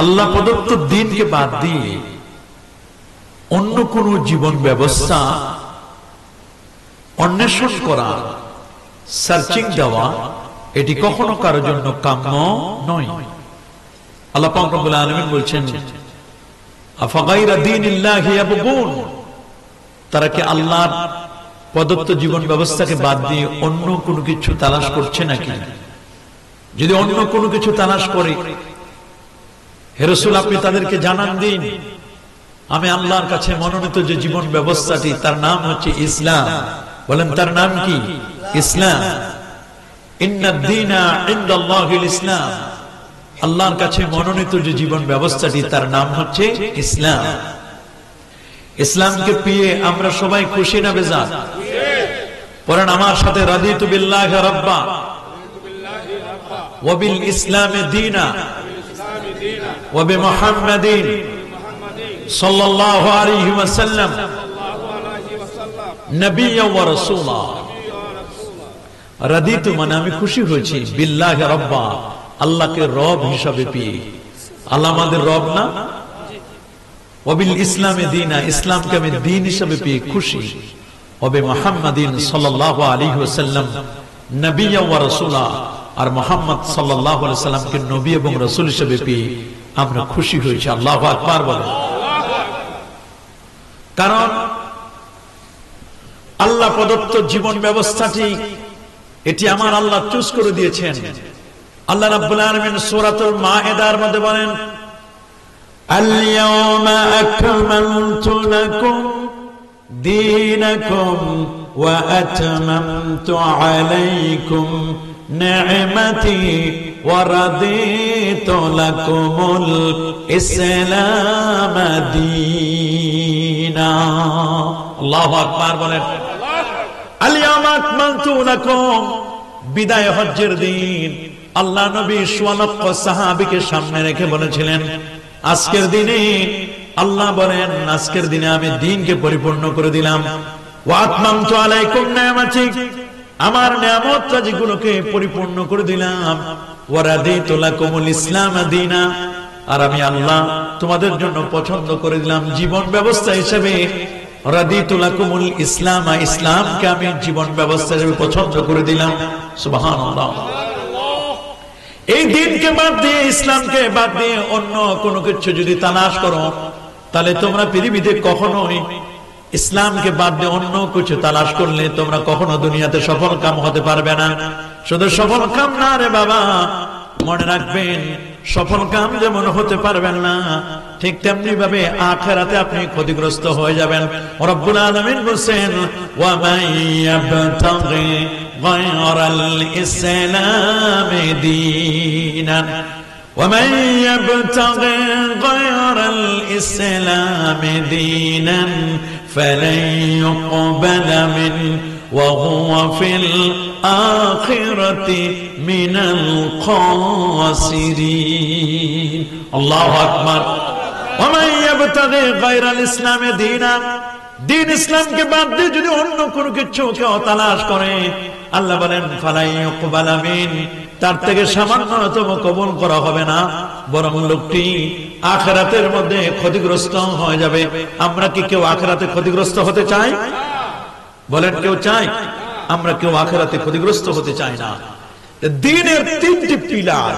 আল্লাহ প্রদত্ত দিনকে বাদ দিয়ে অন্য কোন জীবন ব্যবস্থা অন্বেষণ করা, সার্চিং দেওয়া, এটি কখনো কারোর জন্য কাম্য নয়। আল্লাহ পাক রব্বুল আলামিন বলছেন, আফাগাইরা দীনিল্লাহি ইয়াবগুন, তারা কি আল্লাহর প্রদত্ত জীবন ব্যবস্থাকে বাদ দিয়ে অন্য কোনো কিছু তালাশ করছে নাকি? যদি অন্য কোনো কিছু তালাশ করে, হে রাসূল আপনি তাদেরকে জানান দিন, আমি আল্লাহর কাছে মনোনীত যে জীবন ব্যবস্থাটি তার নাম হচ্ছে ইসলাম। বলেন তার নাম কি? ইসলাম। ইন্নাদ দীনা ইনদাল্লাহিল ইসলাম, আল্লাহর কাছে মনোনীত যে জীবন ব্যবস্থাটি তার নাম হচ্ছে ইসলাম। ইসলামকে পেয়ে আমরা সবাই খুশি না বেজার? পড়েন আমার সাথে, রাদিতু বিল্লাহি রাব্বা ওয়া বিল ইসলামি দীনা ওয়া বিমুহাম্মাদিন সাল্লাল্লাহু আলাইহি ওয়াসাল্লাম নবিয়্যা ওয়া রাসূলা। রাদিতু মানে আমি খুশি হয়েছি, বিল্লাহি রাব্বা আল্লাহকে রব হিসাবে পেয়ে। আল্লাহ আমাদের রব না? ওয়া বিল ইসলামি দীনা, ইসলামকে আমি দ্বীন হিসাবে পেয়ে খুশি। ওয়া বিমুহাম্মাদিন সাল্লাল্লাহু আলাইহি ওয়াসাল্লাম নবিয়্যা ওয়া রাসূলা, আর মুহাম্মদ সাল্লাল্লাহু আলাইহি ওয়াসাল্লামকে নবী এবং রাসূল হিসেবে পেয়ে আমরা খুশি হয়েছি। আল্লাহু আকবার বলেন। কারণ আল্লাহ প্রদত্ত জীবন ব্যবস্থাটি এটি আমার আল্লাহ চুজ করে দিয়েছেন। আল্লাহ রাব্বুল আলামিন সূরাতুল মায়েদার মধ্যে বলেন, আল-ইয়াওমা আকমালতু লাকুম দীনাকুম ওয়া আতমামতু আলাইকুম নি'মাতি ওয়া রাদিতু লাকুমুল ইসলাম দীনা। আল্লাহু আকবার বলেন। আল-ইয়াওমা আকমালতু লাকুম, বিদায় হজ্জের দিন আল্লাহ নবী সোয়ালক্ষ সাহাবীকে সামনে রেখে বলেছিলেন, আজকের দিনে আল্লাহ বলেন, আজকের দিনে আমি দ্বীনকে পরিপূর্ণ করে দিলাম। ওয়া আতমামতু আলাইকুম নি'মাতি, আমার নিয়ামত যেগুলোকে পরিপূর্ণ করে দিলাম। ওয়া রাদিতু লাকুমুল ইসলাম দীনা, আর আমি আল্লাহ তোমাদের জন্য পছন্দ করে দিলাম জীবন ব্যবস্থা হিসেবে। রাদিতু লাকুমুল ইসলাম, ইসলামকে আমি জীবন ব্যবস্থা হিসেবে পছন্দ করে দিলাম। সুবহানাল্লাহ। এই দিনকে বাদ দিয়ে, ইসলামকে বাদ দিয়ে অন্য কোনো কিছু যদি তালাশ করো, তাহলে তোমরা পৃথিবীতে কখনোই ইসলামকে বাদ দিয়ে অন্য কিছু তালাশ করলে তোমরা কখনো দুনিয়াতে সফল কাম হতে পারবে না। শুধু সফল কাম না রে বাবা, মনে রাখবেন সফল কাম যেমন হতে পারবেন না, ঠিক তেমনি ভাবে আখিরাতে আপনি ক্ষতিগ্রস্ত হয়ে যাবেন। রব্বুল আলামিন বলেন, ওয়া মাইয়াবতাগি গায়রাল ইসলামি দীনান ওয়া মাইয়াবতাগি গায়রাল ইসলামি দীনান ফালান ইউকবালা মিন ওয়া হুয়া ফিল আখিরাতি মিনাল খাসিরিন। আল্লাহু আকবার। ওয়া মান ইয়াবতাগি গায়রাল ইসলামি দীনান, দ্বীন ইসলামকে বাদ দিয়ে যদি অন্য কোনো কিছু কেউ তালাশ করে, আল্লাহ বলেন ফালাই ইউকবালা মিন, তার থেকে সামান্যতম কবুল করা হবে না, বরং লোকটি আখিরাতের মধ্যে ক্ষতিগ্রস্ত হয়ে যাবে। আমরা কি কেউ আখিরাতে ক্ষতিগ্রস্ত হতে চাই? বলেন কেউ চাই? আমরা কেউ আখিরাতে ক্ষতিগ্রস্ত হতে চাই না। দ্বীনের তিনটি পিলার,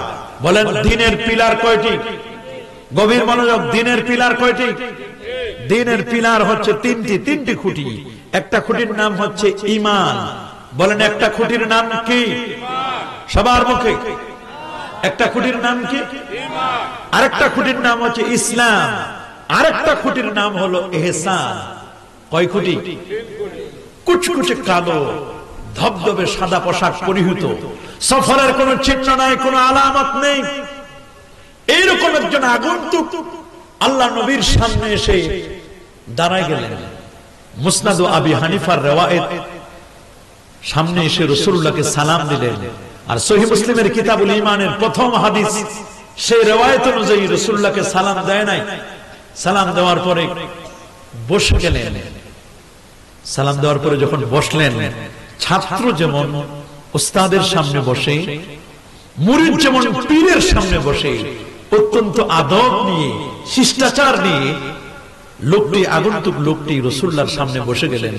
বলেন দ্বীনের পিলার কয়টি? গভীর মনোযোগ। দ্বীনের পিলার কয়টি? দ্বীনের পিলার হচ্ছে তিনটি খুঁটি। একটা খুঁটির নাম হচ্ছে ঈমান। বলেন একটা খুঁটির নাম কি? সবার মুখে একটা খুঁটির নাম কি? ঈমান। আরেকটা খুঁটির নাম হচ্ছে ইসলাম, আরেকটা খুঁটির নাম হলো ইহসান। কয় খুঁটি? কুচকুচে কালো ধবধবে সাদা পোশাক পরিহিত, সফরের কোন চিহ্ন নাই, কোন আলামত নেই, এইরকম একজন আগন্তুক আল্লাহ নবীর সামনে এসে দাঁড়ায় গেলেন। মুসনাদ আবি হানিফার রিওয়ায়াত, সামনে এসে রাসূলুল্লাহকে সালাম দিলেন। আর সহিহ মুসলিমের কিতাবুল ঈমানের প্রথম হাদিস, সেই রিওয়ায়াত অনুযায়ী রাসূলুল্লাহকে সালাম দেয় নাই। সালাম দেওয়ার পরে বসে গেলেন। সালাম দেওয়ার পরে যখন বসলেন, ছাত্র যেমন উস্তাদের সামনে বসে, মুরিদ যেমন পীরের সামনে বসে, অত্যন্ত আদব নিয়ে, শিষ্টাচার নিয়ে লোকটি, আগন্তুক লোকটি রাসূলুল্লাহর সামনে বসে গেলেন।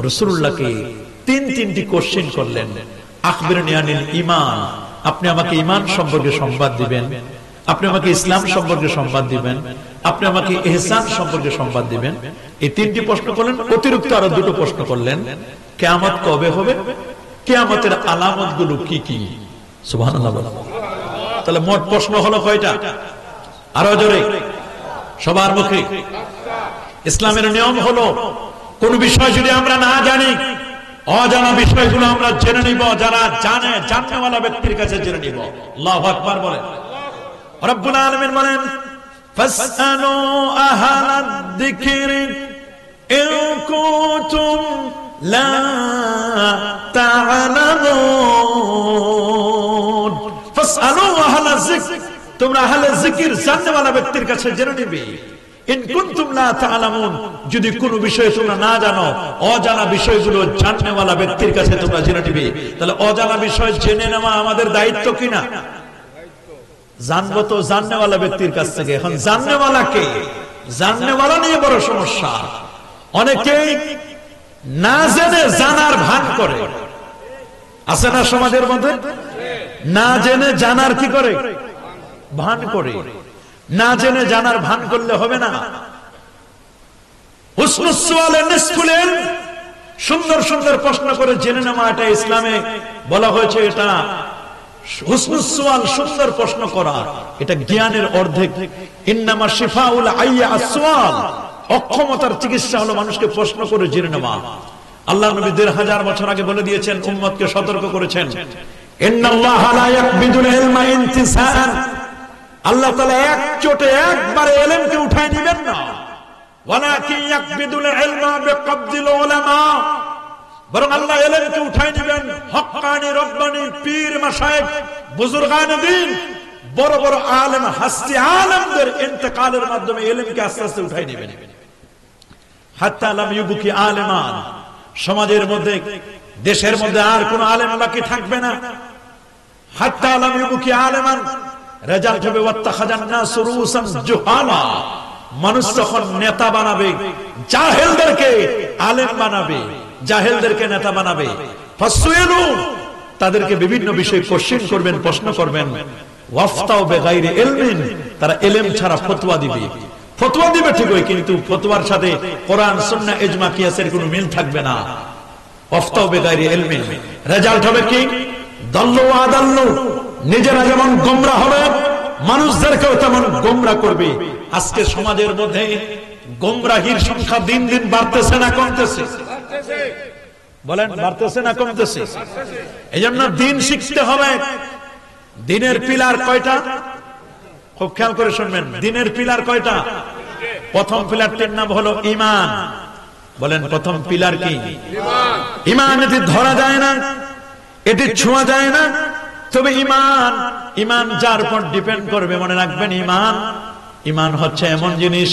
রাসূলুল্লাহকে তিনটি কোশ্চেন করলেন। আখবিরনি আনিল ঈমান, আপনি আমাকে ঈমান সম্পর্কে সংবাদ দিবেন, আপনি আমাকে ইসলাম সম্পর্কে সংবাদ দিবেন, আপনি আমাকে ইহসান সম্পর্কে সংবাদ দিবেন। এই তিনটি প্রশ্ন করলেন। অতিরিক্ত আরো দুটো প্রশ্ন করলেন, কিয়ামত কবে হবে, কিয়ামতের আলামত গুলো কি কি। সুবহানাল্লাহ। তাহলে মোট প্রশ্ন হলো কয়টা? আরো জোরে সবার মুখে। ইসলামের নিয়ম হলো কোন বিষয় যদি আমরা না জানি, অজানা বিষয়গুলো আমরা জেনে নিব, যারা জানে জাননেওয়ালা ব্যক্তির কাছে জেনে নিব। আল্লাহু আকবার বলেন। রব্বুল আলামিন বলেন, ফাসআলু আহলাদ যিকরি ইন কুনতুম লা তা'লামুন। ফাসআলু আহলাজ যিকর, তোমরা আহলে যিকির জাননেওয়ালা ব্যক্তির কাছে জেনে নিবে। ইন কুনতুম লা তা'লামুন, যদি কোনো বিষয় তোমরা না জানো, অজানা বিষয়গুলো জাননেওয়ালা ব্যক্তির কাছে তোমরা জেনে নিবে। তাহলে অজানা বিষয় জেনে নেওয়া আমাদের দায়িত্ব কিনা? জানবো তো জাননেওয়ালা ব্যক্তির কাছ থেকে। এখন জাননেওয়ালা কে? জাননেওয়ালা নিয়ে বড় সমস্যা। অনেকেই না জেনে জানার ভান করে, আছে না সমাজের মধ্যে? না জেনে জানার কি করে? ভান করে। না জেনে জানার ভান করলে হবে না। হুসনুস সুআলে নিসফুল ইলম, সুন্দর সুন্দর প্রশ্ন করে জেনে নেওয়া, এটা ইসলামে বলা হয়েছে। এটা হুসনুস সুআল, সুন্দর প্রশ্ন করা, এটা জ্ঞানের অর্ধেক। ইন্নামা শিফাউল আইয়া আস-সুআল, অক্ষমতার চিকিৎসা হলো মানুষকে প্রশ্ন করে জেনে নেওয়া। আল্লাহ নবী ১৫০০ বছর আগে বলে দিয়েছেন, উম্মতকে সতর্ক করেছেন, ইন্নাল্লাহা লা ইয়াকবিদুল ইলমা ইনতিসাআন, আল্লাহ তাআলা এক চোটে একবারে ইলমকে উঠায় নেবেন না। ওয়ালাকিন ইয়াকবিদুল ইলমা বিকবদিল উলামা, বরং আল্লাহ ইলমকে উঠায় নেবেন হক্কানি রব্বানি পীর মাশায়েখ বুজুর্গানে দ্বীন, বড় বড় আলেম হাস্তি আলেমদের ইন্তেকালের মাধ্যমে ইলমকে আস্তে আস্তে উঠায় নেবেন। হাত্তা লাম ইউবকি আলেমান, সমাজের মধ্যে, দেশের মধ্যে আর কোন আলেম বাকি থাকবে না। হাত্তা লাম ইউবকি আলেমান, রেজাল্ট হবে ওয়াত্তাখাযান নাস রুউসান জুহালা, মানুষ যখন নেতা বানাবে, জাহেলদেরকে আলেম বানাবে, জাহেলদেরকে নেতা বানাবে। ফাসুইলু, তাদেরকে বিভিন্ন বিষয়ে কোশ্চেন করবেন, প্রশ্ন করবেন। ওয়াফতাউ বিগাইরি ইলমিন, তারা ইলম ছাড়া ফতোয়া দিবে। ফতোয়া দিবে ঠিকই, কিন্তু ফতোয়ার সাথে কোরআন সুন্নাহ ইজমা কিয়াসের কোনো মিল থাকবে না। ওয়াফতাউ বিগাইরি ইলমিন, রেজাল্ট হবে কি? দাল্লু ওয়া আদাল্লু, নিজেরা যেমন গোমরা হবে, মানুষদেরকেও তেমন গোমরা করবে। আজকে সমাজের মধ্যে গোমরাহির সংখ্যা দিন দিন বাড়তেছে না কমতেছে? বলেন, বাড়তেছে না কমতেছে? এইজন্য দিন শিখতে হবে। দিনের পিলার কয়টা? খুব খেয়াল করে শুনবেন। দিনের পিলার কয়টা? প্রথম পিলারটির নাম হলো ঈমান। বলেন, প্রথম পিলার কি? ঈমান। ঈমান এটি ধরা যায় না, এটি ছোঁয়া যায় না, তবে ঈমান, ঈমান যার উপর ডিপেন্ড করবে, মনে রাখবেন, ঈমান, ঈমান হচ্ছে এমন জিনিস,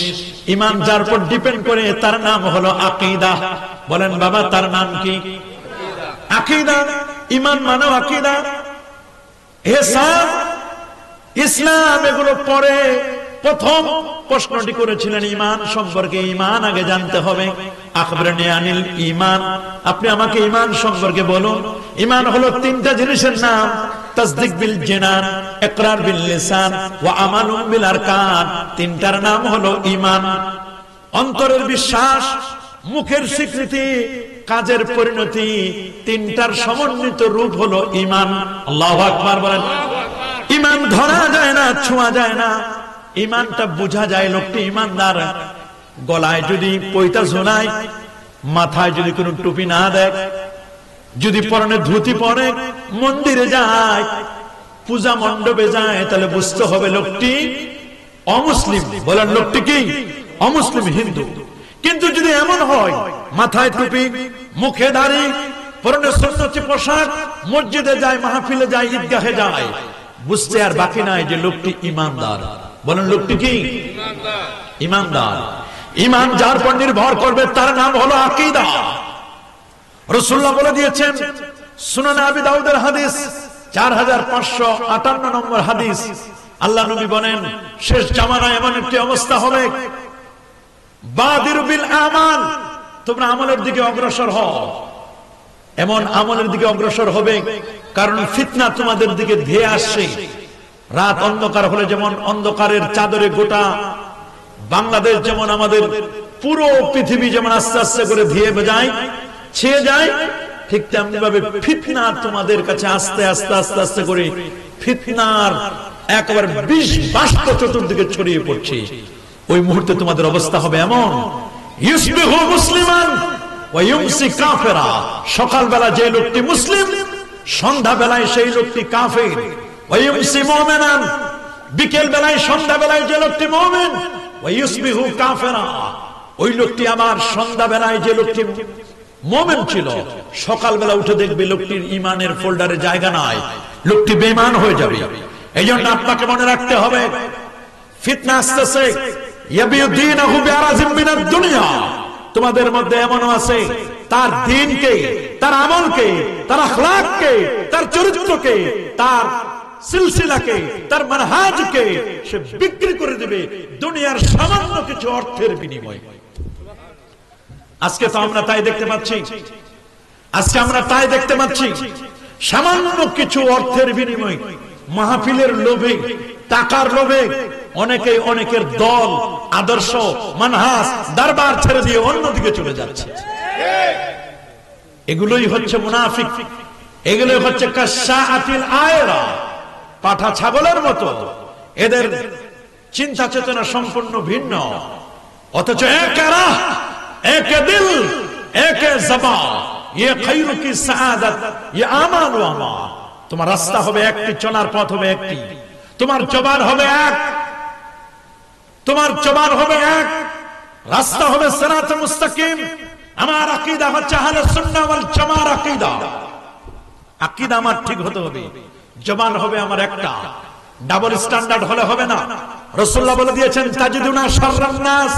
ঈমান যার উপর ডিপেন্ড করে তার নাম হলো আকীদা। বলেন বাবা, তার নাম কি? আকীদা। ঈমান মানে আকীদা, ইহসান, ইসলাম, এগুলো পরে। প্রথম প্রশ্নটি করেছিলেন ঈমান সম্পর্কে। ঈমান আগে জানতে হবে। আখবিরনি আনিল ঈমান, আপনি আমাকে ঈমান সম্পর্কে বলুন। ঈমান হলো তিনটা জিনিসের নাম, তাসদিক বিল জিনান, ইকরার বিল লিসান ওয়া আমালুন বিল আরকান। তিনটার নাম হলো ঈমান। অন্তরের বিশ্বাস, মুখের স্বীকৃতি, কাজের পরিণতি, তিনটার সমন্বিত রূপ হলো ঈমান। আল্লাহু আকবার বলেন। ঈমান ধরা যায় না, ছোঁয়া যায় না। ঈমানটা বোঝা যায়, লোকটি ঈমানদার। গলায় যদি পয়তা ঝোলায়, মাথায় যদি কোনো টুপি না দেয়, যদি পরনে ধুতি পরে, মন্দিরে যায়, পূজা মণ্ডপে যায়, তাহলে বুঝতে হবে লোকটি অমুসলিম। বলেন, লোকটি কি? অমুসলিম, হিন্দু। কিন্তু যদি এমন হয়, মাথায় টুপি, মুখে দাড়ি, পরনে সুন্নতি পোশাক, মসজিদে যায়, মাহফিলে যায়, ঈদগাহে যায়, বুঝতে আর বাকি নাই যে লোকটি ঈমানদার। বলেন, লোকটি কি? ঈমানদার। ঈমান যার উপর নির্ভর করবে তার নাম হলো আকীদা। রাসূলুল্লাহ বলে দিয়েছেন, সুনান আবি দাউদের হাদিস ৪৫৫৮ নম্বর হাদিস, আল্লাহ নবী বলেন শেষ জামানায় এমন একটি অবস্থা হবে, বাদিরু বিল আমাল, তোমরা আমলের দিকে অগ্রসর হও। এমন আমলের দিকে অগ্রসর হবে কারণ ফিতনা তোমাদের দিকে ধেয়ে আসছে। রাত অন্ধকার হলে যেমন অন্ধকারের চাদরে গোটা বাংলাদেশ, যেমন আমাদের পুরো পৃথিবী যেমন আস্তে আস্তে করে ধেয়ে যায়, ছেয়ে যায়, ঠিক তেমনি ভাবে ফিতনা তোমাদের কাছে আস্তে আস্তে আস্তে আস্তে করে ফিতনার একেবারে বিষ বাষ্প চতুর্দিকে ছড়িয়ে পড়ছে। ওই মুহূর্তে তোমাদের অবস্থা হবে এমন, ইউসবিহু মুসলিমান ওয়া ইউমসি কাফিরা, সকালবেলা যে লোকটি মুসলিম, সন্ধ্যা বেলায় সেই লোকটি কাফের। ওয়া ইউমসি মুমিনান, বিকেল বেলায় সন্ধ্যা বেলায় যে লোকটি মুমিন। ওয়া ইউসবিহু কাফিরা, ওই লোকটি আমার সন্ধ্যা বেলায় যে লোকটি মুমিন ছিল, সকালবেলা উঠে দেখবে লোকটির ইমানের ফোল্ডারে জায়গা নাই, লোকটি বেঈমান হয়ে যাবে। এইজন্য আপনাকে মনে রাখতে হবে ফিতনা আসতেছে, ইয়াবিউদ্দিনাহু বিআরাজিম মিনাদ দুনিয়া, তোমাদের মধ্যে এমনও আছে তার দ্বীনকে, তার আমলকে, তার আখলাককে, তার চরিত্রকে, তার সিলসিলাকে, তার মানহাজকে সে বিক্রি করে দিবে দুনিয়ার সামান্য কিছু অর্থের বিনিময়ে। আজকে তো আমরা তাই দেখতে পাচ্ছি, আজকে আমরা তাই দেখতে পাচ্ছি, সামান্য কিছু অর্থের বিনিময়ে, মাহফিলের লোভে, টাকার লোভে অনেকে অনেকের দল, আদর্শ, মানহাজ, দরবার ছেড়ে দিয়ে অন্যদিকে চলে যাচ্ছে। এগুলোই হচ্ছে মুনাফিক, এগুলোই হচ্ছে কাশাআতিল আয়রা, পাঠা ছাগলের মতো। এদের চিন্তা চেতনা সম্পূর্ণ ভিন্ন, অথচ এক রাহ, এক দিল, এক জবান, ইয়ে খায়রু কি সাআদাত, ইয়ে আমাল ওয়া আমাল। তোমার রাস্তা হবে একটি, চলার পথ হবে একটি, তোমার জবান হবে এক, তোমার জবান হবে এক, রাস্তা হবে সিরাত মুস্তাকিম। আমার আকীদা হচ্ছে আহলে সুন্নাহ ওয়াল জামাআর আকীদা। আকীদা আমার ঠিক হতে হবে, জবান হবে আমার একটা, ডাবল স্ট্যান্ডার্ড হলে হবে না। রাসূলুল্লাহ বলে দিয়েছেন, তাজিদুনা শাররান নাস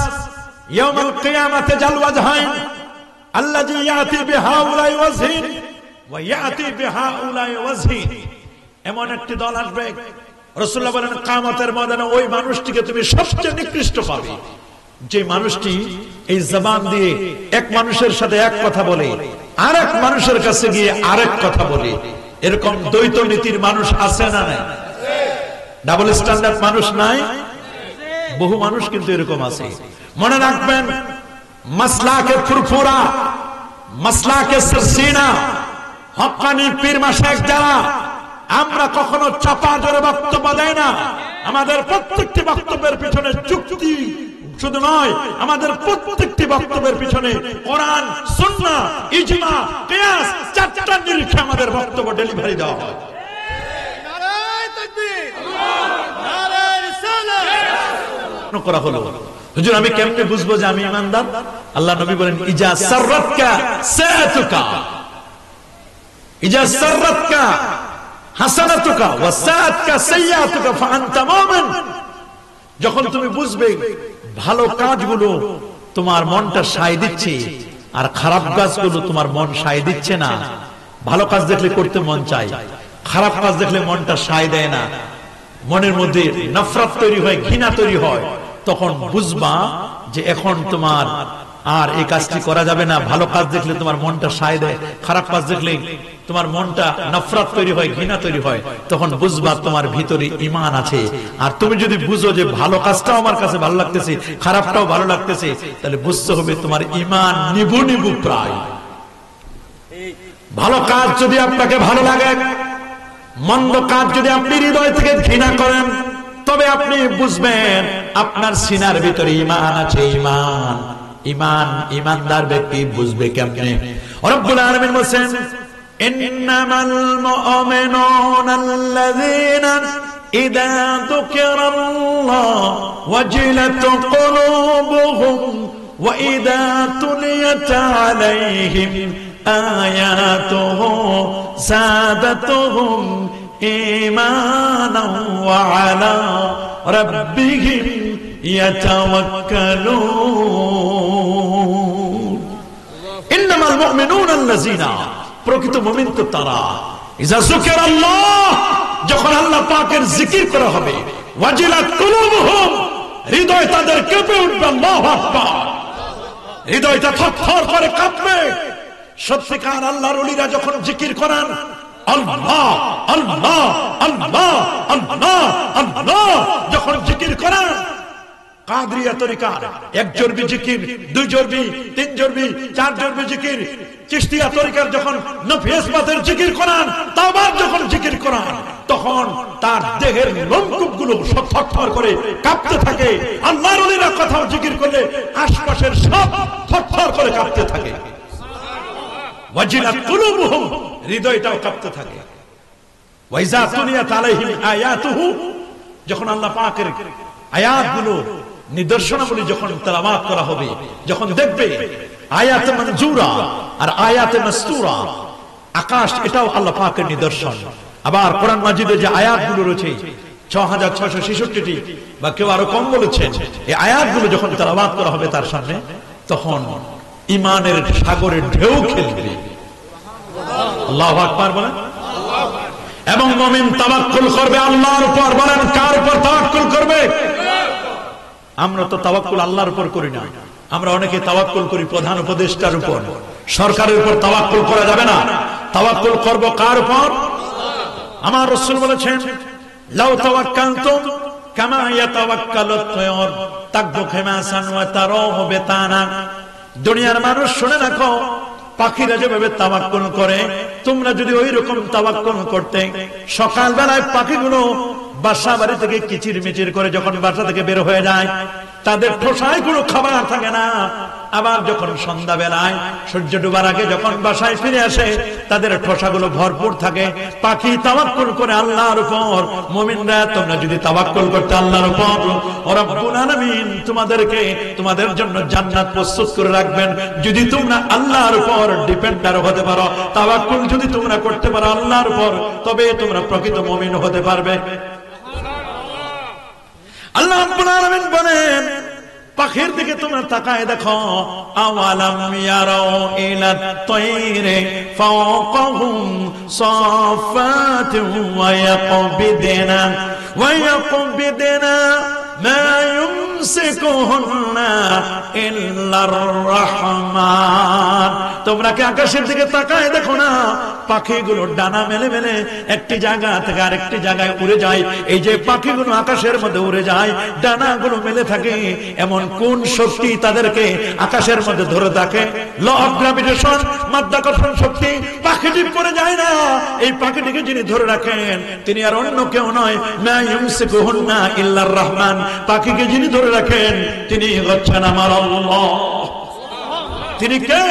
ইয়াউমাল কিয়ামাতি জাল ওয়াজহাইন আল্লাযী ইয়াতি বিহাউলাই ওয়াজহিন ওয়া ইয়াতি বিহাউলাই ওয়াজহিন। এমন একটি দল আসবে, রাসূলুল্লাহ বলেন কিয়ামতের ময়দানে ওই মানুষটিকে তুমি সবচেয়ে নিকৃষ্ট পাবে, যে মানুষটি এই জবান দিয়ে এক মানুষের সাথে এক কথা বলে, আরেক মানুষের কাছে গিয়ে আরেক কথা বলে। এরকম দ্বৈত নীতির মানুষ আছে না নাই? ডাবল স্ট্যান্ডার্ড মানুষ নাই? বহু মানুষ কিন্তু এরকম আছে। মনে রাখবেন, মাসলাকে ফুরফুরা, মাসলাকে সরসিনা, হক্কানি পীর মাশায়েখ যারা, আমরা কখনো চাপা জোরে বক্তব্য দেই না। আমাদের প্রত্যেকটি বক্তব্যের পিছনে যুক্তি শুধু নয়, আমাদের প্রত্যেকটি বক্তব্যের পিছনে কোরআন, সুন্নাহ, ইজমা, কিয়াস, চারটা নিরীক্ষে আমাদের বক্তব্য ডেলিভারি দেওয়া হয়। নারায়ে তাকবীর, নারায়ে রিসালাত করা হলো। হুজুর আমি কেমনে বুঝবো যে আমি ঈমানদার? আল্লাহ নবী বলেন, ইজা সাররাতকা সাআতুকা, ইজা সাররাতকা হাসানাতুকা ওয়া সাআতকা সাইয়্যাতুকা ফাআনতা মুমিন। যখন তুমি বুঝবে ভালো কাজগুলো তোমার মনটা সায় দিচ্ছে আর খারাপ কাজগুলো তোমার মন সায় দিচ্ছে না, ভালো কাজ দেখলে করতে মন চায়, খারাপ কাজ দেখলে মনটা সায় দেয় না, মনের মধ্যে নফরত তৈরি হয়, ঘৃণা তৈরি হয়, তখন বুঝবা যে এখন তোমার আর এই কাজটি করা যাবে না। ভালো কাজ দেখলে তোমার মনটা সায় দেয়, খারাপ কাজ দেখলে তোমার মনটা নফরত তৈরি হয়, ঘৃণা তৈরি হয়, তখন বুঝবা তোমার ভিতরে ঈমান আছে। আর তুমি যদি বুঝো যে ভালো কাজটাও আমার কাছে ভালো লাগতেছে, খারাপটাও ভালো লাগতেছে, তাহলে বুঝতে হবে তোমার ঈমান নিভু নিভু প্রায়। ভালো কাজ যদি আপনাকে ভালো লাগে, মন্দ কাজ যদি আপনি হৃদয় থেকে ঘৃণা করেন, তবে আপনি বুঝবেন আপনার সিনার ভিতরে ঈমান আছে। ঈমান, ঈমান, ঈমানদার ব্যক্তি বুঝবে কেমনে? রব্বুল আলামিন বলেন, ইন্নামাল মুমিনুনা আল্লাযীনা ইযা যুকিরাল্লাহ ওয়াজিলাত কুলুবুহুম ওয়া ইযা তুলিয়াত আলাইহিম আয়াতুহু যাদাতুহুম ঈমানান ওয়া আলা রাব্বিহিম ইয়াতাওয়াক্কালুন। ইন্নামাল মুমিনুনা আল্লাযীনা, প্রকৃত মুমিন তো তারা, ইযা যুকিরাল্লাহ, যখন আল্লাহ পাকের জিকির করা হবে, ওয়াজিলাত কুলুবুহুম, হৃদয় তাদের কেঁপে উঠবে, আল্লাহু আকবার, হৃদয়টা থরথর করে কাঁপবে। সত্যিকার আল্লাহর ওলিরা যখন জিকির করেন, আল্লাহ আল্লাহ আল্লাহ আল্লাহ আল্লাহ যখন জিকির করেন, কাদরিয়া তরিকা এক জরবি জিকির, দুই জরবি, তিন জরবি, চার জরবি জিকির, চিশতিয়া তরিকার যখন নফি ইসবাতের জিকির করান, তাওবার যখন জিকির করান, তখন তার দেহের লোমকূপগুলো থরথর করে কাঁপতে থাকে। আল্লাহর ওলিরা কথাও জিকির করলে আশপাশের সব থরথর করে কাঁপতে থাকে। ওয়াজিলাত কুলুবুহুম, হৃদয়টাও কাঁপতে থাকে। ওয়াইজা তুলিয়াত আলাইহিম আয়াতুহু, যখন আল্লাহ পাকের আয়াতগুলো, নিদর্শনাবলী যখন তেলাওয়াত করা হবে, যখন দেখবে আয়াতে মনজুরা আর আয়াতে মাসতুরা, আকাশ এটাও আল্লাহ পাকের নিদর্শন। আবার কোরআন মাজিদে যে আয়াতগুলো রয়েছে 6666টি, বা কেউ আরো কম বলেছেন, এই আয়াতগুলো যখন তেলাওয়াত করা হবে তার সামনে, তখন ঈমানের সাগরের ঢেউ খেলবে। আল্লাহু আকবার বলেন। এবং মুমিন তাওয়াক্কুল করবে আল্লাহর উপর। বলেন, কার উপর তাওয়াক্কুল করবে? আমরা তো তাওয়াক্কুল আল্লাহর উপর করি না, আমরা অনেকে তাওয়াক্কুল করি প্রধান উপদেষ্টার উপর, সরকারের উপর তাওয়াক্কুল করা যাবে না। তাওয়াক্কুল করব কার উপর? আমার রাসূল বলেছেন, লাউ তাওয়াক্কালতুম কামা ইয়াতাওয়াক্কালুত তায়র তাকদু খিমাসান ওয়া তারাহু বিতানা। দুনিয়ার মানুষ শুনে রাখো, পাখিরা যেভাবে তাওয়াক্কুল করে, তোমরা যদি ওই রকম তাওয়াক্কুল করতে, সকাল বেলায় পাখিগুলো বাসা বাড়ি থেকে কিচির মিচির করে যখন বাসা থেকে বের হয়ে যায়, তাদের ঠোসায় কোনো খাবার থাকে না। আবার যখন সন্ধ্যা বেলায় সূর্য ডোবার আগে যখন বাসায় ফিরে আসে, তাদের ঠোসাগুলো ভরপুর থাকে। পাখি তাওয়াক্কুল করে আল্লাহর উপর। মুমিনরা তোমরা যদি তাওয়াক্কুল করতে আল্লাহর উপর, রব্বুল আলামিন তোমাদেরকে, তোমাদের জন্য জান্নাত প্রস্তুত করে রাখবেন। যদি তোমরা আল্লাহর উপর ডিপেন্ডার হতে পারো, তাওয়াক্কুল যদি তোমরা করতে পারো আল্লাহর উপর, তবে তোমরা প্রকৃত মুমিন হতে পারবে। আল্লাহ রাব্বুল আলামিন বলেন, পাখির দিকে তোমরা তাকায় দেখো, আওয়ালাম ইয়ারাউ ইলাত তায়রি ফাওকাহুম সাফাতিন ওয়া ইয়াকবিদনা মা ইউমসিকুহুন্না ইল্লার রহমান। তোমরা কি আকাশের দিকে তাকায় দেখো না? পাখিগুলো ডানা মেলে মেলে একটি জায়গা থেকে আরেকটি জায়গায় উড়ে যায়। এই যে পাখিগুলো আকাশের মধ্যে উড়ে যায়, ডানাগুলো মেলে থাকে, এমন কোন শক্তি তাদেরকে আকাশের মধ্যে ধরে থাকে? ল অফ গ্র্যাভিটেশন, মাধ্যাকর্ষণ শক্তি। পাখিটি পড়ে যায় না। এই পাখিটিকে যিনি ধরে রাখেন তিনি আর অন্য কেউ নয়, মা ইউমসিকুহুন্না ইল্লার রহমান। পাখিকে যিনি ধরে রাখেন তিনি হচ্ছেন আমার আল্লাহ। তিনি কে?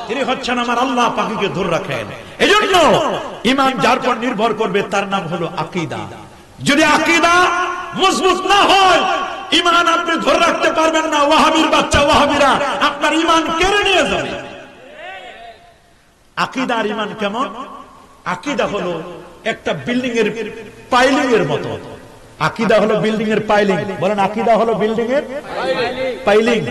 তিনি হচ্ছেন আমার আল্লাহ, পাখিকে ধরে রাখেন। এজন্য ঈমান যার পর নির্ভর করবে তার নাম হলো আকীদা। যদি আকীদা মজবুত না হয়, ঈমান আপনি ধরে রাখতে পারবেন না। ওয়াহাবীর বাচ্চা ওয়াহাবীরা আপনার ঈমান কেড়ে নিয়ে যাবে। আকীদা আর ঈমান কেমন? আকীদা হলো একটা বিল্ডিং এর পাইলিং এর মতো। আকীদা হলো বিল্ডিং এর পাইলিং। বলেন, আকীদা হলো বিল্ডিং এর পাইলিং।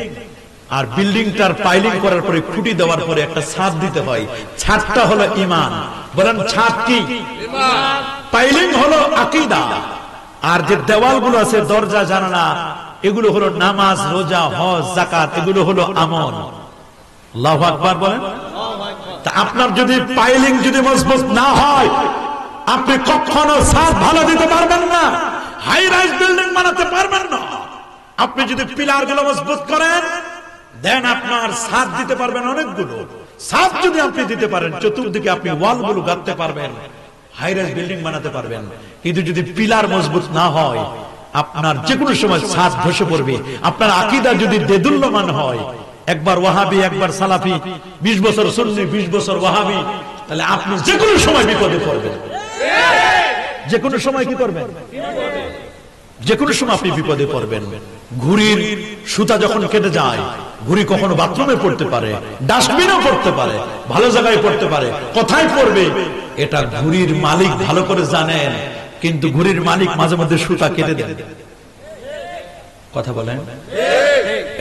আর বিল্ডিংটার পাইলিং করার পরে, খুঁটি দেওয়ার পরে একটা ছাদ দিতে হয়। ছাদটা হলো ঈমান। বলেন, ছাদ কি? ঈমান। পাইলিং হলো আকীদা। আর যে দেওয়ালগুলো আছে, দরজা জানালা, এগুলো হলো নামাজ, রোজা, হজ, যাকাত, এগুলো হলো আমল। আল্লাহু আকবার বলেন। তা আপনার যদি পাইলিং যদি মজবুত না হয়, আপনি কখনো ছাদ ভালো দিতে পারবেন না, হাই রাইজ বিল্ডিং বানাতে পারবেন না। আপনি যদি পিলার গুলো মজবুত করেন, দেন আপনার ছাদ দিতে পারবেন অনেকগুলো। ছাদ যদি আপনি দিতে পারেন, চতুর্দিকে আপনি ওয়াল গুলো গাঁথতে পারবেন, হাই রাইজ বিল্ডিং বানাতে পারবেন। কিন্তু যদি পিলার মজবুত না হয়, আপনার যে কোনো সময় ছাদ ধসে পড়বে। আপনার আকীদা যদি দেদুল্যমান হয়, একবার ওয়াহাবি একবার সালাফি, 20 বছর সুন্নি 20 বছর ওয়াহাবি, তাহলে আপনি যে কোনো সময় বিপদে পড়বেন। যে কোনো সময় কি করবেন? যে কোনো সময় আপনি বিপদে পড়বেন। ঘুড়ির সুতা যখন কেটে যায়, ঘুড়ি কখনো বাথরুমে পড়তে পারে, ডাস্টবিনেও পড়তে পারে, ভালো জায়গায় পড়তে পারে। কোথায় পড়বে এটা ঘুড়ির মালিক ভালো করে জানেন, কিন্তু ঘুড়ির মালিক মাঝে মধ্যে সুতা কেটে দেন। কথা বলেন।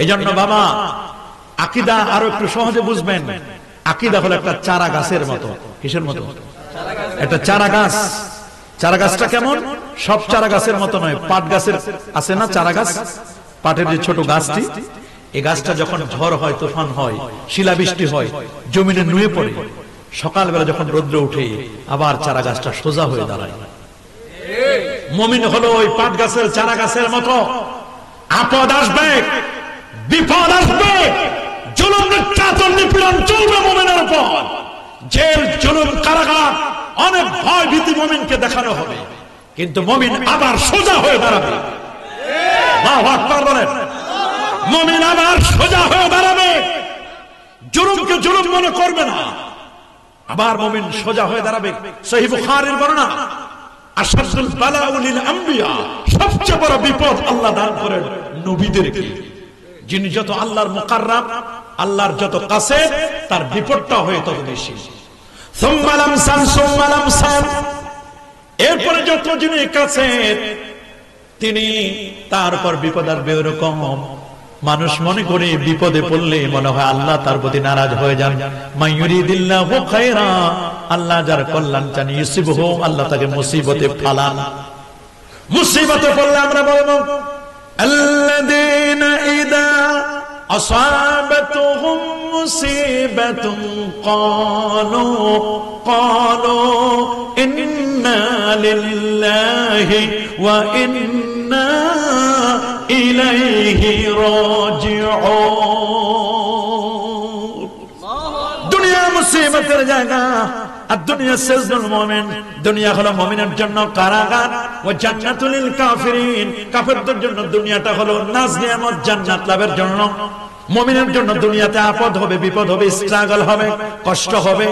এই জন্য বাবা, আকীদা আরো একটু সহজে বুঝবেন। আকীদা হলো একটা চারা গাছের মতো। কিসের মতো? একটা চারা গাছ। চারা গাছটা কেমন? সব চারা গাছের মতো নয়, পাট গাছের আছে না চারা গাছ, পাটের যে ছোট গাছটি, এই গাছটা যখন ঝড় হয়, তুফান হয়, শিলাবৃষ্টি হয়, জমিনে নুয়ে পড়ে, সকালবেলা যখন রৌদ্র উঠে আবার চারা গাছটা সোজা হয়ে দাঁড়ায়। মুমিন হলো ওই পাট গাছের চারা গাছের মতো। আপদ আসবে, বিপদ আসবে, জুলুম নির্যাতন নিপীড়ন চলবে মুমিনের উপর, জেল জুলুম কারাগার অনেক ভয় ভীতি মুমিনকে দেখানো হবে, কিন্তু মুমিন আবার সোজা হয়ে দাঁড়াবে। আল্লাহু আকবার বলেন। মুমিন আবার সোজা হয়ে দাঁড়াবে, জুলুমকে জুলুম মনে করবে না, আবার মুমিন সোজা হয়ে দাঁড়াবে। সহিহ বুখারীর বর্ণনা, আশাদুল বালাউ লিল আম্বিয়া, সবচেয়ে বড় বিপদ আল্লাহ দান করেন নবীদেরকে। যিনি যত আল্লাহর মুকাররাম, আল্লাহর যত কাছে, তার বিপদটা হয়ে তত বেশি। সুম্মা লামসান সুম্মা লামসান, এরপরে যত যিনি কাছে তিনি, তারপর বিপদ আসবে। এরকম মানুষ মনে করে বিপদে পড়লে মনে হয় আল্লাহ তার প্রতি নারাজ হয়ে যান। মাইয়ুরিদিল্লাহু খায়রা, আল্লাহ যার কল্যাণ চান, ইউসিবহু, আল্লাহ তাকে মুসিবতে ফালান। মুসিবতে পড়লে আমরা বলবো আল্লাযীনা ইযা আসাবাতুহুম মুসিবাতুন ক্বালু ইন্না লিল্লাহি ওয়া ইন্না ইলাইহি রাজিউন। দুনিয়া মুসিবতের জায়গা, আর দুনিয়া সিজনুল মুমিন, দুনিয়া হলো মুমিনের জন্য কারাগার, ও জান্নাতুল লিল কাফিরিন, কাফেরদের জন্য দুনিয়াটা হলো নাজ নিয়ামত, জান্নাত লাভের জন্য। মুমিনের জন্য দুনিয়াতে আপদ হবে, বিপদ হবে, স্ট্রাগল হবে, কষ্ট হবে,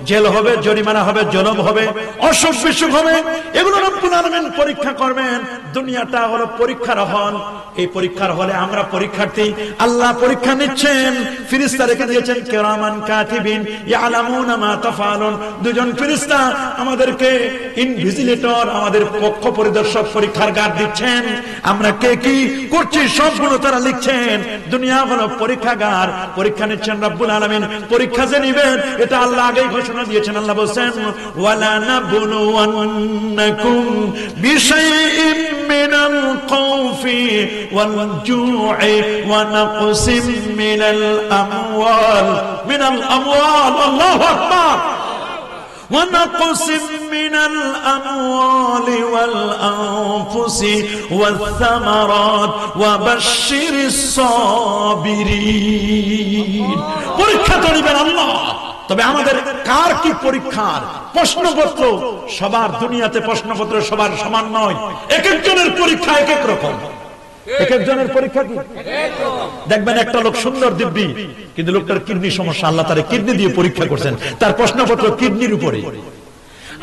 জেল হবে, জরিমানা হবে, জুলুম হবে, অসুখ বিসুখ হবে, এগুলো রব্বুল আলামিন পরীক্ষা করবেন। দুনিয়াটা হলো পরীক্ষার হল, এই পরীক্ষার হলে আমরা পরীক্ষার্থী, আল্লাহ পরীক্ষা নিচ্ছেন। ফেরেশতা রেখে দিয়েছেন কিরামান কাতিবিন ইয়ালামুনা মা তাফআলুন, দুজন ফেরেশতা আমাদেরকে ইনভিজিলেটর, আমাদের পক্ষ পরিদর্শক, পরীক্ষার গার্ড দিচ্ছেন। আমরা কে কি করছি সবগুলো তারা লিখছেন। দুনিয়া হলো পরীক্ষাগার, পরীক্ষা নিচ্ছেন রব্বুল আলামিন। পরীক্ষা যে নিবেন এটা আল্লাহ আগেই ঘোষণা দিয়েছেন। আল্লাহ বলেন ওয়ালা নাবলুওয়ান্নাকুম বিশাইইম মিনাল খাউফি ওয়াল জু'i ওয়া নাকসিম মিনাল আমওয়াল আল্লাহু আকবার, ونقسم من الأموال والأنفس والثمرات وبشر الصابرين। পরীক্ষা তো নিবেন আল্লাহ, তবে আমাদের কার কি পরীক্ষার প্রশ্নপত্র, সবার দুনিয়াতে প্রশ্নপত্র সবার সমান নয়, এক একজনের পরীক্ষা এক এক রকম। এক একজনের পরীক্ষা কি দেখবেন, একটা লোক সুন্দর দিব্যি, কিন্তু লোকটার কিডনি সমস্যা, আল্লাহ তার কিডনি দিয়ে পরীক্ষা করছেন, তার প্রশ্নপত্র কিডনির উপরে।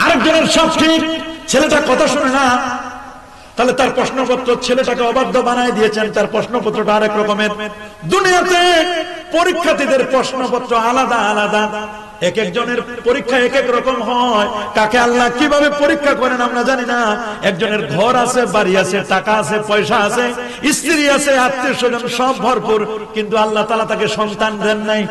আরেকজনের সব ঠিক, ছেলেটা কথা শুনে না, তাহলে তার প্রশ্নপত্র, ছেলেটাকে অবাধ্য বানায় দিয়েছেন, তার প্রশ্নপত্রটা আরেক রকমের। দুনিয়াতে পরীক্ষার্থীদের প্রশ্নপত্র আলাদা আলাদা, এক একজনের পরীক্ষা এক এক রকম হয়। কাকে আল্লাহ কিভাবে পরীক্ষা করেন আমরা জানি না। একজনের ঘর আছে, বাড়ি আছে, টাকা আছে, পয়সা আছে, স্ত্রী আছে, আত্মীয় স্বজন সব ভরপুর, কিন্তু আল্লাহ তাআলা তাকে সন্তান দেন নাই।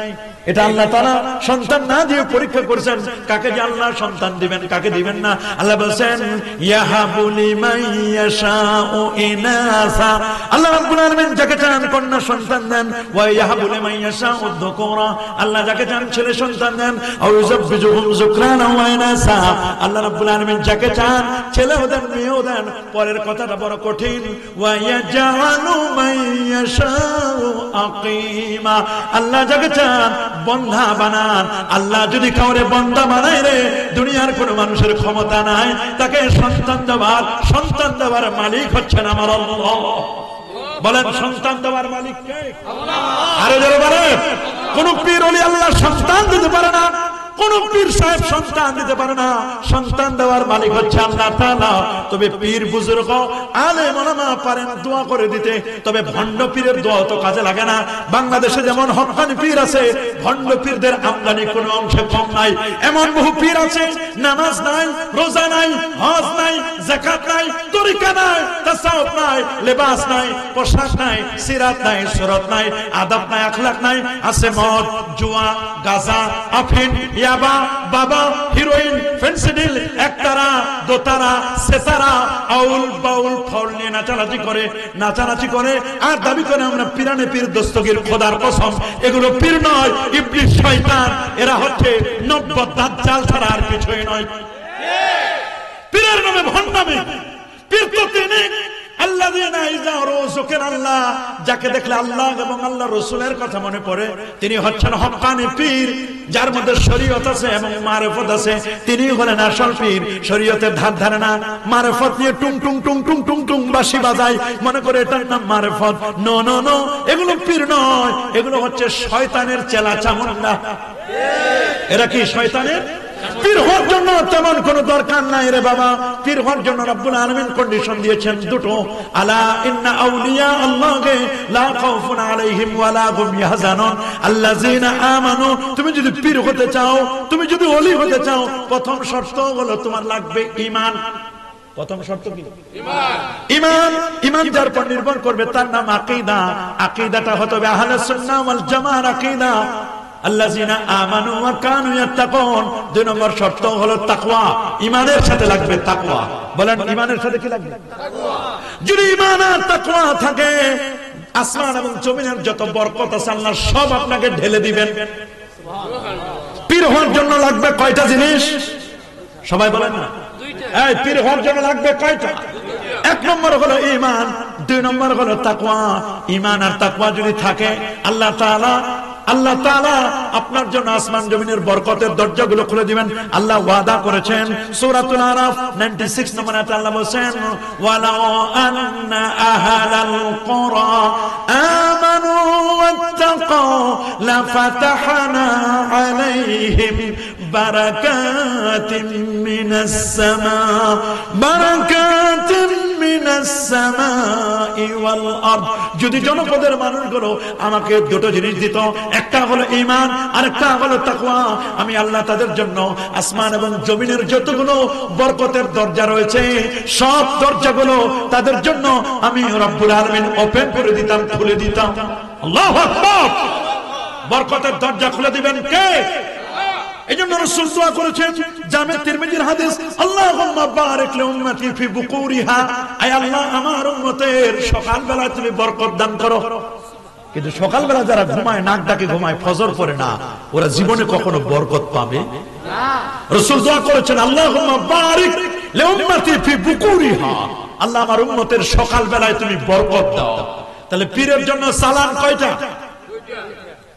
এটা আল্লাহ তাআলা সন্তান না দিয়ে পরীক্ষা করেছেন। কাকে যে আল্লাহ সন্তান দিবেন, কাকে দিবেন না, আল্লাহ বলেন ইয়াহাবু লিমান ইয়াশাউ ইনাসা, আল্লাহ রাব্বুল আলামিন যাকে চান কন্যা সন্তান দেন, ওয়া ইয়াহাবু লিমান ইয়াশাউ যুকুরা, আল্লাহ যাকে চান ছেলে সন্তান দেন, আও ইউযাব্বিজুহুম যুকরানা ওয়া ইনাসা, আল্লাহ রাব্বুল আলামিন যাকে চান ছেলেও দেন, মেয়েও দেন। পরের কথাটা বড় কঠিন, ওয়া ইয়াজআলু মান ইয়াশাউ আকিমা, আল্লাহ যাকে চান বন্ধা বানান। আল্লাহ যদি কাউরে বন্ধা বানায় রে, দুনিয়ার কোন মানুষের ক্ষমতা নাই তাকে সন্তান দেওয়ার মালিক হচ্ছেন আমার আল্লাহ। বলেন সন্তান দেওয়ার মালিক কে? আল্লাহ। আরো জোরে বলেন, কোন পীর ওলি আল্লাহ সন্তান দিতে পারে না, কোন পীর সাহেব সন্তান দিতে পারে না, সন্তান দেওয়ার মালিক হচ্ছে আল্লাহ তাআলা। তবে পীর বুজুর্গ আলেম ওলামা পারেন দোয়া করে দিতে, তবে ভণ্ড পীরের দোয়া তো কাজে লাগে না। বাংলাদেশে যেমন হক্কানি পীর আছে, ভণ্ড পীরদের আমদানি কোনো অংশে কম নাই। এমন বহু পীর আছে, নামাজ নাই, রোজা নাই, হজ নাই, যাকাত নাই, তরিকা নাই, তাসাউফ নাই, লেবাস নাই, পোশাক নাই, সিরাত নাই, সুরত নাই, আদব নাই, আখলাক নাই, আছে মদ, জুয়া, গাঁজা, আফিম, ইয়াবা, বাবা, হিরোইন, ফেন্সিডিল, একতারা, দোতারা, সেতারা, আউল বাউল ফাউল নিয়ে নাচানাচি করে আর দাবি করে আমরা পিরানে পীর দস্তগীর খোদার কসম এগুলো পীর নয়, ইবলিস শয়তান। এরা হচ্ছে নব্য দাজ্জাল ছাড়া আর কিছুই নয়। পীরের নামে ভণ্ডামি। পীর তো তিনি আল্লাযীনা ইযা যুকিরাল্লাহ, যাকে দেখলে আল্লাহ এবং আল্লাহ রাসূলের কথা মনে পড়ে, তিনি হচ্ছেন হক্কানি পীর, যার মধ্যে শরীয়ত আছে এবং মারিফত আছে। তিনি হলেন আসল পীর। শরীয়তের ধার ধারে না, মারিফত নিয়ে টুং টুং টুং টুং টুং টুং বাঁশি বাজায়, মনে করে এটার নাম মারিফত। নো নো নো, এগুলো পীর নয়, এগুলো হচ্ছে শয়তানের চেলা চামুন্ডা। এরা কি শয়তানের? পীর হওয়ার জন্য তেমন কোন দরকার নাই রে বাবা। পীর হওয়ার জন্য রব্বুল আলামিন কন্ডিশন দিয়েছেন দুটো, আলা ইন্না আউলিয়া আল্লাহি লা খাউফুন আলাইহিম ওয়ালা হুম ইয়াহজানুন আল্লাযীনা আমানু। তুমি যদি পীর হতে চাও, তুমি যদি ওলি হতে চাও, প্রথম শর্ত হলো তোমার লাগবে ঈমান। প্রথম শর্ত কি? ঈমান। ঈমান, ঈমান যার উপর নির্ভর করবে তার নাম আকীদা। আকীদাটা হতে হবে আহলুস সুন্নাহ ওয়াল জামাআর আকীদা। আল্লাযীনা আমানু ওয়া কানু ইয়াত্তাকুন। দুই নম্বর শর্ত হলো তাকওয়া। ঈমানের সাথে লাগবে তাকওয়া। বলেন ঈমানের সাথে কি লাগবে? তাকওয়া। যদি ঈমান আর তাকওয়া থাকে, আসমান এবং জমিনের যত বরকত আছে আল্লাহ সব আপনাকে ঢেলে দিবেন। সুবহানাল্লাহ। পীর হওয়ার জন্য লাগবে কয়টা জিনিস? সবাই বলেন না। এই পীর হওয়ার জন্য লাগবে কয়টা? এক নম্বর হলো ঈমান, দুই নম্বর হলো তাকওয়া। ঈমান আর তাকওয়া যদি থাকে, আল্লাহ তাআলা আপনার জন্য আসমান জমিনের বরকতের দরজাগুলো খুলে দিবেন। আল্লাহ ওয়াদা করেছেন সূরাতুল আরাফ 96 নম্বর আয়াতে আল্লাহ বলেন, ওয়ালাউ আন্না আহলাল কুরা আমানু ওয়াত্তাকাউ লাফাতাহনা আলাইহিম বারাকাতিন মিনাস সামাই ওয়াল আরদ। যদি জনপদের মানুষগুলো আমাকে দুটো জিনিস দিত, একটা হলো ঈমান আর একটা হলো তাকওয়া, আমি আল্লাহ তাদের জন্য আসমান এবং জমিনের যতগুলো বরকতের দরজা রয়েছে সব দরজাগুলো তাদের জন্য আমি রব্বুল আলামিন ওপেন করে দিতাম, খুলে দিতাম। আল্লাহু আকবার। বরকতের দরজা খুলে দিবেন কে? এজন্য রাসূল দোয়া করেছেন, জামে তিরমিজির হাদিস, আল্লাহুম্মা বারিক লি উম্মতি ফি বুকুরিহা। আয় আল্লাহ, আমার উম্মতের সকালবেলা তুমি বরকত দান করো। কিন্তু সকালবেলা যারা ঘুমায়, নাক ডাকে ঘুমায়, ফজর পড়ে না, ওরা জীবনে কখনো বরকত পাবে না। রাসূল দোয়া করেছেন, আল্লাহুম্মা বারিক লি উম্মতি ফি বুকুরিহা। আল্লাহ, আমার উম্মতের সকালবেলায় তুমি বরকত দাও। তাহলে পীরের জন্য চালান কয়টা?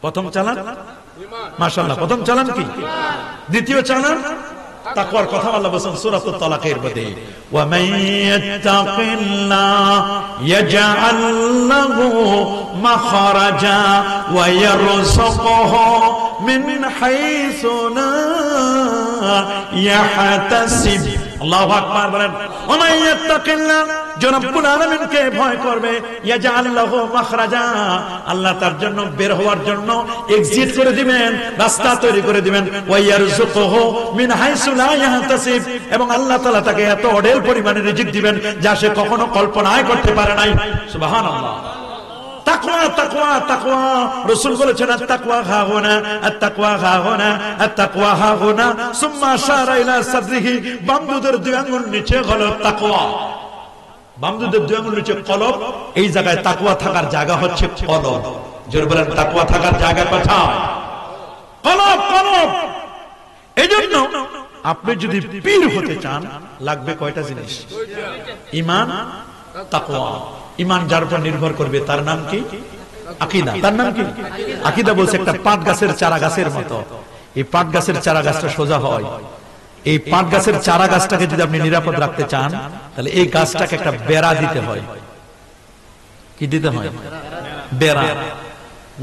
প্রথম চালান মাশাআল্লাহ, প্রথম চালান কি? দ্বিতীয় চালান তাকওয়ার কথা আল্লাহ বলেন সূরাতুত তালাকের মধ্যে, ওয়া মাইয়াত্তাকিল্লাহ ইয়াজআল লাহু মাখরাজা ওয়া ইয়ারযুকুহু মিন হাইসু লা ইয়াহতাসিব। আল্লাহু আকবার বলেন। ওয়া মাইয়াত্তাকিল্লাহ, রব্বুল আলামিনকে ভয় করবে, ইয়াজআল লাহু মাখরাজা, আল্লাহ তার জন্য বের হওয়ার জন্য এক্সিট করে দিবেন, রাস্তা তৈরি করে দিবেন। ওয়া ইয়ারযুকুহু মিন হাইসু লা ইয়াহতাসিব, এবং আল্লাহ তাআলা তাকে এত অঢেল পরিমাণে রিজিক দিবেন যা সে কখনো কল্পনাই করতে পারে নাই। সুবহানাল্লাহ। তাকওয়া তাকওয়া তাকওয়া, রাসূল বলেছেন আত-তাকওয়া হাহুনা, আত-তাকওয়া হাহুনা, আত-তাকওয়া হাহুনা, সুম্মা আশারা ইলা সাদরিহি। বামদুদের দুই আঙ্গুল নিচে হলো তাকওয়া। বামদুদের দুই আঙ্গুল নিচে কলব, এই জায়গায় তাকওয়া থাকার জায়গা হচ্ছে কলব। জোরে বলেন, তাকওয়া থাকার জায়গা কোথায়? কলব, কলব। এজন্য আপনি যদি পীর হতে চান লাগবে কয়টা জিনিস? ঈমান, তাকওয়া। ঈমান যার উপর নির্ভর করবে তার নাম কি? আকীদা। তার নাম কি? আকীদা বলছে একটা পাট গাছের চারা গাছের মতো। এই পাট গাছের চারা গাছটা সোজা হয়। এই পাট গাছের চারা গাছটাকে যদি আপনি নিরাপদ রাখতে চান, তাহলে এই গাছটাকে একটা বেড়া দিতে হয়। কি দিতে হয়? বেড়া।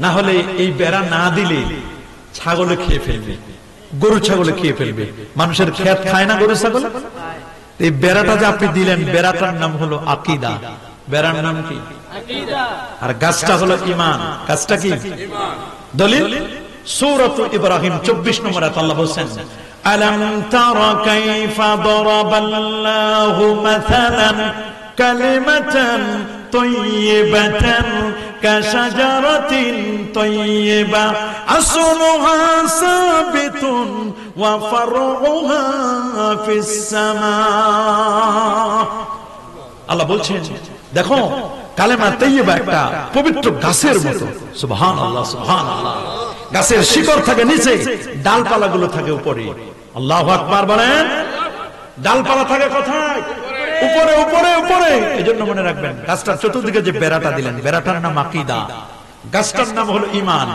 না হলে এই বেড়া না দিলে ছাগলে খেয়ে ফেলবে, গরু ছাগলে খেয়ে ফেলবে। মানুষের খেত খায় না গরু ছাগল? এই বেড়াটা যে আপনি দিলেন, বেড়াটার নাম হলো আকীদা। বেড়ার নাম কি? আকীদা। আর গাছটা হলো ঈমান। গাছটা কি? ঈমান। দলিল সূরাতুল ইব্রাহিম 24 নম্বর আয়াত আল্লাহ বলেন, আলাম তারা কাইফা দারাবাল্লাহু মাসালান কালিমাতান তাইয়িবাতান কাশাজারাতিন তাইয়্যিবা আসলুহা সাবিতুন ওয়া ফারউহা ফিস সামা। আল্লাহ বলছেন দেখো কালেমা তাইয়্যিবা একটা পবিত্র গাছের মতো। সুবহানাল্লাহ সুবহানাল্লাহ। গাছের শিকড় থাকে নিচে, ডালপালাগুলো থাকে উপরে। আল্লাহু আকবার বলেন। ডালপালা থাকে কোথায়? উপরে উপরে উপরে। এজন্য মনে রাখবেন গাছটার চতুর্দিকে যে বেড়াটা দিলেন, বেড়াটার নাম আকীদা, গাছটার নাম হলো ঈমান।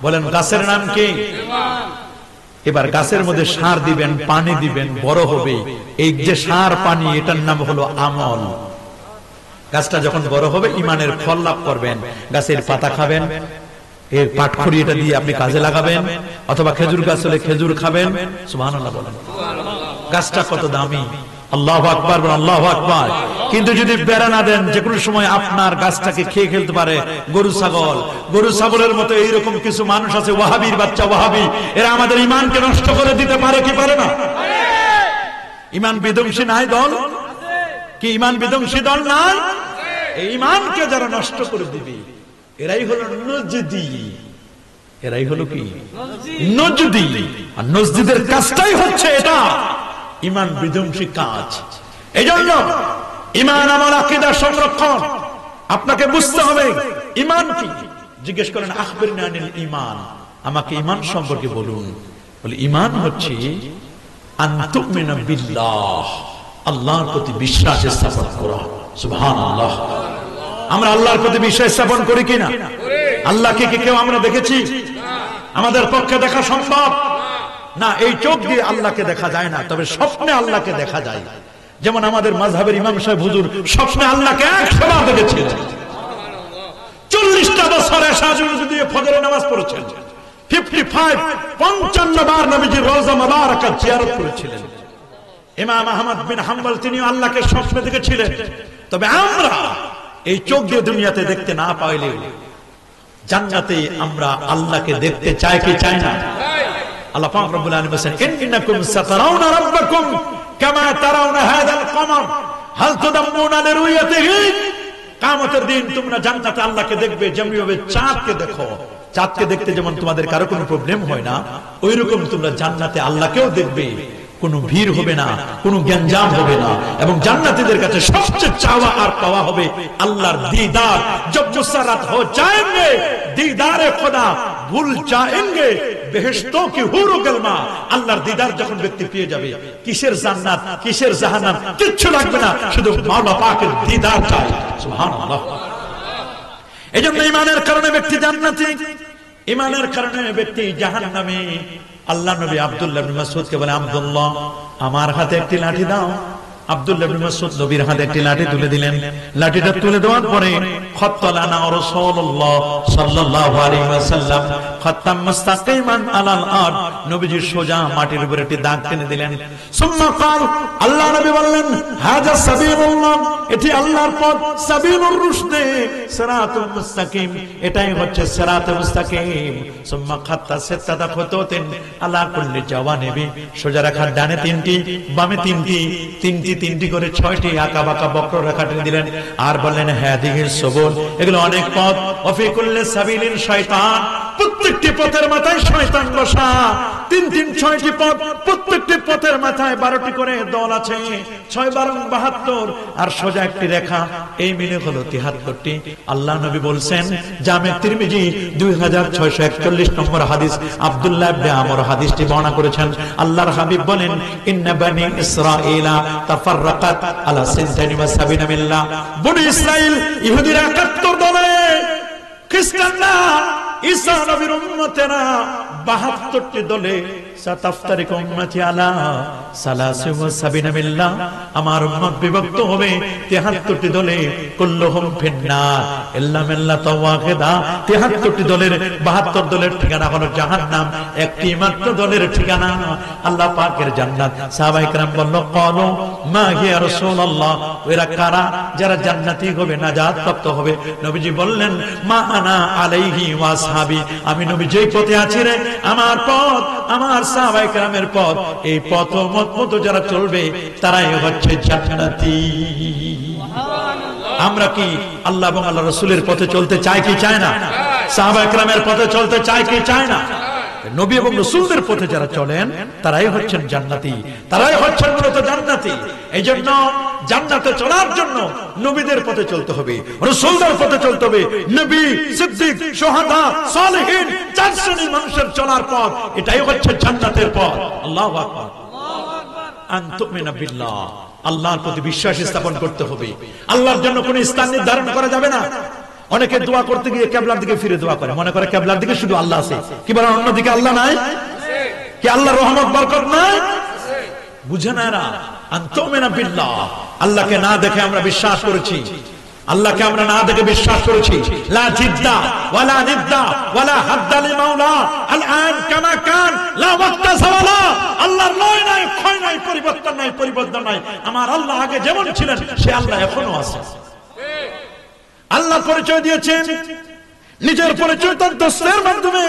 বলেন গাছের নাম কি? ঈমান। এবার গাছের মধ্যে সার দিবেন, পানি দিবেন, বড় হবে। এই যে সার পানি, এটার নাম হলো আমল। গাছটা যখন বড় হবে ঈমানের ফল লাভ করবেন। গাছের পাতা খাবেন, এর পাটখড়ি এটা দিয়ে আপনি কাজে লাগাবেন, অথবা খেজুর গাছ হলে খেজুর খাবেন। সুবহানাল্লাহ বলেন। গাছটা কত দামি। আল্লাহু আকবার বলেন। আল্লাহু আকবার। কিন্তু যদি বেড়া না দেন, যে কোনো সময় আপনার গাছটাকে খেয়ে ফেলতে পারে গরু ছাগল। গরু ছাগলের মতো এইরকম কিছু মানুষ আছে, ওয়াহাবির বাচ্চা ওয়াহাবি, এরা আমাদের ঈমানকে নষ্ট করে দিতে পারে কি পারে না? ঈমান বিধ্বংসী নাই দল কি? ঈমান বিধ্বংসী দল নাই? এই ঈমানকে যারা নষ্ট করে দিবে এরাই হলো নজদি। এরাই হলো কি? নজদি। আর নজদিদের কাজটাই হচ্ছে এটা, ঈমান বিধ্বংসী কাজ। এজন্য ঈমান আমল আকীদা সংরক্ষণ আপনাকে বুঝতে হবে। ঈমান কি? জিজ্ঞেস করেন আখবিরনি আনিল ঈমান, আমাকে ঈমান সম্পর্কে বলুন। বলে ঈমান হচ্ছে আন তুমিনা বিল্লাহ, আল্লাহর প্রতি বিশ্বাস স্থাপন করা। সুবহানাল্লাহ। আমরা আল্লাহর প্রতি বিশ্বাস স্থাপন করি কিনা? আল্লাহকে কি কেউ আমরা দেখেছি? আমাদের পক্ষে দেখা সম্ভব না। এই চোখ দিয়ে আল্লাহকে দেখা যায় না, তবে স্বপ্নে আল্লাহকে দেখা যায়। যেমন আমাদের মাযহাবের ইমাম সাহেব হুজুর স্বপ্নে আল্লাহকে 100 বার দেখেছিলেন। 40টা বছরে সাজুদ দিয়ে ফজরের নামাজ পড়েছেন। 55 বার নবীজির রওজা মুবারাকা জিয়ারত করেছিলেন। ইমাম আহমদ বিন হাম্বল তিনি আল্লাহকে স্বপ্নে দেখেছিলেন। তবে আমরা এই চোখ দিয়ে দুনিয়াতে দেখতে না পাইলেও জান্নাতে আমরা আল্লাহকে দেখতে চাই কি চাই না? আল্লাহ পাক রব্বুল আলামিন বলেন ইন্নাকুম সাতারাউনা রাব্বাকুম কামা তারাউনা হাযাল কমর হাল তুদাম্মুনা লিরুয়াতিহি। কিয়ামতের দিন তোমরা জান্নাতে আল্লাহকে দেখবে যেমনিভাবে চাঁদকে দেখো। চাঁদকে দেখতে যেমন তোমাদের কারো কোনো প্রবলেম হয় না, ওইরকম তোমরা জান্নাতে আল্লাহকেও দেখবে। কোনো ভিড় হবে না, কোনো গ্যাঞ্জাম হবে না, এবং জান্নাতীদের কাছে সবচেয়ে চাওয়া আর পাওয়া হবে আল্লাহর দিদার। জব মুসারাত হো जाएंगे दीदाরে খোদা ভুল जाएंगे বেহেশতোं की हूर व गलमा। আল্লাহর দিদার যখন ব্যক্তি পেয়ে যাবে, কিসের জান্নাত কিসের জাহান্নাম কিচ্ছু লাগবে না, শুধু মাওলা পাকের দিদার চাই। সুবহানাল্লাহ। এজন্য ঈমানের কারণে ব্যক্তি জান্নাতি, ঈমানের কারণে ব্যক্তি জাহান্নামী। আল্লাহ নবী আব্দুল্লাহ ইবনে মাসউদকে বলে, আব্দুল্লাহ আমার হাতে একটি লাঠি দাও। আব্দুল্লাহ ইবনে মাসউদ নবীর হাতে একটি লাঠি তুলে দিলেন। লাঠিটা তুলে দেওয়ার পরে খত্তালানা রাসূলুল্লাহ সাল্লাল্লাহু আলাইহি ওয়াসাল্লাম খত্তাম মুস্তাকিমান আলাল আরদ, নবীজি সোজা মাটির উপরে একটি দাগ টেনে দিলেন। সুম্মা ক্বাল, আল্লাহ নবী বললেন, হাযা সাবিলুল্লাহ, এটি আল্লাহর পথ, সাবিলুর রুশদে, সিরাতুল মুস্তাকিম, এটাই হচ্ছে সিরাতুল মুস্তাকিম। সুম্মা খাত্তা সিত্তাতা খুতুতিন আলা কুল্লি জাওয়ানিবি, সোজা রেখার ডানে 3টি, বামে 3টি, 3টি করে 6টি আঁকা বাঁকা বক্ররেখা টেনে দিলেন। আর বললেন হাদিহিস সুবুল, এগুলো অনেক পথ। ওয়াফি কুল্লি সাবিলিন শয়তান, প্রত্যেকটি পথের মাথায় শয়তান বসা। 6টি পথ, প্রত্যেকটি পথের মাথায় 12টি করে দল আছে। 6 বারং 72, আর সোজা একটি রেখা, এই মিলে হলো 73টি। আল্লাহ নবী বলছেন, জামে তিরমিজি 2641 নম্বর হাদিস, আব্দুল্লাহ ইবনে আমর হাদিসটি বর্ণনা করেছেন। আল্লাহর হাবিব বলেন, ইন্না বানি ইসরাঈলা তাফাররাকাত আলা 72 মিল্লাহ। বনি ইসরাইল ইহুদিরা 71 দলে, খ্রিস্টানরা ঈসা নবীর উম্মতেরা 72টি দলে। সাতাফতারিকু উম্মতি আলা 73 মিল্লাহ, আমার উম্মত বিভক্ত হবে 73টি দলে। কুল্লুহুম ফিন্নার ইল্লা মিল্লাত ওয়াহিদা, 73টি দলের 72 দলের ঠিকানা হলো জাহান্নাম, একটি মাত্র দলের ঠিকানা আল্লাহ পাকের জান্নাত। সাহাবায়ে কেরাম বলল, ক্বালু মা হিয়া রাসূলুল্লাহ, এরা কারা যারা জান্নাতি হবে, নাজাত প্রাপ্ত হবে? নবীজি বললেন, মা আনা আলাইহি ওয়া আসহাবি, আমি নবী যেই পথে আছি রে, আমার পথ, আমার সাহাবায়ে কেরামের পথ, এই পথ মত যারা চলবে তারাই হচ্ছে জান্নাতি। আমরা কি আল্লাহ এবং আল্লাহ রাসূলের পথে চলতে চাই কি চাই না? সাহাবা একরামের পথে চলতে চাই কি চাই না? নবী এবং রাসূলদের পথে যারা চলেন তারাই হচ্ছেন জান্নাতি, তারাই হচ্ছেন মূলত জান্নাতি। এই জন্য জান্নাতে চলার জন্য নবীদের পথে চলতে হবে, রাসূলদের পথে চলতে হবে। নবী, সিদ্দিক, শুহাদা, সালেহিন, 4 শ্রেণীর মানুষের চলার পথ, এটাই হচ্ছে জান্নাতের পথ। আল্লাহু আকবার। আন তুমিনা বিল্লাহ, আল্লাহর প্রতি বিশ্বাস স্থাপন করতে হবে। আল্লাহর জন্য কোন স্থান নির্ধারণ করা যাবে না। অনেকে দোয়া করতে গিয়ে কিবলার দিকে ফিরে দোয়া করে, মনে করে কিবলার দিকে শুধু আল্লাহ আছে, কি বলেন অন্যদিকে আল্লাহ নাই? কি আল্লাহর রহমত বরকত নাই? বুঝে না এরা। আন তুমিনা বিল্লাহ, আল্লাহকে না দেখে আমরা বিশ্বাস করেছি, আল্লাহকে আমরা না দেখে বিশ্বাস করেছি। লা জিদ্দা ওয়ালা নিদ্দা ওয়ালা হাদ্দা লিমাওলা আলআন কামা কান লা ওয়াক্তা সাওয়ালা। আল্লাহর লয় নাই, ক্ষয় নাই, পরিবর্তন নাই, পরিবর্তন নাই। আমার আল্লাহ আগে যেমন ছিলেন সে আল্লাহ এখনো আছে। আল্লাহ পরিচয় দিয়েছেন, নিজের পরিচয় তার দোস্তের মাধ্যমে,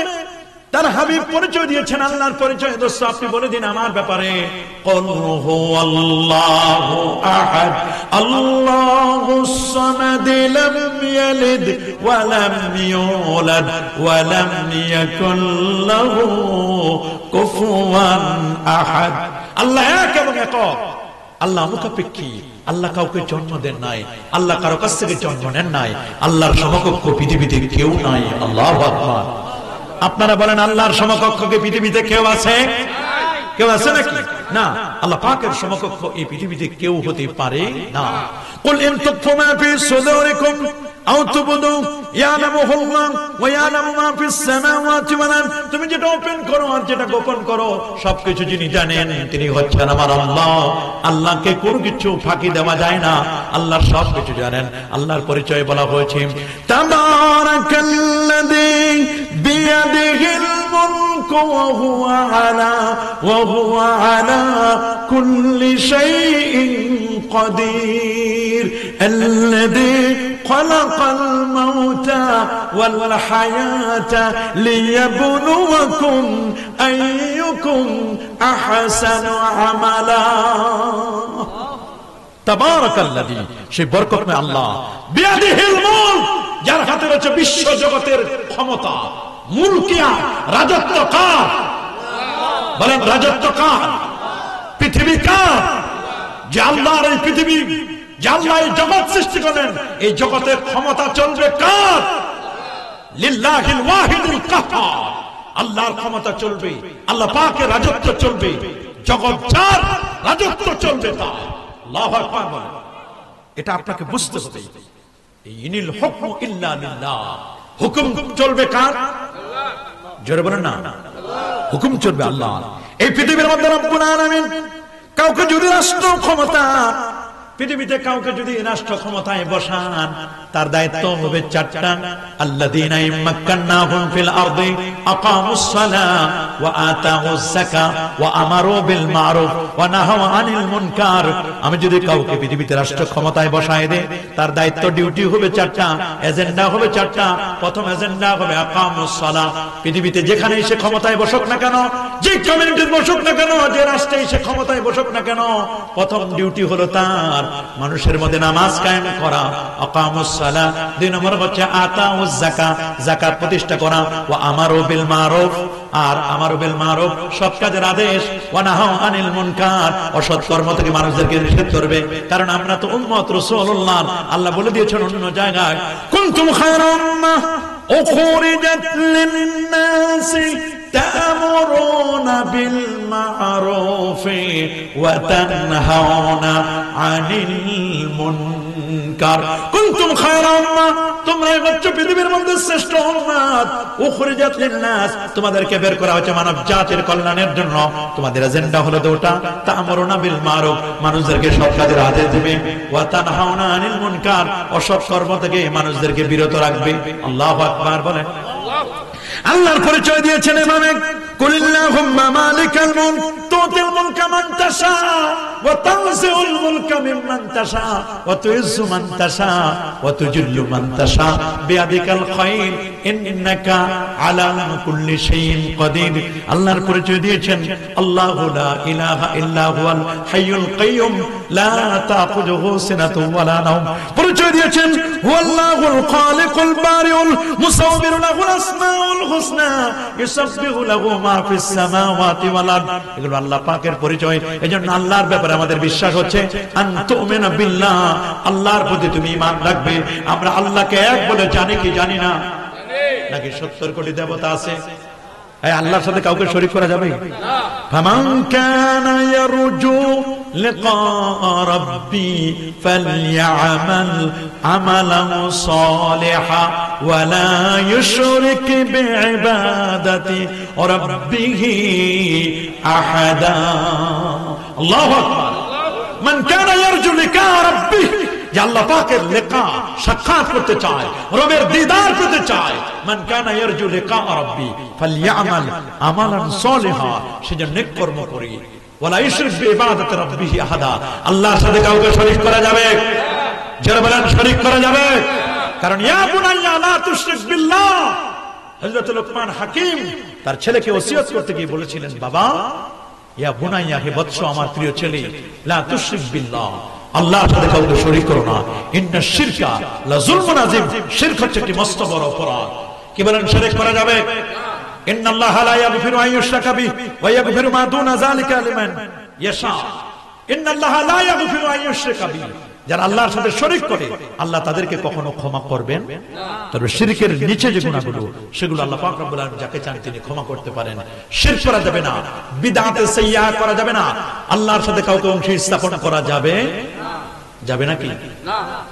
তার হাবিব পরিচয় দিয়েছেন আল্লাহর পরিচয়। দোস্ত আপনি বলে দিন আমার ব্যাপারে, কুল হুয়াল্লাহু আহাদ আল্লাহুস সামাদ লাম ইয়ালিদ ওয়া লাম ইউলাদ ওয়া লাম ইয়াকুল লাহু কুফুয়ান আহাদ। আল্লাহ এক এবং একক, আল্লাহ মুখাপেক্ষী, আল্লাহ কাউকে জন্ম দেন নাই, আল্লাহ কারো কাছ থেকে জন্ম নেন নাই, আল্লাহর সমকক্ষ পৃথিবীতে কেউ নাই। আল্লাহু আকবার। আপনারা বলেন আল্লাহর সমকক্ষকে পৃথিবীতে কেউ আছে? কেউ আছে নাকি? না, আল্লাহ পাকের সমকক্ষ এই পৃথিবীতে কেউ হতে পারে না। কুল ইন তুখফু মা ফি সুদুরিকুম আও তুবদু ইয়ালামুহু আল্লাহ ওয়া ইয়ালামু মা ফিস সামাওয়াতি ওয়াল আরদ। তুমি যেটা ওপেন করো আর যেটা গোপন করো সবকিছু যিনি জানেন তিনি হচ্ছেন আমার আল্লাহ। আল্লাহকে কোনো কিছু ফাঁকি দেওয়া যায় না, আল্লাহ সবকিছু জানেন। আল্লাহর পরিচয় বলা হয়েছে তাবারাকাল্লাযী বিয়াদিহিল মুলকু ওয়া হুয়া আলা কুল্লি শাইইন قدير الذي خلق الموت والحياة ليبلوكم أيكم أحسن عملا تبارك الذي সেই বরকত মে আল্লাহ বিয়াদিহিল মুলক, যার হাতে রয়েছে বিশ্ব জগতের ক্ষমতা, মুলকিয়া, রাজত্ব কার? বলেন রাজত্ব কার? পৃথিবী কার? যে আল্লাহর এই পৃথিবী, যে আল্লাহ এই জগৎ সৃষ্টি করেন, এই জগতের ক্ষমতা চলবে কার? লিল্লাহিল ওয়াহিদুল কাহ্হার। আল্লাহর ক্ষমতা চলবে, আল্লাহ পাকের রাজত্ব চলবে, জগৎ যার রাজত্ব চলবে তার। আল্লাহু আকবার। এটা আপনাকে বুঝতে হবে। ইনিল হুকমু ইল্লা লিল্লাহ, হুকুম চলবে কার? জোরে বলেন না, হুকুম চলবে আল্লাহ। এই পৃথিবীর মধ্যে রব্বুল আলামিন কাউকে যদি রাষ্ট্র ক্ষমতা, পৃথিবীতে কাউকে যদি রাষ্ট্র ক্ষমতায় বসান, তার দায়িত্ব হবে 4টা। আল্লাযীনা ইম্মাক্কান্নাহুম ফিল আরদি আকামুস সালাহ ওয়া আতাউজ যাকাহ ওয়া আমারু বিল মারুফ ওয়া নাহাউ আনিল মুনকার। আমি যদি কাউকে পৃথিবীতে রাষ্ট্র ক্ষমতায় বসায় দেই, তার দায়িত্ব, ডিউটি হবে 4টা, এজেন্ডা হবে 4টা। প্রথম এজেন্ডা হবে আকামুস সালাহ। পৃথিবীতে যেখানে সে ক্ষমতায় বসুক না কেন, যে কমিউনিটির বসুক না কেন, যে রাষ্ট্রে সে ক্ষমতায় বসুক না কেন, প্রথম ডিউটি হলো তার মানুষের মধ্যে নামাজ কায়েম করা, আকামুস সালাহ। 2 নম্বর হচ্ছে আতাউজ যাকাত, যাকাত প্রতিষ্ঠা করা, ওয়া আমারু বিল মারুফ, আর আমারু বিল মারুফ সৎ কাজের আদেশ, ওয়া নাহাউ আনিল মুনকার, অসৎ কর্ম থেকে মানুষদেরকে নিষেধ করবে। কারণ আমরা তো উম্মত রাসূলুল্লাহ। আল্লাহ বলে দিয়েছেন অন্য জায়গায়, কুনতুম খায়রা উম্মাহ উখরিজাত লিন-নাসি তা'মুরুনা বিল মা'রুফি ওয়া তানহাউনা আনিল মুনকার। কুনতুম খায়রা উম্মাহ, তোমরা হচ্ছে পৃথিবীর মধ্যে শ্রেষ্ঠ উম্মত। উখরিজাত লিন-নাস, তোমাদেরকে বের করা হয়েছে মানব জাতির কল্যাণের জন্য। তোমাদের এজেন্ডা হলো 2টা। তা'মুরুনা বিল মা'রুফ, মানুষদেরকে সৎ কাজের আদেশ দিবে, ওয়া তানহাউনা আনিল মুনকার, অসৎ কর্ম থেকে মানুষদেরকে বিরত রাখবে। আল্লাহু আকবার বলেন। আল্লাহর পরিচয় দিয়েছেন এভাবে, কুলিল্লাহুম্মা মালিকাল মুলক তুতিল মুলকা মান তাশা ওয়া তানজিউল মুলকা মিম্মান তাশা ওয়া তুইজ্জু মান তাশা ওয়া তুজিল্লু মান তাশা বিয়াদিকাল খায়র ইন্নাকা আলা কুল্লি শাইইন কাদির। আল্লাহর পরিচয় দিয়েছেন আল্লাহু লা ইলাহা ইল্লা হুয়াল হাইয়ুল কাইয়্যুম লা তাখুযুহু সিনাতুন ওয়া লা নাওম। পরিচয় দিয়েছেন হুয়াল্লাহুল খালিকুল বারিউল মুসাওবিরু লাহুল আসমাউল হুসনা ইউসাব্বিহু লাহু মা ফিস সামাওয়াতি ওয়াল আরদ। এগুলো আল্লাহ পাকের পরিচয়। এজন্য আল্লাহর ব্যাপারে আমাদের বিশ্বাস হচ্ছে আন তুমিনা বিল্লাহ, আল্লাহর প্রতি তুমি ঈমান রাখবে। আমরা আল্লাহকে এক বলে জানি কি জানি না? নাকি 70 কোটি দেবতা আছে? এই আল্লাহর সাথে কাউকে শরীক করা যাবে না। ফামান কানা ইয়ারজু লিকা রাব্বি ফালইআমাল আমালান সালিহা ওয়া লা ইউশরিক বিইবাদাতি রাব্বিহি আহাদা। আল্লাহু আকবার। মান কানা ইয়ারজু লিকা রাব্বি, যে আল্লাহ পাকের লিকা সাক্ষাৎ করতে চায়, রবের দিদার পেতে চায়, মান কানা ইয়ারজু লিকা রাব্বি ফালইআমাল আমালান সালিহা, সে যেন নেক কর্ম করে, ওয়ালা ইউশরিক বিইবাদাতি রাব্বিহি আহাদা। আল্লাহর সাথে কাউকে শরীক করা যাবে? যারা বলেন শরীক করা যাবে। কারণ ইয়া বুনাইয়া লা তুশরিক বিল্লাহ, হযরত লুকমান হাকিম তার ছেলেকে ওসিয়ত করতে গিয়ে বলেছিলেন, বাবা ইয়া বুনাইয়া, হে বৎস আমার প্রিয় ছেলে, লা তুশরিক বিল্লাহ, আল্লাহর সাথে কাউকে শরীক করো না। ইন্না শিরকা লা যুলমুন আযীম, শিরক হচ্ছে একটি মস্ত বড় অপরাধ। কি বলেন শরীক করা যাবে? ইন্নাল্লাহা লা ইয়াগফিরু আন ইউশরাকা বিহি ওয়া ইয়াগফিরু মা দুনা যালিকা লিমান ইয়াশা। ইন্নাল্লাহা লা ইয়াগফিরু আন ইউশরাকা বিহি, যারা আল্লাহর সাথে শরীক করে আল্লাহ তাদেরকে কখনো ক্ষমা করবেন না। তবে শিরকের নিচে যে গুনাহগুলো, সেগুলো আল্লাহ পাক রব্বুল আলামিন যাকে চান তিনি ক্ষমা করতে পারেন। শিরক করা যাবে না, বিদআতে সাইয়্যা করা যাবে না, আল্লাহর সাথে কাউকে অংশ স্থাপন করা যাবে যাবে নাকি?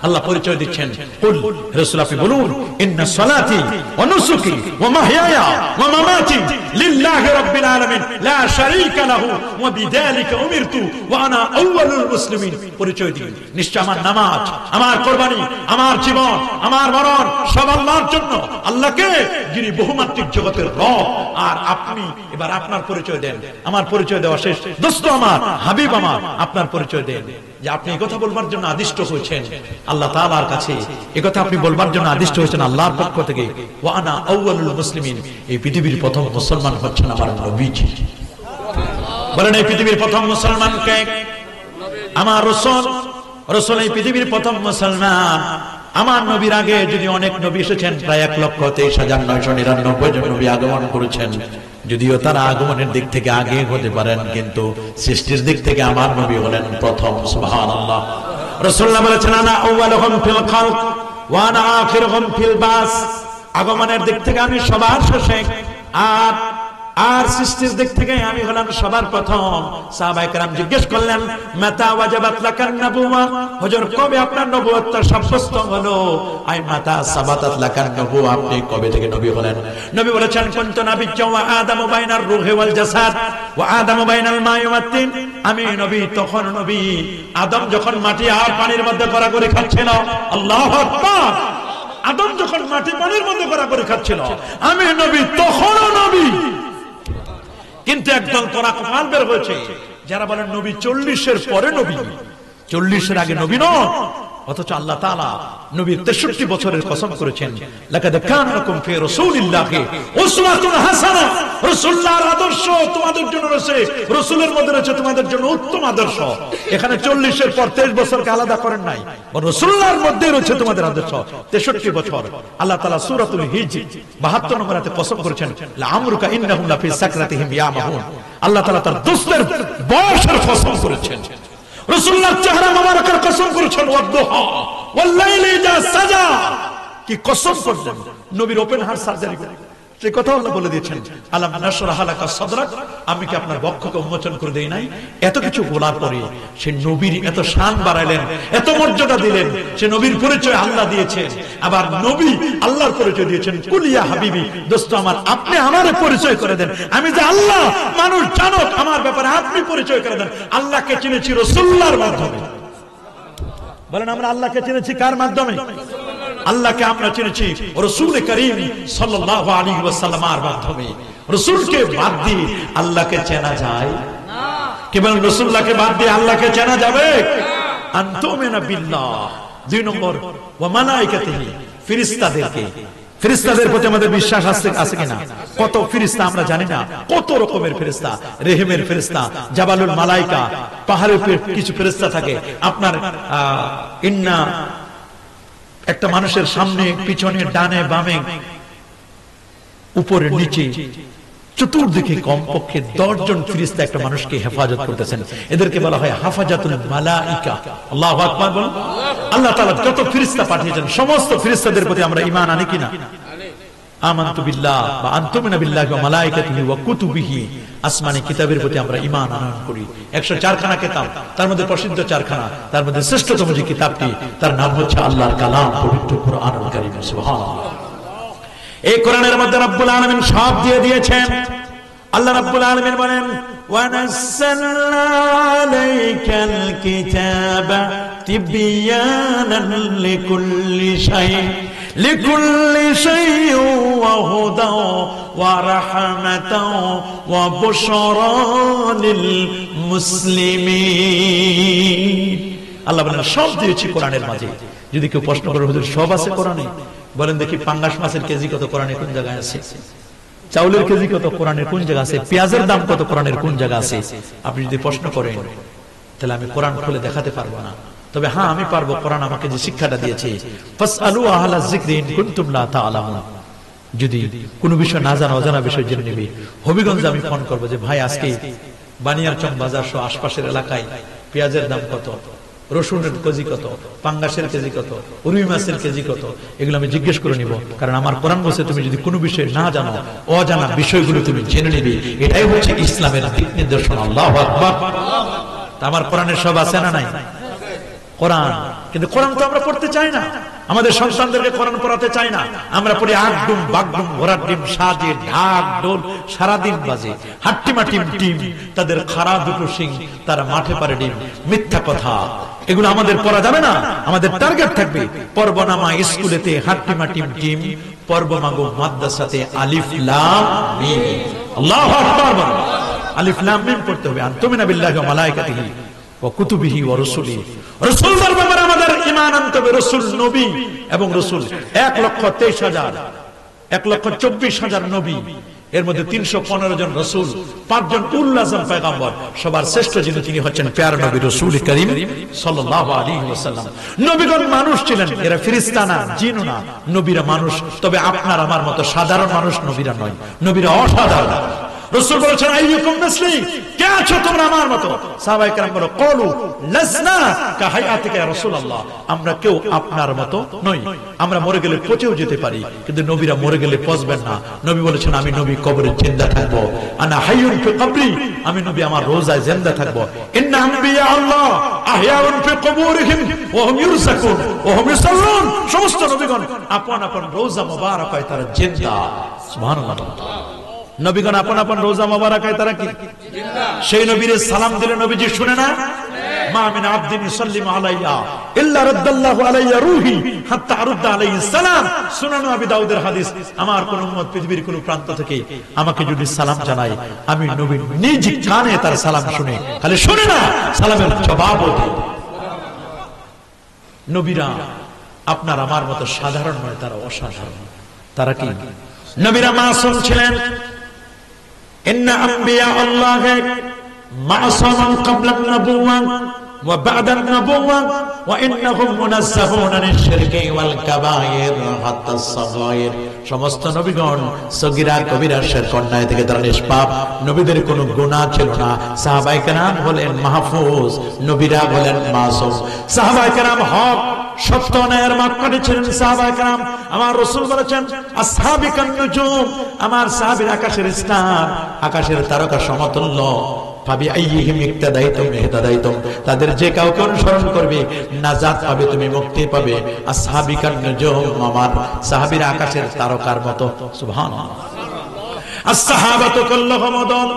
আল্লাহ পরিচয় দিচ্ছেন, কুল, রাসূল আপনি বলুন, ইন্না সালাতি ওয়া নুসুকি ওয়া মাহইয়ায়া ওয়া মামাতি লিল্লাহি রাব্বিল আলামিন লা শারীকা লাহু ওয়া বিযালিকা উমিরতু ওয়া আনা আউয়ালুল মুসলিমিন। পরিচয় দিন, নিশ্চয় আমার নামাজ, আমার কুরবানি, আমার জীবন, আমার মরণ সব আল্লাহর জন্য, আল্লাহকে যিনি বহুমাত্রিক জগতের রব। আর আপনি এবার আপনার পরিচয় দেন। আমার পরিচয় দেওয়া শেষ। দোস্ত আমার, হাবিব আমার, আপনার পরিচয় দেন যে আপনি এই কথা বলবার জন্য আদিষ্ট হয়েছেন আল্লাহ তাআলার কাছে, এই কথা আপনি বলবার জন্য আদিষ্ট হয়েছেন আল্লাহর পক্ষ থেকে। ওয়া আনা আউয়ালুল মুসলিমিন, এই পৃথিবীর প্রথম মুসলমান হচ্ছেন আমার নবীজি। বলেন এই পৃথিবীর প্রথম মুসলমান কে? আমার রাসূল। রাসূল এই পৃথিবীর প্রথম মুসলমান। আমার নবীর আগে যদি অনেক নবী এসেছেন, প্রায় 1,23,999 জন নবী আগমন করেছেন, যদিও তারা আগমনের দিক থেকে আগে হতে পারেন, কিন্তু সৃষ্টির দিক থেকে আমার নবী হলেন প্রথম। সুবহানাল্লাহ। রাসূলুল্লাহ বলেছেন, আনা আউয়ালুহুম ফিল খালক ওয়া আনা আখিরুহুম ফিল বাস। আগমনের দিক থেকে আমি সবার শেষে, আর সৃষ্টির দিক থেকে আমি হলাম সবার প্রথম। সাহাবায়ে কেরাম জিজ্ঞেস করলেন, মাতা ওয়াজাবাত লাকান নবুওয়া, হুজুর কবে আপনার নবুয়ত সাব্যস্ত হলো? আই মাতা সাবাতাত লাকান নবুওয়া, আপনি কবে থেকে নবী হলেন? নবী বলেছেন, কুনতু নাবিয়্যা ওয়া আদামু বাইনার রূহি ওয়াল জাসাদ ওয়া আদামু বাইনাল মাই ওয়াত তিন। আমি নবী তখন নবী, আদম যখন মাটি আর পানির মধ্যে গড়াগড়ি খাচ্ছিল। আল্লাহু আকবার। আদম যখন মাটি পানির মধ্যে গড়াগড়ি খাচ্ছিল, আমি নবী তখনও নবী। কিন্তু একদল তোরা কপাল বের হয়েছে যারা বলেন নবী 40-এর পরে নবী, 40-এর আগে নবী নন। অথচ আল্লাহ তাআলা নবীর 63 বছরের কসম করেছেন, লাকাদ কানা লাকুম ফি রাসূলিল্লাহি উসওয়াতুন হাসানাহ। রাসূলুল্লাহর আদর্শ তোমাদের জন্য রয়েছে, রাসূলের মধ্যে রয়েছে তোমাদের জন্য উত্তম আদর্শ। এখানে 40-এর পর 23 বছরকে আলাদা করেন নাই, রাসূলুল্লাহর মধ্যে রয়েছে তোমাদের আদর্শ 63 বছর। আল্লাহ তাআলা সূরাতুল হিজর 72 নম্বর আয়াতে কসম করেছেন, লা আমরুকা ইন্নাহুম লাফি সাকরাতিহিম ইয়ামাহুন। আল্লাহ তাআলা তার দোস্তের বয়সের কসম করেছেন। রাসূলুল্লাহর চেহারা মোবারকের কসম করেছেন, ওয়াদ-দুহা ওয়াল লাইলি ইযা সাজা। কি কসম করলেন? নবীর ওপেন হার্ট সার্জারি করে সেই কথা আল্লাহ বলে দিয়েছেন, আলাম নাশরাহ লাকা সাদরাক, আমি কি আপনার বক্ষকে উন্মোচন করে দেই নাই? এত কিছু বলার পরে সে নবীর এত শান বাড়াইলেন, এত মর্যাদা দিলেন। সে নবীর পরিচয় আল্লাহ দিয়েছেন, আবার নবী আল্লাহর পরিচয় দিয়েছেন। কুল ইয়া হাবিবি, দোস্ত আমার, আপনি আমারে পরিচয় করে দেন। আমি যে আল্লাহ, মানুষ জানুক আমার ব্যাপারে, আপনি পরিচয় করে দেন। আল্লাহকে চিনেছি রাসূলুল্লাহর মাধ্যমে। বলেন আমরা আল্লাহকে চিনেছি কার মাধ্যমে? আল্লাহকে আমরা চিনেছি রাসূল করিম সাল্লাল্লাহু আলাইহি ওয়াসাল্লামের মাধ্যমে। রাসূলকে বাদ দিয়ে আল্লাহকে চেনা যায় না। কেবল রাসূলকে বাদ দিয়ে আল্লাহকে চেনা যাবে? আনতুমিনা বিল্লাহ। 2 নম্বর ওয়া মালাইকাতিহি, ফেরেশতাদেরকে, ফেরেশতাদের প্রতি আমাদের বিশ্বাস আছে কিনা? কত ফেরেশতা আমরা জানি না, কত রকমের ফেরেশতা, রেহেমের ফেরেশতা, জাবালুল মালাইকা, পাহাড়ের কিছু ফেরেশতা থাকে। আপনার ইন্না একটা মানুষের সামনে পিছনে ডানে বামে উপরে নিচে চতুর্দিকে কমপক্ষে 10 জন ফেরেশতা একটা মানুষকে হেফাজত করতেছেন। এদেরকে বলা হয় হাফাজাতুল মালাইকা। আল্লাহু আকবার বলুন। আল্লাহ তাআলা যত ফেরেশতা পাঠিয়েছেন সমস্ত ফেরেশতাদের প্রতি আমরা ঈমান আনি কিনা? আমানতু বিল্লাহ বা আনতুমিনা বিল্লাহি ওয়া মালাইকাতিহি ওয়া কুতুবিহি, আসমানি কিতাবের প্রতি আমরা ঈমান আনয়ন করি। 104 খানা কিতাব, তার মধ্যে প্রসিদ্ধ 4 খানা, তার মধ্যে শ্রেষ্ঠতম যে কিতাবটি তার নাম হচ্ছে আল্লাহর কালাম, পবিত্র কুরআনুল কারীম। সুবহানাল্লাহ। এই কোরআনের মধ্যে রব্বুল আলামিন সব দিয়ে দিয়েছেন। আল্লাহ রাব্বুল আলামিন বলেন ওয়া নাযালনা আলাইকাল কিতাবা তিবয়ানান লিকুল্লি শাইইন ওয়া হুদাও ওয়া রাহমাতাও ওয়া বুশরা লিল মুসলিমিন। আল্লাহ বলেন সব দিয়েছি কোরআনের মাঝে। যদি কেউ প্রশ্ন করে হুজুর সব আছে কোরআনে, বলেন দেখি পাঙ্গাস মাছের কেজি কত কোরআনে কোন জায়গায় আছে? চাউলের কেজি কত কোরআনের কোন জায়গা আছে? পেঁয়াজের দাম কত কোরআনের কোন জায়গা আছে? আপনি যদি প্রশ্ন করেন তাহলে আমি কোরআন খুলে দেখাতে পারবো না। তবে হ্যাঁ, আমি পারবো। কোরআন আমাকে যে শিক্ষাটা দিয়েছে, ফাসআলু আহলায যিকরি ইন কুনতুম লা তা'লামুন, যদি কোনো বিষয় না জানো, অজানা বিষয় জেনে নিবি। হবিগঞ্জে আমি ফোন করবো যে ভাই আজকে বানিয়ারচং বাজার সহ আশপাশের এলাকায় পেঁয়াজের দাম কত, রসুনের কেজি কত, পাঙ্গাসের কেজি কত, রুই মাছের কেজি কত, এগুলো আমি জিজ্ঞেস করে নিব। কারণ আমার কোরআন বলছে তুমি যদি কোনো বিষয় না জানো, অজানা বিষয়গুলো তুমি জেনে নিবে। এটাই হচ্ছে ইসলামের দিক নির্দেশনা। আল্লাহু আকবার। আমার কোরআনের সব আছে না নাই? কোরআন, কিন্তু কোরআন তো আমরা পড়তে চাই না। আমাদের সন্তানদেরকে কোরআন পড়াতে চাই না। আমরা পড়ি আগডুম বাগডুম ঘোড়ার ডিম সাজে ঢাক ঢোল সারাদিন বাজে, হাট্টিমা টিম টিম, তাদের খাড়া দুটো সিং, তারা মাঠে পারে ডিম। মিথ্যা কথা, এগুলো আমাদের পড়া যাবে না। আমাদের টার্গেট থাকবে পর্বনামা স্কুলেতে হাট্টিমা টিম টিম, পর্বমাগো মাদ্রাসাতে আলিফ লাম মিম। আল্লাহু আকবার। আলিফ লাম মিম পড়তে হবে। আনতুমিনা বিল্লাহি ওয়া মালাইকাতিহি ওয়া কুতুবিহি ওয়া রাসূলিহি। রাসূলদের ব্যাপারে আমাদের ঈমান আনতে হবে। রাসূল নবী এবং রাসূল 1,23,000, 1,24,000 নবী, এর মধ্যে 315 জন রাসূল, 5 জন উলুল আযম পয়গম্বর। সবার শ্রেষ্ঠ যিনি, তিনি হচ্ছেন প্যারা নবী রাসূল করিম সাল্লাল্লাহু আলাইহি ওয়াসাল্লাম। নবীগণ মানুষ ছিলেন, এরা ফেরেশতা না, জিনও না। নবীরা মানুষ, তবে আপনার আমার মতো সাধারণ মানুষ নবীরা নয়। নবীরা অসাধারণ। রাসূল বলেছেন আইয়ুকুম মিসলি, কে আছো তোমরা আমার মতো? সাহাবায়ে কেরাম বলে ক্বালু লাসনা কাহায়াতিকা ইয়া রাসূলুল্লাহ, আমরা কেউ আপনার মতো নই। আমরা মরে গেলে পচেও যেতে পারি, কিন্তু নবীরা মরে গেলে পচবেন না। নবী বলেছেন আমি নবী কবরে জিন্দা থাকব। আনা হাইয়ুন ফি কবরি, আমি নবী আমার রোজায় জিন্দা থাকব। ইন্না আম্বিয়া আল্লাহ আহয়াউন ফি কুবুরিহিম ওয়া হুম ইউরযাকুন ওয়া হুম ইউসাল্লুন, সমস্ত নবীগণ আপন আপন রোজা মুবারাকায় তারা জিন্দা। সুবহানাল্লাহ। নবীগণ আপন আপন রোজা মুবারাকায় তারা কি জিন্দা। সেই নবীর সালাম দিলে নবীজি শুনে না? মা মিন আবদিন ইসাল্লিমু আলাইয়া ইল্লা রাদ্দাল্লাহু আলাইয়া রূহি হাত্তা আরুদ্দা আলাইহিস সালাম। সুনান আবি দাউদের হাদিস, আমার কোন উম্মত পৃথিবীর কোন প্রান্ত থেকে আমাকে যদি সালাম জানায়, আমি নবী নিজ কানে তার সালাম শুনে, খালি শুনে না, সালামের জবাবও দিই। নবীরা আপনার আমার মতো সাধারণ নয়, তারা অসাধারণ। তারা কি? নবীরা মাসুম ছিলেন। ইন্না আম্বিয়া আল্লাহ মাসুমান ক্বাবলা আন-নবুওয়া ওয়া বা'দা আন-নবুওয়া ওয়া ইন্নাহুম মুনাজ্জাহুন আনিশ শিরকি ওয়াল কাবায়ের হাত্তা আস-সাগায়ের। সমস্ত নবীগণ সগীরা কবিরা শিরক অন্যায় থেকে তারা নিষ্পাপ। নবীদের কোনো গুনাহ ছিল না। সাহাবায়ে কেরাম হলেন মাহফুজ, নবীরা হলেন মাসুম। সাহাবায়ে কেরাম হক সত্য ন্যায়ের মাপকাঠি ছিলেন সাহাবায়ে কেরাম। আমার রাসূল বলেছেন আসহাবি কান নুজুম, আমার সাহাবীরা আকাশের স্টার, আকাশের তারকা সমতুল্য। ফাবি আইয়িহিম ইক্তাদাইতুম ইহতাদাইতুম, তাদের যে কাউকে অনুসরণ করবে নাজাত পাবে, তুমি মুক্তি পাবে। আসহাবি কান নুজুম, আমার সাহাবীরা আকাশের তারকার মতো। সুবহানাল্লাহ। আস-সাহাবাতু কুল্লুহুম উদুল,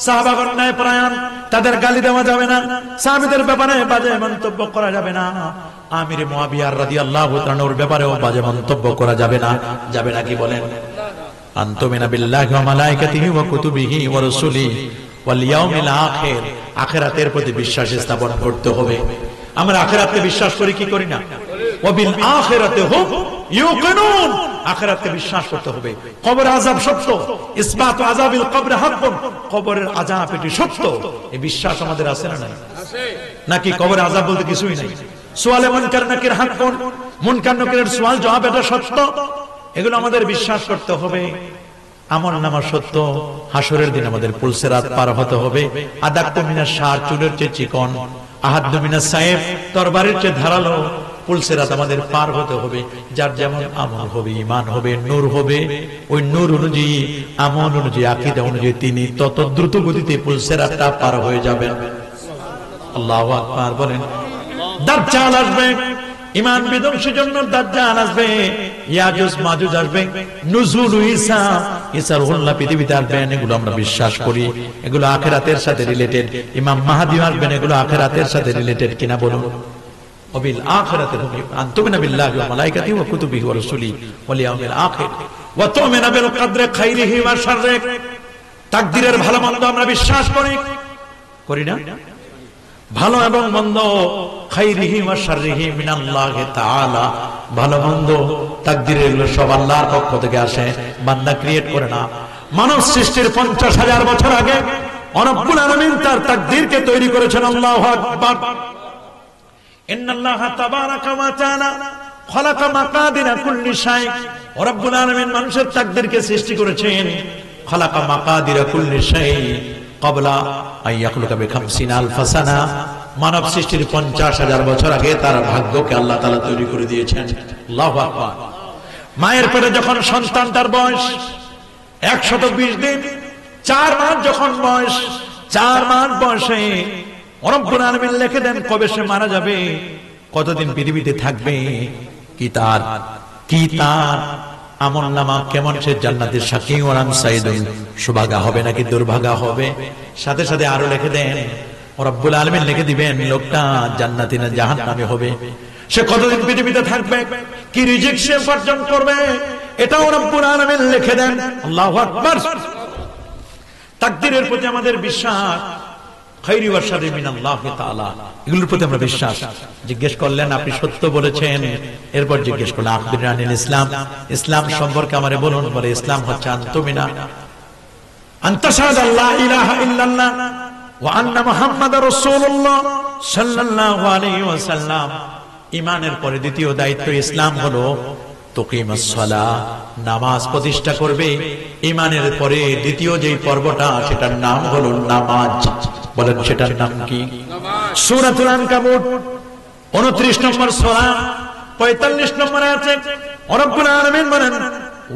সাহাবাগণ ন্যায়পরায়ণ, তাদের গালি দেওয়া যাবে না। সাহাবীদের ব্যাপারে বাজে মন্তব্য করা যাবে না। আমির মুয়াবিয়া রাদিয়াল্লাহু তাআলা ওর ব্যাপারেও বাজে মন্তব্য করা যাবে না। যাবে না কি বলেন? আনতুমিনা বিল্লাহি ওয়া মালাইকাতিহি ওয়া কুতুবিহি ওয়া রাসূলিহি ওয়াল ইয়াউমিল আখির, আখিরাতের প্রতি বিশ্বাস স্থাপন করতে হবে। আমরা আখিরাতে বিশ্বাস করি কি করি না? ওয়া বিল আখিরাতি হুম ইউকিনুন, আখিরাতে বিশ্বাস করতে হবে। কবর আযাব সত্য, ইসবাত আযাবিল কবর হাক্কুন, কবরের আযাব এটি সত্য, এই বিশ্বাস আমাদের আছে না নাই? আছে। নাকি কবর আযাব বলতে কিছুই নাই? সুয়ালে মুনকার নাকির হাক্কুন, মুনকার নাকিরের সুয়াল জবাব এটা সত্য, এগুলো আমাদের বিশ্বাস করতে হবে। আমল নামা সত্য, হাসরের দিন আমাদের পুলসিরাত পার হতে হবে। আদাক্তু মিনাশ শার, চুলের চেয়ে চিকন, আহাদ্দু মিনাস সাইফ, তরবারির চেয়ে ধারালো, পুলসিরাত আমাদের পার হতে হবে। যার যেমন আমল হবে, ঈমান হবে, নূর হবে, ওই নূর অনুযায়ী, আমল অনুযায়ী, আকীদা অনুযায়ী তিনি তত দ্রুত গতিতে পুলসিরাতটা পার হয়ে যাবেন। আল্লাহু আকবার বলেন। দাজ্জাল আসবে, ঈমান বিধ্বংসের জন্য দাজ্জাল আসবে, ইয়াজুজ মাজুজ আসবে, নুজুল ঈসা, ঈসার উল্লাহ পৃথিবীতে আসবেন, এগুলো আমরা বিশ্বাস করি, এগুলো আখিরাতের সাথে রিলেটেড। ইমাম মাহদী আসবেন, এগুলো আখিরাতের সাথে রিলেটেড কিনা বলুন? ওয়াবিল আখিরাতি হুম আনতুমিনা বিল্লাহি ওয়া মালাইকাতিহি ওয়া কুতুবিহি ওয়া রাসূলিহি ওয়াল ইয়াউমিল আখির ওয়া তুমিনা বিল কদরি খাইরিহি ওয়া শাররিহি, তাকদীরের ভালো মন্দ আমরা বিশ্বাস করি, করি না? ভালো এবং মন্দ, খাইরিহি ওয়া শাররিহি মিনাল্লাহি তাআলা, ভালো মন্দ তাকদীরের এগুলো সব আল্লাহর পক্ষ থেকে আসে, বান্দা ক্রিয়েট করে না। মানব সৃষ্টির 50,000 বছর আগে রব্বুল আলামিন তার তাকদীরকে তৈরি করেছেন। আল্লাহু আকবার। ইন্নাল্লাহা তাবারাকা ওয়া তাআলা খালাকা মাকাদিরা কুল্লি শাই, রব্বুল আলামিন মানুষের তাকদীরকে সৃষ্টি করেছেন। খালাকা মাকাদিরা কুল্লি শাই ক্বাবলা আন ইয়াখলুকা বি50 আলফা সানা, মানব সৃষ্টির 50,000 বছর আগে তার ভাগ্যকে আল্লাহ তাআলা তৈরি করে দিয়েছেন। আল্লাহু আকবার। মায়ের পেটে যখন সন্তানটার বয়স 120 দিন, 4 মাস যখন বয়স, 4 মাস বয়সে রব্বুল আলামিন লিখে দেন কবে সে মারা যাবে, কতদিন পৃথিবীতে থাকবে, কি তার আমলনামা কেমন, সে জান্নাতের সাকি ওয়ারাম সাইদুন, সুভাগা হবে নাকি দুর্ভাগা হবে। সাথে সাথে আরো লিখে দেন, রব্বুল আলামিন লিখে দিবেন লোকটা জান্নাতি না জাহান্নামী হবে, সে কতদিন পৃথিবীতে থাকবে, কি রিজিক সে উপার্জন করবে, এটাও রব্বুল আলামিন লিখে দেন। আল্লাহু আকবার। তাকদীরের প্রতি আমাদের বিশ্বাস, খাইরি ওয়া শাররি মিনাল্লাহি তাআলা, এগুলোর প্রতি আমরা বিশ্বাস। জিজ্ঞেস করলেন আপনি সত্য বলেছেন, এরপর জিজ্ঞেস করলেন আখবিরনি আনিল ইসলাম, ইসলাম সম্পর্কে আমারে বলুন। বলে ইসলাম হচ্ছে আনতুমিনা আনতাশহাদু আল্লা ইলাহা ইল্লাল্লাহ ওয়া আন্না মুহাম্মাদার রাসূলুল্লাহ সাল্লাল্লাহু আলাইহি ওয়াসাল্লাম। ঈমানের পরে দ্বিতীয় দায়িত্ব ইসলাম হলো তুকিমাস সালাহ, নামাজ প্রতিষ্ঠা করবে। ঈমানের পরে দ্বিতীয় যেই পর্বটা, সেটার নাম হলো নামাজ। বলেন সেটার নাম কি? সূরাতুল আনকাবুত 29 নম্বর সূরা 45 নম্বর আয়াতে রব্বুল আলামিন বলেন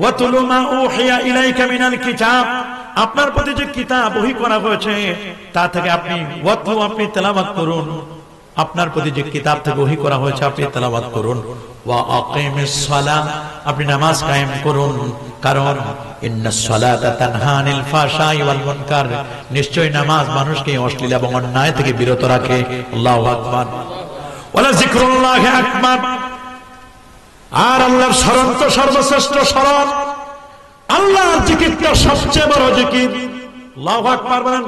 ওয়াতুলু মা উহিয়া ইলাইকা মিনাল কিতাব, আপনার প্রতি যে কিতাব ওহী করা হয়েছে তা থেকে আপনি ওয়াতলু, আপনি তেলাওয়াত করুন, আপনার প্রতি যে কিতাব থেকে ওহী করা হয়েছে আপনি তেলাওয়াত করুন। ওয়া আকিমিস সালাহ, আপনি নামাজ কায়েম করুন, কারণ ইন্নাস সালাতা তানহা আনিল ফাহশাই ওয়াল মুনকার, নিশ্চয় নামাজ মানুষকে অশ্লীল এবং অন্যায় থেকে বিরত রাখে। আল্লাহু আকবার। ওয়ালা যিকরুল্লাহি আকবার, আর আল্লাহর স্মরণ তো সর্বশ্রেষ্ঠ স্মরণ, আল্লাহর জিকিরটা সবচেয়ে বড় জিকির। আল্লাহু আকবার বলেন।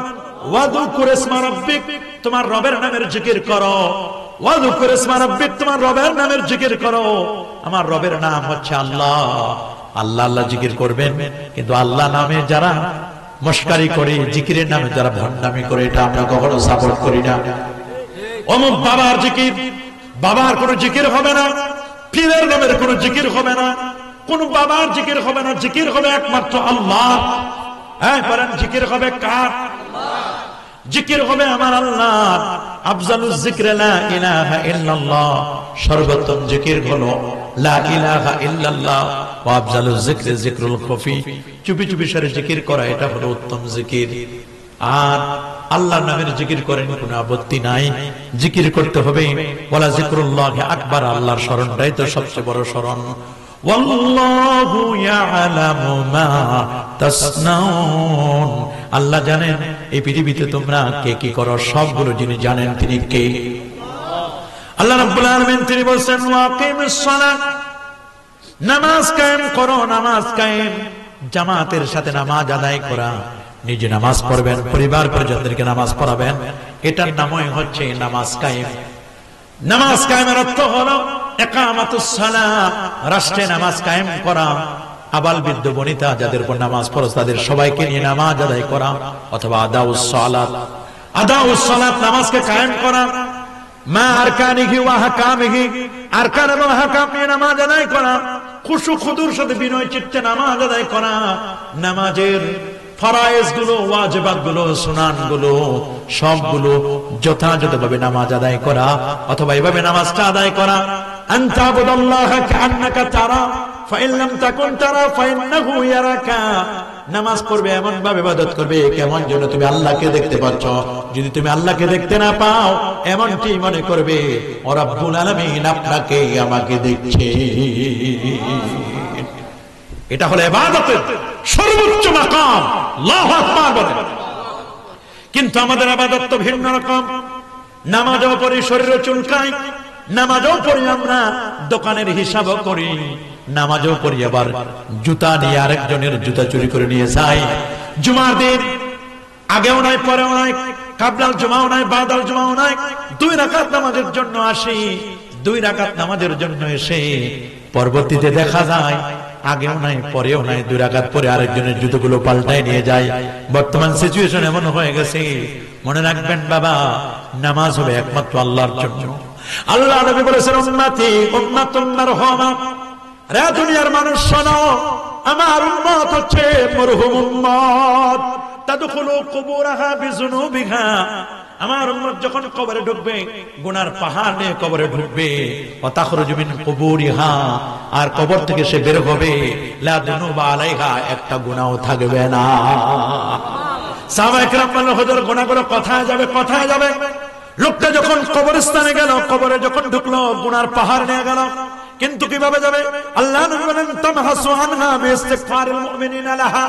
ওয়াযকুর ইসমা রাব্বিক, তোমার রবের নামের জিকির করো। ওয়াযকুর ইসমা রাব্বিক, তোমার রবের নামের জিকির করো। আমার রবের নাম হচ্ছে আল্লাহ। আল্লাহ আল্লাহ জিকির করবেন, কিন্তু আল্লাহ নামে যারা মস্কারি করে, জিকিরের নামে যারা ভণ্ডামি করে, এটা আমরা কখনো সাপোর্ট করি না। অমুক বাবার জিকির, বাবার কোনো জিকির হবে না, পীরের নামের কোনো জিকির হবে না, কোন বাবার জিকির হবে না, জিকির হবে একমাত্র আল্লাহ। হ্যাঁ বলেন, জিকির হবে কার? জিকির হবে আমার আল্লাহ। আফজালুজ যিকরি লা ইলাহা ইল্লাল্লাহ, সর্বোত্তম জিকির হলো লা ইলাহা ইল্লাল্লাহ। ওয়া আফজালুজ যিকরি যিকরুল খুফি, চুপি চুপি সরে জিকির করা, এটা হলো উত্তম জিকির। আর আল্লাহর নামের জিকির করেন, কোনো আপত্তি নাই, জিকির করতে হবে। ওয়ালা যিকরুল্লাহি আকবার, আল্লাহর স্মরণটাই তো সবচেয়ে বড় স্মরণ। ওয়াল্লাহু ইয়ালামু মা তাসনাউন, আল্লাহ জানেন এই পৃথিবীতে তোমরা কে কি করো, সবগুলো যিনি জানেন তিনি কে? আল্লাহ রাব্বুল আলামিন তিনি বলেন ওয়াকিমিস সালাত, নামাজ কায়েম করো, নামাজ কায়েম, জামাতের সাথে নামাজ আদায় করা, নিজে নামাজ পড়বেন, পরিবার পরিজনদেরকে নামাজ পড়াবেন, এটার নামই হচ্ছে নামাজ কায়েম। নামাজ কায়েমের অর্থ হলো ইকামাতুস সালাত, রাষ্ট্রে নামাজ কায়েম করা, আবাল বৃদ্ধ বনিতা যাদের উপর নামাজ ফরজ তাদের সবাইকে নিয়ে নামাজ আদায় করা, অথবা আদাউস সালাত, আদাউস সালাত নামাজকে কায়েম করা, মা আরকানিহি ওয়া আহকামিহি, আরকান এবং আহকাম নিয়ে নামাজ আদায় করা, খুশু খুদুর সাথে বিনয় চিত্তে নামাজ আদায় করা, নামাজের ফরায়েজ গুলো, ওয়াজিবাত গুলো, সুনান গুলো সবগুলো যথাযথভাবে নামাজ আদায় করা, অথবা এইভাবে নামাজটা আদায় করা, আনতা আবুদাল্লাহা কাআন্নাকা তারা ফাইন লাম তাকুন তারা ফাইন্নাহু ইয়ারাকা, নামাজ পড়বে এমন ভাবে ইবাদত করবে কেমন যেন তুমি আল্লাহকে দেখতে পাচ্ছ, যদি তুমি আল্লাহকে দেখতে না পাও এমনটি মনে করবে ও রাব্বুল আলামিন আপনাকে আমাকে দেখছে। এটা হলো ইবাদতের সর্বোচ্চ মাকাম, আল্লাহু আকবার বলে। কিন্তু আমাদের ইবাদত তো ভিন্ন রকম। নামাজও পড়ি, শরীর চুলকায়, নামাজও পড়ি, আমরা দোকানের হিসাবও করি, নামাজও পড়ি, আবার জুতা নিয়ে আরেকজনের জুতা চুরি করে নিয়ে যাই। জুমার দিন আগেও নাই, পরেও নাই, কাবলাল জুমাও নাই, বাদাল জুমাও নাই, 2 রাকাত নামাজের জন্য আসি, 2 রাকাত নামাজের জন্য এসে পরবর্তীতে দেখা যায় আগেও নাই, পরেও নাই, 2 রাকাত পরে আরেকজনের জুতোগুলো পাল্টায় নিয়ে যায়। বর্তমান সিচুয়েশন এমন হয়ে গেছে। মনে রাখবেন বাবা, নামাজ হবে একমাত্র আল্লাহর জন্য। আল্লাহ নবী বলেছেন উম্মতি উম্মাতুন মারহুমা, রে দুনিয়ার মানুষ শোনো, আমার উম্মত হচ্ছে মরহুম উম্মত, তাদখুলু কুবুরাহা বিযুনুবিহা, আমার উম্মত যখন কবরে ঢুকবে গুনার পাহাড় নিয়ে কবরে ঢুকবে, ওয়া তাখরুজু মিন কুবুরিহা, আর কবর থেকে সে বের হবে, লা দুনুবা আলাইহা, একটা গুনাহও থাকবে না। সাহাবায়ে কেরাম বললেন হুজুর গুনাহগুলো কোথায় যাবে, কোথায় যাবে? লোকটা যখন কবরস্থানে গেল, কবরে যখন ঢুকলো গুনার পাহাড় নিয়ে গেল, কিন্তু কিভাবে যাবে? আল্লাহ নবী বলেন তামহাসু আনহা বিইস্তিগফারিল মুমিনিনা লাহা,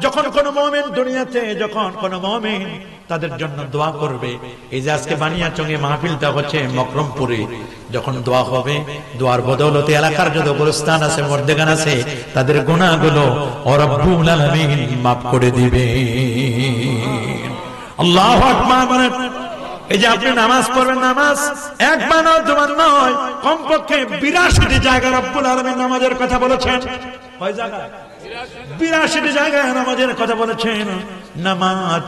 যখন কোন মুমিন দুনিয়াতে, যখন কোন মুমিন তাদের জন্য দোয়া করবে, এই যে আজকে বানিয়াচঙ্গে মাহফিলটা হচ্ছে মকরমপুরে, যখন দোয়া হবে, দোয়ার বদৌলতে এলাকার যত গোরস্থান আছে, মর্দেগান আছে, তাদের গুনাহগুলো ও রব্বুল আলামিন মাফ করে দিবে। আল্লাহু আকবার বলেন। এই যে আপনি নামাজ পড়বেন, নামাজ একবার নয়, দুবার নয়, কমপক্ষে 82টি জায়গায় রব্বুল আলামিন নামাজের কথা বলেছেন। কয় জায়গায়? 82টি জায়গায় নামাজের কথা বলেছেন। নামাজ,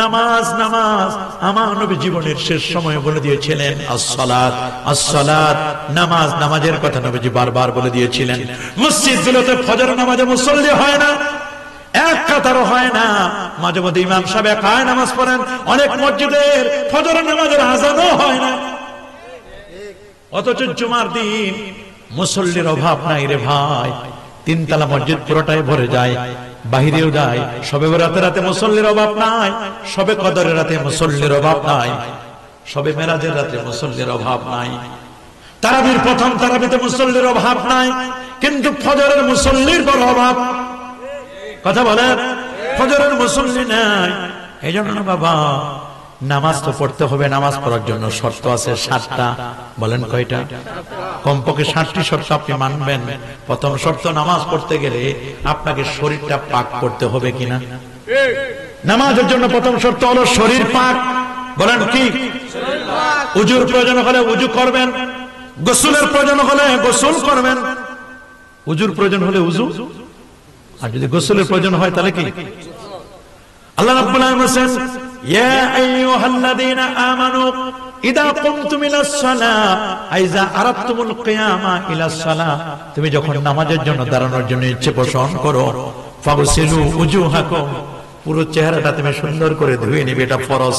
নামাজ, নামাজ। আমার নবী জীবনের শেষ সময়ে বলে দিয়েছিলেন আসসালাত, আসসালাত, নামাজ, নামাজের কথা নবীজি বারবার বলে দিয়েছিলেন। মসজিদগুলোতে ফজর নামাজে মুসল্লি হয় না, এক কাতারও হয় না, মাঝে মধ্যে ইমাম সাহেব একাই নামাজ পড়েন, অনেক মসজিদের ফজর নামাজের আযানও হয় না। অথচ জুমার দিন মুসল্লির অভাব নাই রে ভাই, 3 তলা মসজিদ পুরোটাই ভরে যায়, বাহিরেও যায়। শবে বরাতের রাতে মুসল্লির অভাব নাই, শবে কদরের রাতে মুসল্লির অভাব নাই, শবে মেরাজের রাতে মুসল্লির অভাব নাই, তারাবির প্রথম তারাবিতে মুসল্লির অভাব নাই, কিন্তু ফজরের মুসল্লির বড় অভাব। কথা বলেন, ফজরের মুসল্লি নাই। এই জন্য বাবা নামাজ তো পড়তে হবে, নামাজ পড়ার জন্য শর্ত আছে 7টা। বলেন কয়টা? কমপক্ষে 7টি শর্ত আপনি মানবেন। প্রথম শর্ত, নামাজ পড়তে গেলে আপনাকে শরীরটা পাক করতে হবে কিনা। নামাজের জন্য প্রথম শর্ত হলো শরীর পাক। বলেন কি? উজুর প্রয়োজন হলে উজু করবেন, গোসলের প্রয়োজন হলে গোসল করবেন। উজুর প্রয়োজন হলে উজু, আর যদি গোসলের প্রয়োজন হয় তাহলে কি? আল্লাহ রাব্বুল আলামিন বলেন ইয়া আইয়ুহাল্লাযীনা আমানু ইযা কুমতুম ইলাস সালাহ আইযা আরাদতুমুল কিয়ামা ইলাস সালাহ, তুমি যখন নামাজের জন্য দাঁড়ানোর জন্য ইচ্ছে পোষণ করো, ফাগসিলু উজুহাকুম, পুরো চেহারাটা তুমি সুন্দর করে ধুয়ে নিবে, এটা ফরজ।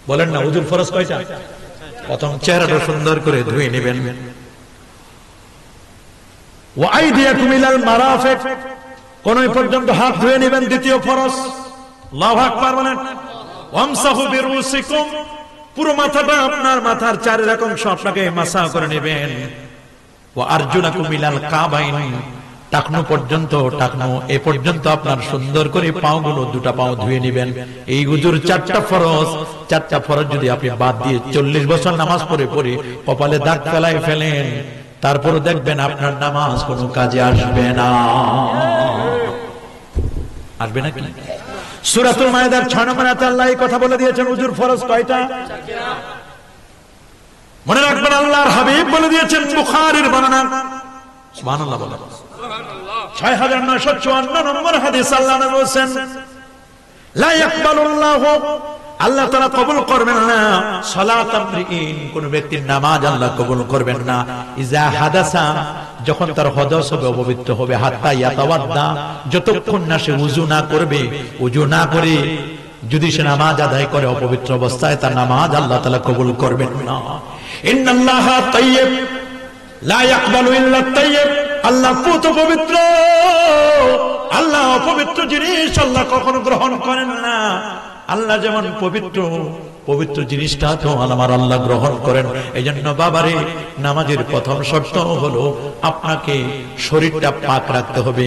বলেন না, উজুর ফরজ কয়টা? প্রথম চেহারাটা সুন্দর করে ধুয়ে নেবেন। ওয়া আইদিয়াকুম ইলাল মারাফিক, কোন পর্যন্ত হাত ধুয়ে নেবেন, দ্বিতীয় ফরজ। আল্লাহু আকবার বলেন। ওয়ামসাহু বিরুসিকুম, পুরো মাথাটা, আপনার মাথার 4 অংশ আপনাকে মাসা করে নেবেন। ওয়া আরজুলাকুম ইলাল কাবাইন, টাকনো পর্যন্ত, টাকনো এ পর্যন্ত আপনার সুন্দর করে পাগুলো, দুটা পাও ধুয়ে নেবেন। এই হুজুর 4টা ফরজ, 4টা ফরজ যদি আপনি বাদ দিয়ে 40 বছর নামাজ পড়ে পড়ে কপালে দাগ ফেলায় ফেলেন, তারপরে দেখবেন আপনার নামাজ কোনো কাজে আসবে না। আসবে না কি? সূরাতুল মায়েদার 6 নম্বর আয়াতে আল্লাহ এই কথা বলে দিয়েছেন। হুজুর ফরজ কয়টা? মনে রাখবেন, আল্লাহর হাবিব বলে দিয়েছেন, বুখারীর বর্ণনা, সুবহানাল্লাহ বলেন, 6954 নম্বর হাদিস, আল্লাহ নবী বলেন, লা ইয়াকবালুল্লাহু, আল্লাহ তাআলা কবুল করবেন না সালাতাম রিইন, কোন ব্যক্তির নামাজ আল্লাহ কবুল করবেন না, ইজা হাদাসা, যখন তার হদস হবে, অপবিত্র হবে, হাত্তা ইয়াতাওয়াদ্দা, যতক্ষণ না সে ওযু না করবে, ওযু না করে যদি সে নামাজ আদায় করে অপবিত্র অবস্থায়, তার নামাজ আল্লাহ তাআলা কবুল করবেন না। ইন্নাল্লাহা তাইয়্যিব লা ইয়াকবালু ইল্লা তাইয়্যিব, আল্লাহ পুত পবিত্র, আল্লাহ অপবিত্র জিনিস আল্লাহ কখনো গ্রহণ করেন না। আল্লাহ যেমন পবিত্র, পবিত্র জিনিসটা তো আমার আল্লাহ গ্রহণ করেন। এজন্য বাবারে, নামাজের প্রথম শর্ত হলো আপনাকে শরীরটা পাক রাখতে হবে।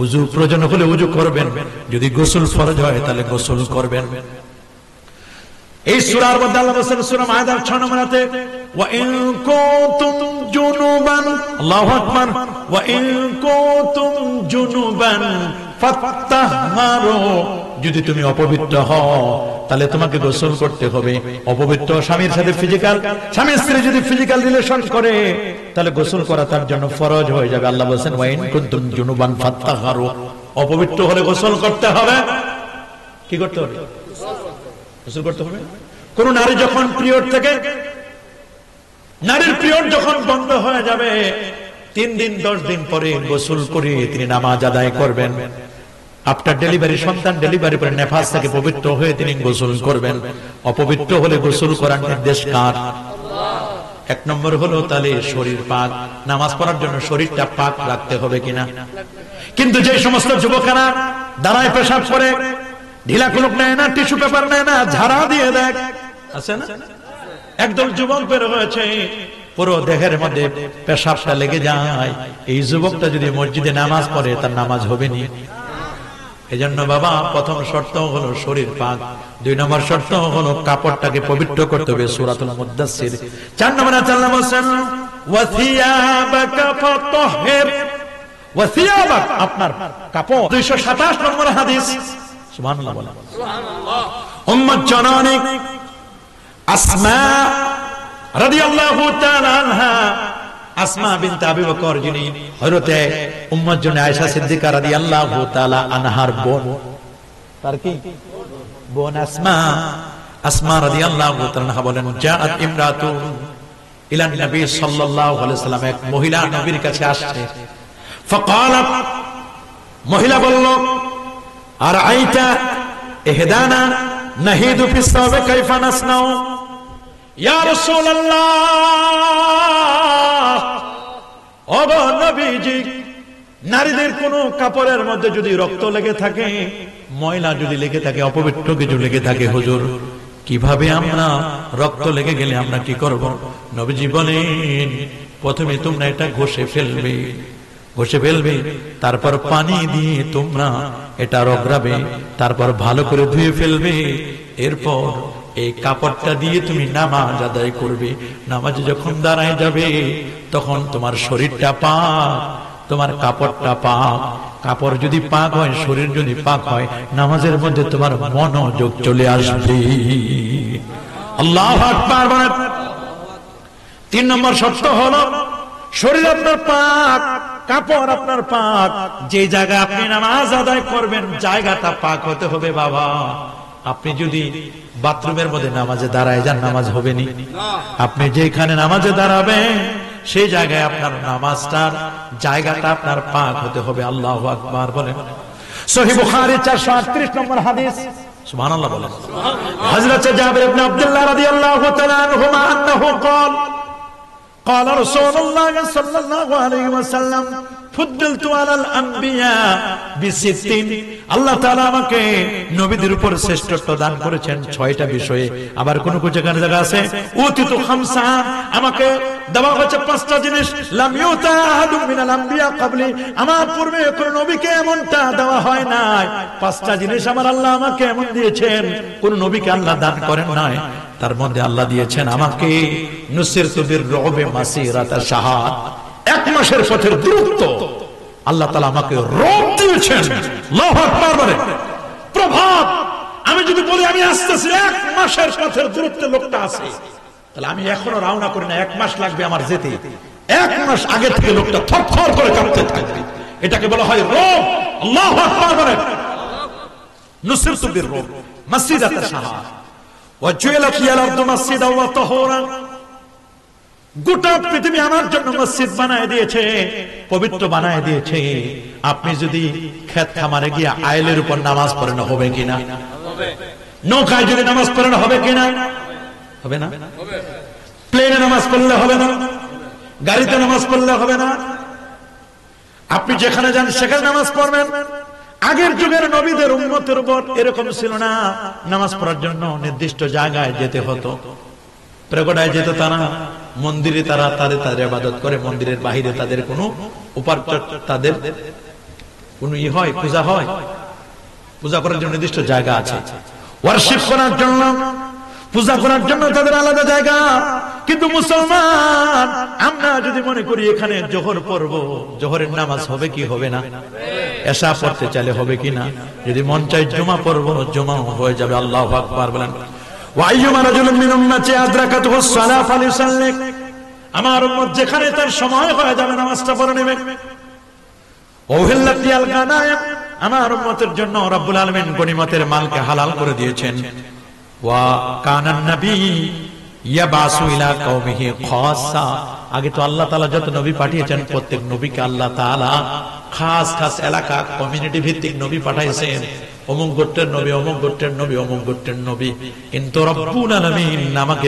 ওযু প্রয়োজন হলে ওযু করবেন, যদি গোসল ফরজ হয় তাহলে গোসল করবেন। এই সূরার মধ্যে আল্লাহ বলেন, সূরা মায়েদার 6 নম্বর আয়াতে, ওয়া ইন কুনতুম জুনুবান, আল্লাহু আকবার, ওয়া ইন কুনতুম জুনুবান ফাত্তাহহারু, যদি তুমি অপবিত্র হও তাহলে তোমাকে গোসল করতে হবে। অপবিত্র স্বামীর সাথে ফিজিক্যাল, স্বামী স্ত্রী যদি ফিজিক্যাল রিলেশন করে তাহলে গোসল করা তার জন্য ফরজ হয়ে যাবে। আল্লাহ বলেন, ওয়া ইন কুনতুম জুনুবান ফাত্তাহহারু, অপবিত্র হলে গোসল করতে হবে। কি করতে হবে? গোসল করতে হবে। কোন নারী যখন পিরিয়ড থেকে, নারীর পিরিয়ড যখন বন্ধ হয়ে যাবে, 3 দিন 10 দিন পরে গোসল করে তিনি নামাজ আদায় করবেন। আফটার ডেলিভারি, সন্তান ডেলিভারি পরে নেফাস থেকে পবিত্র হয়ে তিনি গোসল করবেন। অপবিত্র হলে গোসল করার নির্দেশ কার? আল্লাহ। 1 নম্বর হলো তাহলে শরীর পাক, নামাজ পড়ার জন্য শরীরটা পাক রাখতে হবে কিনা। কিন্তু যে সমস্ত যুবকেরা দাঁড়ায় পেশাব করে, ঢিলা কুলুপ নেয় না, টিস্যু পেপার নেয় না, ঝাড়া দিয়ে দেখ, আছে না? একদল যুবক বের হয়েছে, পুরো দেহের মধ্যে পেশাবটা লেগে যায়। এই যুবকটা যদি মসজিদে নামাজ পড়ে তার নামাজ হবে না। এজন্য বাবা, প্রথম শর্ত হলো শরীর পাক, 2 নম্বর শর্ত হলো কাপড়টাকে পবিত্র করতে হবে। সূরাতুল মুদ্দাসসির 4 নম্বরে আল্লাহ বলেন, ওয়া থিয়াবাকা ফাতাহহির, ওয়া থিয়াবাক, আপনার কাপড়। 227 নম্বর হাদিস, সুবহানাল্লাহ বলেন, সুবহানাল্লাহ। উম্মুত জননী আসমা রাদিয়াল্লাহু তাআলা আনহা, আসমা বিনতে আবি বকর, যিনি হযরতে উম্মুত জননী আয়েশা সিদ্দিকা রাদিয়াল্লাহু তাআলা আনহার বোন, তার কি বোন আসমা, আসমা রাদিয়াল্লাহু তাআলা আনহা বলেন, জাআত ইমরাতুন ইলা নবী সাল্লাল্লাহু আলাইহি ওয়াসাল্লাম, এক মহিলা নবীর কাছে আসছে। ফাকালাত, মহিলা বলল, আর আইতা ইহদানা নাহিদু ফিস সাওবে কাইফা নাসনাউ, ইয়া রাসূলুল্লাহ, ওগো নবীজি, নারীদের কোন কাপড়ের মধ্যে যদি রক্ত লেগে থাকে, ময়লা যদি লেগে থাকে, অপবিত্র কিছু লেগে থাকে, হুজুর কিভাবে আমরা, রক্ত লেগে গেলে আমরা কি করব? নবীজি বলেন, প্রথমে তোমরা এটা ঘষে ফেলবে, ঘষে ফেলবে, তারপর পানি দিয়ে তোমরা এটা রগড়াবে, তারপর ভালো করে ধুয়ে ফেলবে, এরপর এই কাপড়টা দিয়ে তুমি নামাজ আদায় করবে। নামাজে যখন দাঁড়ায় যাবে তখন তোমার শরীরটা পাক, তোমার কাপড়টা পাক। কাপড় যদি পাক হয়, শরীর যদি পাক হয়, নামাজের মধ্যে তোমার মনোযোগ চলে আসবে। আল্লাহু আকবার বলেন। 3 নম্বর শর্ত হলো শরীর আপনার পাক, কাপড় আপনার পাক, যে জায়গায় আপনি নামাজ আদায় করবেন জায়গাটা পাক হতে হবে বাবা। আপনি যদি বাথরুমের মধ্যে নামাজে দাঁড়ায় যান, নামাজ হবে না। আপনি যেখানে নামাজে দাঁড়াবেন সেই জায়গায় আপনার নামাজটার জায়গাটা আপনার পাক হতে হবে। আল্লাহু আকবার বলেন। সহিহ বুখারী 438 নম্বর হাদিস, সুবহানাল্লাহ বলেন, হযরত জাবির ইবনে আব্দুল্লাহ রাদিয়াল্লাহু তাআলা আনহুমা আন্নাহু ক্বাল, قال رسول الله صلى الله عليه وسلم ফুদ্দিলতু আলাল আম্বিয়া বিসিত্তিন, আল্লাহ তাআলা আমাকে নবীদের উপর শ্রেষ্ঠত্ব দান করেছেন 6টা বিষয়ে। আবার কোন কোন জায়গা আছে উতিতু খামসা, আমাকে দেওয়া হয়েছে 5টা জিনিস, লাম ইউতা আহাদুম মিনাল আম্বিয়া ক্বাবলি, আমার পূর্বে কোন নবীকে এমনটা দেওয়া হয় নাই। 5টা জিনিস আমার আল্লাহ আমাকে এমন দিয়েছেন, কোন নবীকে আল্লাহ দান করেন নাই। তার মধ্যে আল্লাহ দিয়েছেন আমাকে নুসিরতু বির-রু'বি মাসিরাতা শাহার, 1 মাসের পথের দূরত্ব আল্লাহ তাআলা আমাকে রব দিয়েছেন। আল্লাহু আকবার বলে প্রভাব। আমি যদি বলি আমি আসতেছি 1 মাসের পথের দূরত্বে লোকটা আছে, তাহলে আমি এখনো রওনা করি না, 1 মাস লাগবে আমার যেতে। 1 মাস আগে থেকে লোকটা থরথর করে কাঁপতে থাকবে, এটাকে বলা হয় রব। আল্লাহু আকবার বলে নুসিরতু বির-রু'বি মাসিরাতা শাহার ওয়া জুইলাত লিয়াল আরদু মাসজিদাও ওয়া তাহুরা, গোটা পৃথিবী আমার জন্য মসজিদ বানায় দিয়েছে, পবিত্র বানায় দিয়েছে। আপনি যদি ক্ষেত খামারে গিয়ে আইলের উপর নামাজ পড়েন হবে কিনা? হবে। নৌকায় যদি নামাজ পড়েন হবে কিনা? হবে না। প্লেনে নামাজ পড়লে হবে না, গাড়িতে নামাজ পড়লে হবে না। আপনি যেখানে যান সেখানে নামাজ পড়বেন। আগের যুগের নবীদের উম্মতের উপর এরকম ছিল না, নামাজ পড়ার জন্য নির্দিষ্ট জায়গায় যেতে হতো। প্রেগোডায় যেত তারা, মন্দিরে তারা তাদের ইবাদত করে, মন্দিরের বাহিরে তাদের কোনো তাদের কোনো হয়, পূজা হয়, পূজা করার জন্য নির্দিষ্ট জায়গা আছে। ওয়ারশিপ করার জন্য, পূজা করার জন্য তাদের আলাদা জায়গা। কিন্তু মুসলমান আমরা যদি মনে করি এখানে জোহর পড়ব, জোহরের নামাজ হবে কি হবে না? এশা পড়তে চাইলে হবে কি না? যদি মন চাই জুমা পড়ব, জুমা হয়ে যাবে। আল্লাহু আকবার বলেন। আমার উম্মত যেখানে তার সময় হয়ে যাবে নামাজটা পড়ে নেবে। আমার উম্মতের জন্য রব্বুল আলামিন গনিমতের মালকে হালাল করে দিয়েছেন। ওয়া কানান নবী ইয়াবাসু ইলা কওমিহি খাসা, আগে তো আল্লাহ তাআলা যত নবী পাঠিয়েছেন প্রত্যেক নবীকে আল্লাহ তাআলা খাস খাস এলাকা, কমিউনিটি ভিত্তিক নবী পাঠাইছেন। অমুক গোত্রের নবী, অমুক গোত্রের নবী, অমুক গোত্রের নবী। কিন্তু রব্বুল আলামিন আমাকে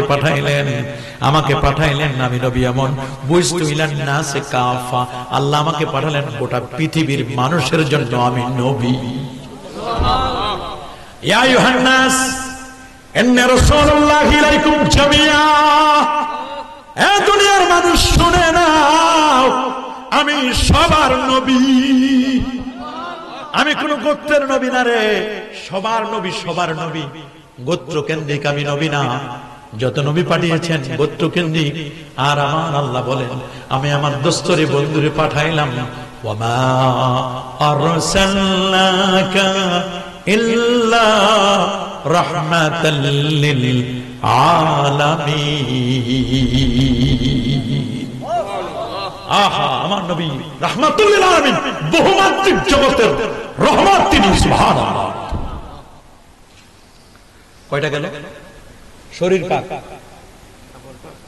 পাঠাইলেন আমি নবী এমন বুইস্তু ইলান নাসি কাফা, আল্লাহ আমাকে পাঠালেন গোটা পৃথিবীর মানুষের জন্য আমি নবী। ইয়া আইয়ুহান নাস ইন্না রাসূলুল্লাহি ইলাইকুম জামিআ, এ দুনিয়ার মানুষ শুনে নাও, আমি সবার নবী। আমি কোন গোত্রের নবী না রে, সবার নবী, সবার নবী। গোত্র কেন্দ্রিক আমি নবী না, যত নবী পাঠিয়েছেন গোত্র কেন্দ্রিক। আর আমার আল্লাহ বলেন আমি আমার দোস্তরে বন্ধুরে পাঠাইলাম, ওয়ামা আরসালনাকা ইল্লা রাহমাতাল লিল আলামিন। আহা, আমার নবী রাহমাতুল লিল আলামিন, বহুমাত্রিক জগতের রহমত তিনি। সুবহানাল্লাহ। কয়টা গেল? শরীর পাক,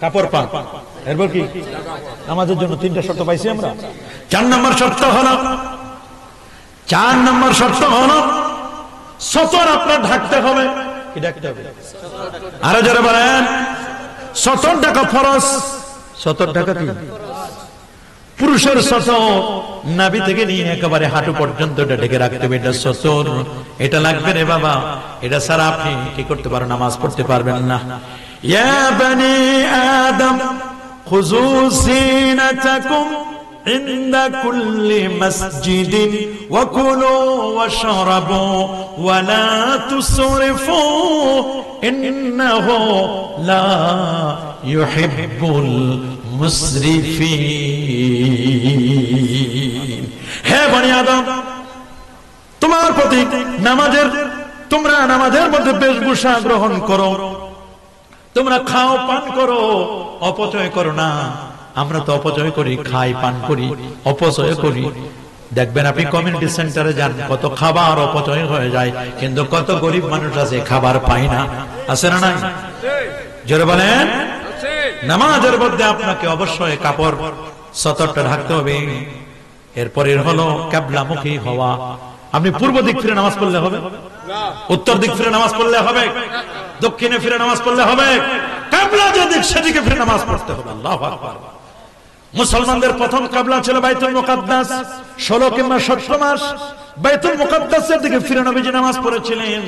কাপড় পাক, এরপর কি? আমাদের জন্য 3টা শর্ত পাইছি আমরা। 4 নম্বর শর্ত হলো সতর আপনার ঢাকতে হবে। কি ঢাকতে হবে? আরো যারা বলেন সতর ঢাকা ফরজ। সতর ঢাকা কি? পুরুষের সতর নাভি থেকে নিয়ে একেবারে হাঁটু পর্যন্ত এটা ঢেকে রাখতে হবে, এটা সতর। এটা লাগবে রে বাবা, এটা ছাড়া আপনি কি করতে পারেন? নামাজ পড়তে পারবেন না। ইয়া বনি আদম খুযু জিনাতাকুম ইনদা কুল্লি মসজিদিন ওয়া কুলু ওয়াশরাবু ওয়া লা তুসরিফু ইন্নাহু লা ইউহিব্বুল মুসরিফিন। হে বনি আদম, তোমার প্রতি তোমরা নামাজের মধ্যে বেশভূষা গ্রহণ করো, তোমরা খাও পান করো, অপচয় করো না। আমরা তো অপচয় করি, খাই পান করি, অপচয় করি। দেখবেন আপনি কমিউনিটি সেন্টারে যান, কত খাবার অপচয় হয়ে যায়, কিন্তু কত গরিব মানুষ আছে খাবার পায় না। আছে না নাই? জোরে বলেন। নামাজের মধ্যে আপনাকে অবশ্যই কাপড় সতরটা ঢাকতে হবে। এরপরে হলো কিবলামুখী হওয়া। আপনি পূর্ব দিক ফিরে নামাজ পড়লে হবে, উত্তর দিক ফিরে নামাজ পড়লে হবে, দক্ষিণে ফিরে নামাজ পড়লে হবে, কিবলা যেদিক সেদিকে ফিরে নামাজ পড়তে হবে। আল্লাহু আকবার। মুসলমানদের প্রথম কিবলা ছিল বাইতুল মুকাদ্দাস। 16 কিংবা 17 মাস বাইতুল মুকাদ্দাসের দিকে ফিরে নবীজি নামাজ পড়েছিলেন,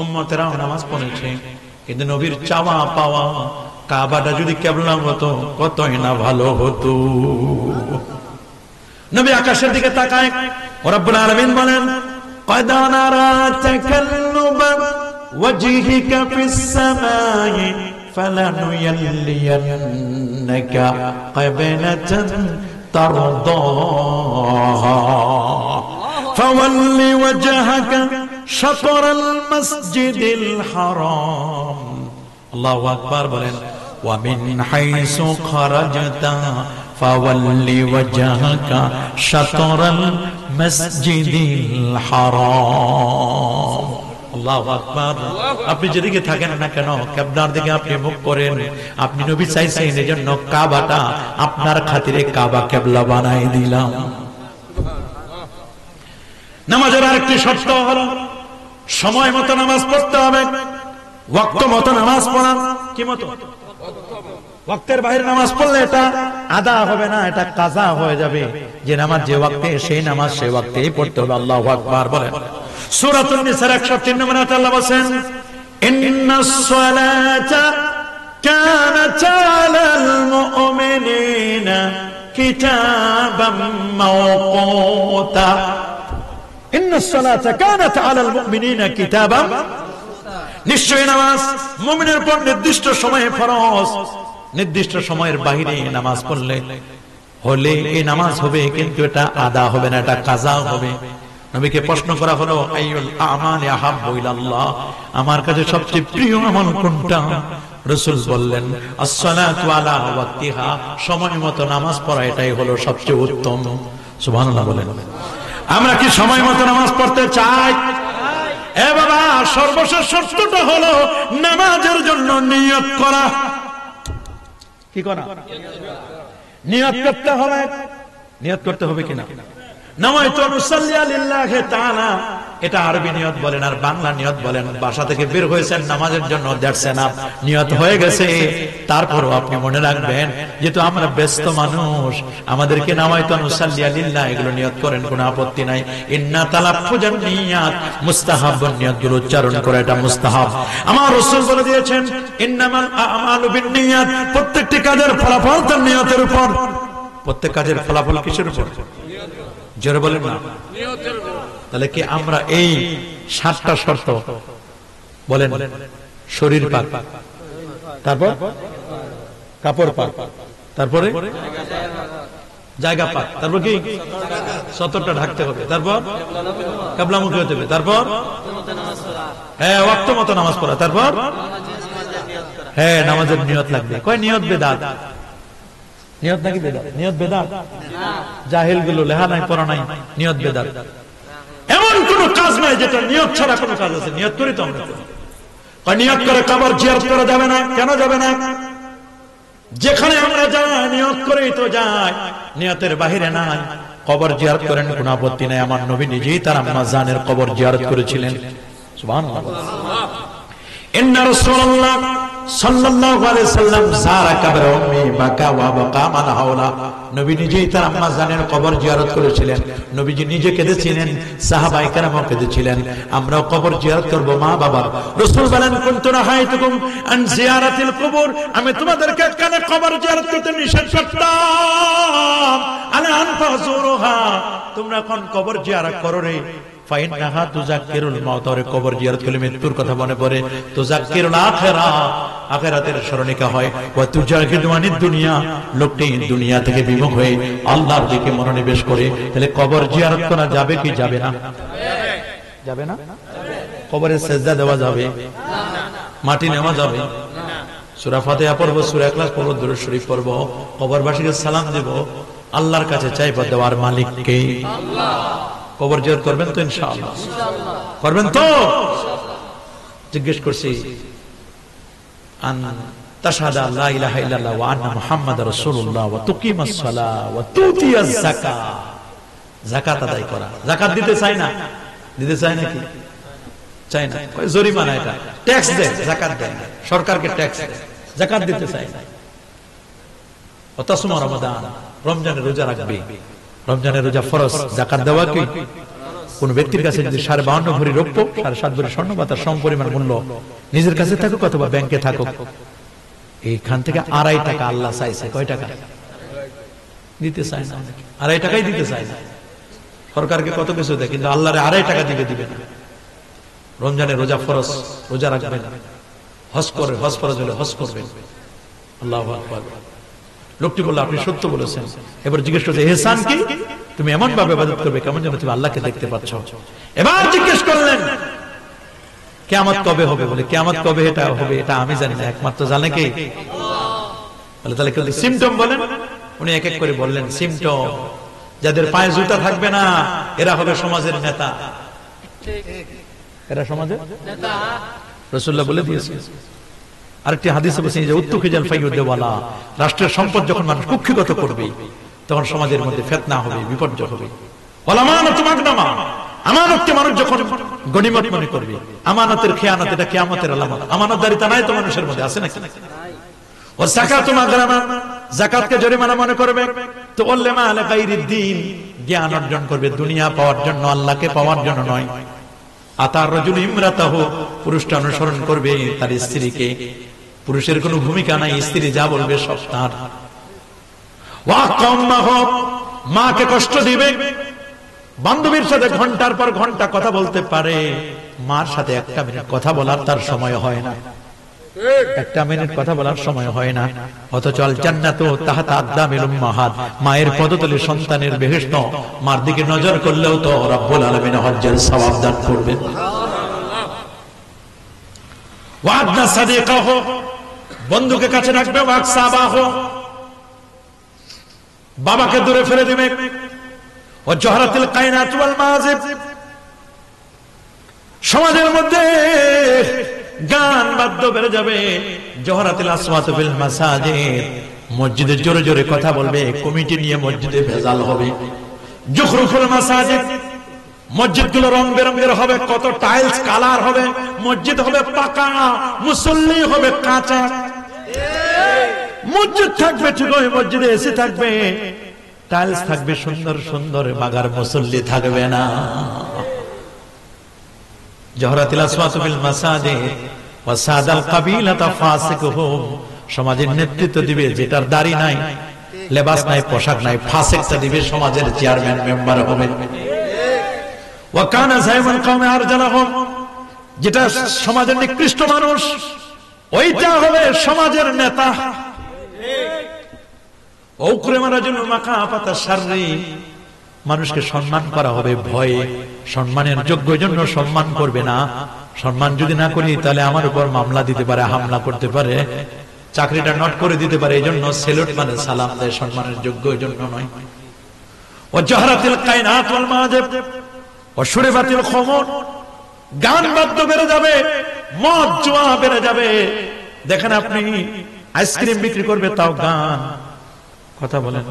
উম্মতেরাও নামাজ পড়েছে। কিন্তু নবীর চাওয়া পাওয়া কাবাটা যদি কিবলা হতো কতই না ভালো হতো। নবী আকাশের দিকে তাকায়, রব্বুল আলামিন বলেন قد نرى تقلب وجهك في السماء فلنولينك قبلة ترضاها فول وجهك شطر المسجد الحرام الله أكبر বলেন ومن حيث خرجت فول وجهك شطر المسجد الحرام আল্লাহু আকবার। আপনি যেদিকে থাকেন না কেন কিবলার দিকে আপনি মুখ করেন। আপনি নবী চাইছেন এজন্য কাবাটা আপনার খাতিরে কাবা কিবলা বানাই দিলাম। নামাজের আরেকটি শর্ত হলো সময় মতো নামাজ পড়তে হবে, ওয়াক্ত মতো নামাজ পড়া। কি মতো? ওয়াক্তের বাইরে নামাজ পড়লে এটা আদা হবে না, এটা কাজা হয়ে যাবে। যে নামাজ যে ওয়াক্তে সেই নামাজ সেই ওয়াক্তেই পড়তে হবে। আল্লাহু আকবার বলেন। সূরাতুন নিসার 103 নম্বর আয়াতে আল্লাহ বলেন ইন্নাস সালাতা কানাত আলাল মুমিনিনা কিতাবাম মাওকুতা। ইন্নাস সালাতা কানাত আলাল মুমিনিনা কিতাবাম, নিশ্চয়ই নামাজ মুমিনের উপর নির্দিষ্ট সময়ে ফরজ। নির্দিষ্ট সময়ের বাইরে নামাজ পড়লে হলে এই নামাজ হবে, কিন্তু এটা আদা হবে না, এটা কাজা হবে। নবীকে প্রশ্ন করা হলো আইয়ুল আমালি আহাব্বু ইলাল্লাহ, আমার কাছে সবচেয়ে প্রিয় আমল কোনটা? রাসূল বললেন as-সালাতু আলা ওয়াক্তিহা, সময় মতো নামাজ পড়া এটাই হলো সবচেয়ে উত্তম। সুবহানাল্লাহ বলেন। আমরা কি সময় মতো নামাজ পড়তে চাই? এ বাবা, সর্বশেষ শর্তটা হলো নামাজের জন্য নিয়ত করা। কি করা? নিয়ত করতে হবে। নিয়ত করতে হবে কিনা? নামাইতু নুসাল্লি লিল্লাহি তাআলা, এটা আরবি নিয়ত বলেন আর বাংলা নিয়ত বলেন। বাসা থেকে বের হয়েছেন নামাজের জন্য, দ্যাটস এনাফ, নিয়ত হয়ে গেছে। তারপরও আপনি মনে রাখবেন, যেহেতু আমরা ব্যস্ত মানুষ, আমাদেরকে নামাইতু নুসাল্লি লিল্লাহ এগুলো নিয়ত করেন, কোনো আপত্তি নাই। ইন্না তালাফফুজান নিয়াত, মুস্তাহাবুন নিয়তগুলো উচ্চারণ করা এটা মুস্তাহাব। আমার রাসূল বলে দিয়েছেন ইন্নামাল আমালু বিন্নিয়াত, প্রত্যেকটি কাজের ফলাফল তার নিয়তের উপর। প্রত্যেক কাজের ফলাফল কিসের উপর? জোরে বলেন না। তাহলে কি আমরা এই 7টা শর্ত বলেন? শরীর পাক, তারপর কাপড় পাক, তারপরে জায়গা পাক, তারপর কি সতরটা ঢাকতে হবে, তারপর কিবলামুখী হতে হবে, তারপর হ্যাঁ ওয়াক্ত মতো নামাজ পড়া, তারপর হ্যাঁ নামাজের নিয়ত লাগবে। কয় নিয়ত বেদাত? নিয়ত নাকি বেদাত? নিয়ত বেদাত? জাহিল গুলো লেখা নাই পড়া নাই, নিয়ত বেদাত। এমন কোন কাজ নাই যেটা নিয়ত ছাড়া কোন কাজ আছে। নিয়ত করি তো আমরা। নিয়ত করে কবর জিয়ারত করা যাবে না। কেন যাবে না? যেখানে আমরা যাই নিয়ত করেই তো যাই, নিয়তের বাহিরে নাই। কবর জিয়ারত করেন, কোনো আপত্তি নাই। আমার নবী নিজেই তার আম্মা জানের কবর জিয়ারত করেছিলেন। সুবহানাল্লাহ। ইন্না রাসূলুল্লাহ সাল্লাল্লাহু আলাইহি সাল্লাম যারা কবর উম্মি বাকা ওয়া বাকা মান হাওলা, নবী নিজেই তার আম্মা জানের কবর জিয়ারত করেছিলেন। নবীজি নিজে কেঁদেছিলেন, সাহাবায়ে কেরামও কেঁদেছিলেন। আমরাও কবর জিয়ারত করব মা বাবা। রাসূল বলেন কুনতু নাহাইতুকুম আন জিয়ারাতিল কুবুর, আমি তোমাদেরকে কেন কবর জিয়ারত করতে নিষেধ করতাম। আলা আনফাজুরুহা, তোমরা কোন কবর জিয়ারত করো রে। ফাইন্নাহা তুযাক্কিরুল মাউত, কবর জিয়ারত করলে মৃত্যুর কথা মনে পড়ে। তুযাক্কিরুল আখিরা, আখিরাতের স্মরণিকা হয়। ওয়া তুযাক্কিরু আনিদ দুনিয়া, লোকটি দুনিয়া থেকে বিমুখ হয়ে আল্লাহর দিকে মনোনিবেশ করে। তাহলে কবর জিয়ারত করা যাবে কি যাবে না? যাবে না। কবরে সিজদা দেওয়া যাবে না, মাটি নেওয়া যাবে না। সূরা ফাতিহা পড়ব, সূরা ইখলাস পড়ব, দুরূদ শরীফ পড়ব, কবরবাসীকে সালাম দেব, আল্লাহর কাছে চাইব দেওয়ার মালিক কে? আল্লাহ। কবর জিয়ারত করবেন তো ইনশাআল্লাহ? করবেন তো? জিজ্ঞেস করছি আন তাশহাদা লা ইলাহা ইল্লাল্লাহ ওয়া আন্না মুহাম্মাদার রাসূলুল্লাহ ওয়া তুকিমাস সালাহ ওয়া তুতিয়াজ যাকাত, যাকাত আদায় করা। যাকাত দিতে চাই না? দিতে চাই নাকি? চাই না। ওই জরিমানা, এটা ট্যাক্স দেয়, যাকাত দেয় না। সরকারকে ট্যাক্স দেয়, যাকাত দিতে চাই না। ওয়াতাসুমা রমাদান, রমজানের রোজা রাখবে। রমজানের রোজা ফরজ। যাকাত দেওয়া কি? কোন ব্যক্তির কাছে যদি 52.5 ভরি রৌপ্য, 7.5 ভরি স্বর্ণ বা তার সমপরিমাণ মূল্য নিজের কাছে থাকুক অথবা ব্যাংকে থাকুক, এইখান থেকে 2.5 টাকা আল্লাহ চাইছে। কয় টাকা দিতে চায় না? 2.5 টাকাই দিতে চায় না। সরকারকে কত কিছু দেয়, কিন্তু আল্লাহরে 2.5 টাকা দিবে না। রমজানের রোজা ফরজ, রোজা রাখবেন। হজ করে, হজ ফরজ হলে হজ করবেন। আল্লাহু আকবার। লোকটি বলল, আপনি সত্য বলেছেন। এবার জিজ্ঞেস করছে, ইহসান কি? তুমি এমন ভাবে ইবাদত করবে কেমন যেন তুমি আল্লাহকে দেখতে পাচ্ছ। এবার জিজ্ঞেস করলেন, কিয়ামত কবে হবে? বলে, কিয়ামত কবে এটা হবে এটা আমি জানি না, একমাত্র জানে কে? বলে, তাহলে কি সিম্পটম বলেন? উনি এক এক করে বললেন সিম্পটম। যাদের পায়ে জুতা থাকবে না এরা হবে সমাজের নেতা। এরা সমাজের নেতা, রাসূলুল্লাহ বলে দিয়েছেন। আরেকটি হাদিসে বলেছেন যে উত্তুখিজাল ফাইয়ুদেওয়ালা, রাষ্ট্রের সম্পদ যখন মানুষ কুক্ষিগত করবে তখন সমাজের মধ্যে ফিতনা হবে, বিপর্যয় হবে। ওয়ালামানাতু মাগনামা, আমানতকে মানুষ যখন গনিমত মনে করবে, আমানতের খেয়ানত, এটা কিয়ামতের আলামত। আমানতদারিতা নাই তো মানুষের মধ্যে, আছে নাকি? ও যাকাতু মাগরামা, যাকাতকে জরিমানা মনে করবে। তো উল্লামা আলা গায়রিদ দ্বীন, জ্ঞান অর্জন করবে দুনিয়া পাওয়ার জন্য, আল্লাহকে পাওয়ার জন্য নয়। আতার রাজুল ইমরাতাহু, পুরুষটা অনুসরণ করবে তার স্ত্রীকে। পুরুষের কোনো ভূমিকা নাই, স্ত্রী যা বলবে সব তার। ওয়াকাম্মাহু, মাকে কষ্ট দিবে। বান্ধবীর সাথে ঘন্টার পর ঘন্টা কথা বলতে পারে, মার সাথে 1 মিনিট কথা বলার তার সময় হয় না। 1 মিনিট কথা বলার সময় হয় না। অথচ আল জান্নাতু তাহতা আকদামিল উম্মাহাত, মায়ের পদতলে সন্তানের বেহেশত। মার দিকে নজর করলেও তো রব্বুল আলামিন হজ্জের সওয়াব দান করবেন। ওয়াদনা সাদিকাহু, বন্ধুকে কাছে রাখবে। ওয়াকসাবাহু, বাবাকে দূরে ফেলে দিবে। ও জহরাতিল কায়নাত ওয়াল মাযিব, সমাজের মধ্যে গান বাদ্য বেড়ে যাবে। জহরাতিল আসওয়াতু ফিল মাসাজিদ, মসজিদে জোরে জোরে কথা বলবে। কমিটি নিয়ে মসজিদে ভেজাল হবে। জুখরুফুল মাসাজিদ, মসজিদগুলো রং বেরঙের হবে, কত টাইলস কালার হবে। মসজিদ হবে পাকা, মুসল্লি হবে কাঁচা। মসজিদ থাকবে ঠিক, ওই মসজিদে এসি থাকবে, টাইলস থাকবে সুন্দর সুন্দর, মাগার মুসল্লি থাকবে না। জহরাতিল আসওয়াতু ফিল মাসাজিদ ওয়া সাদাল কাবিলাতা ফাসিকুহুম, সমাজের নেতৃত্ব দিবে যেটার দাড়ি নাই, লেবাস নাই, পোশাক নাই, ফাসিকটা দিবে, সমাজের চেয়ারম্যান মেম্বার হবে। ওয়া কানা যায়মান কওমে আরজালাহুম, যেটা সমাজের নিকৃষ্ট মানুষ ওইটা হবে সমাজের নেতা। ওকরামা রাজুলুন মাকাফাতা শাররি, মানুষকে সম্মান করা হবে ভয়ে। সম্মানের যোগ্য জন্য সম্মান করবে না। সম্মান যদি না করি তাহলে আমার উপর মামলা দিতে পারে, হামলা করতে পারে, চাকরিটা নট করে দিতে পারে। এই জন্য সেলুট মানে সালাম দেয়, সম্মানের যোগ্য জন্য নয়। ও জহরাতিল কায়নাত ওয়াল মাযিব ও শুরিবাতিল খুমুর, গান বাদ্য বেড়ে যাবে, মদ জুয়া বেড়ে যাবে। দেখেন আপনি আইসক্রিম বিক্রি করবে তাও গান, কথা বলেন,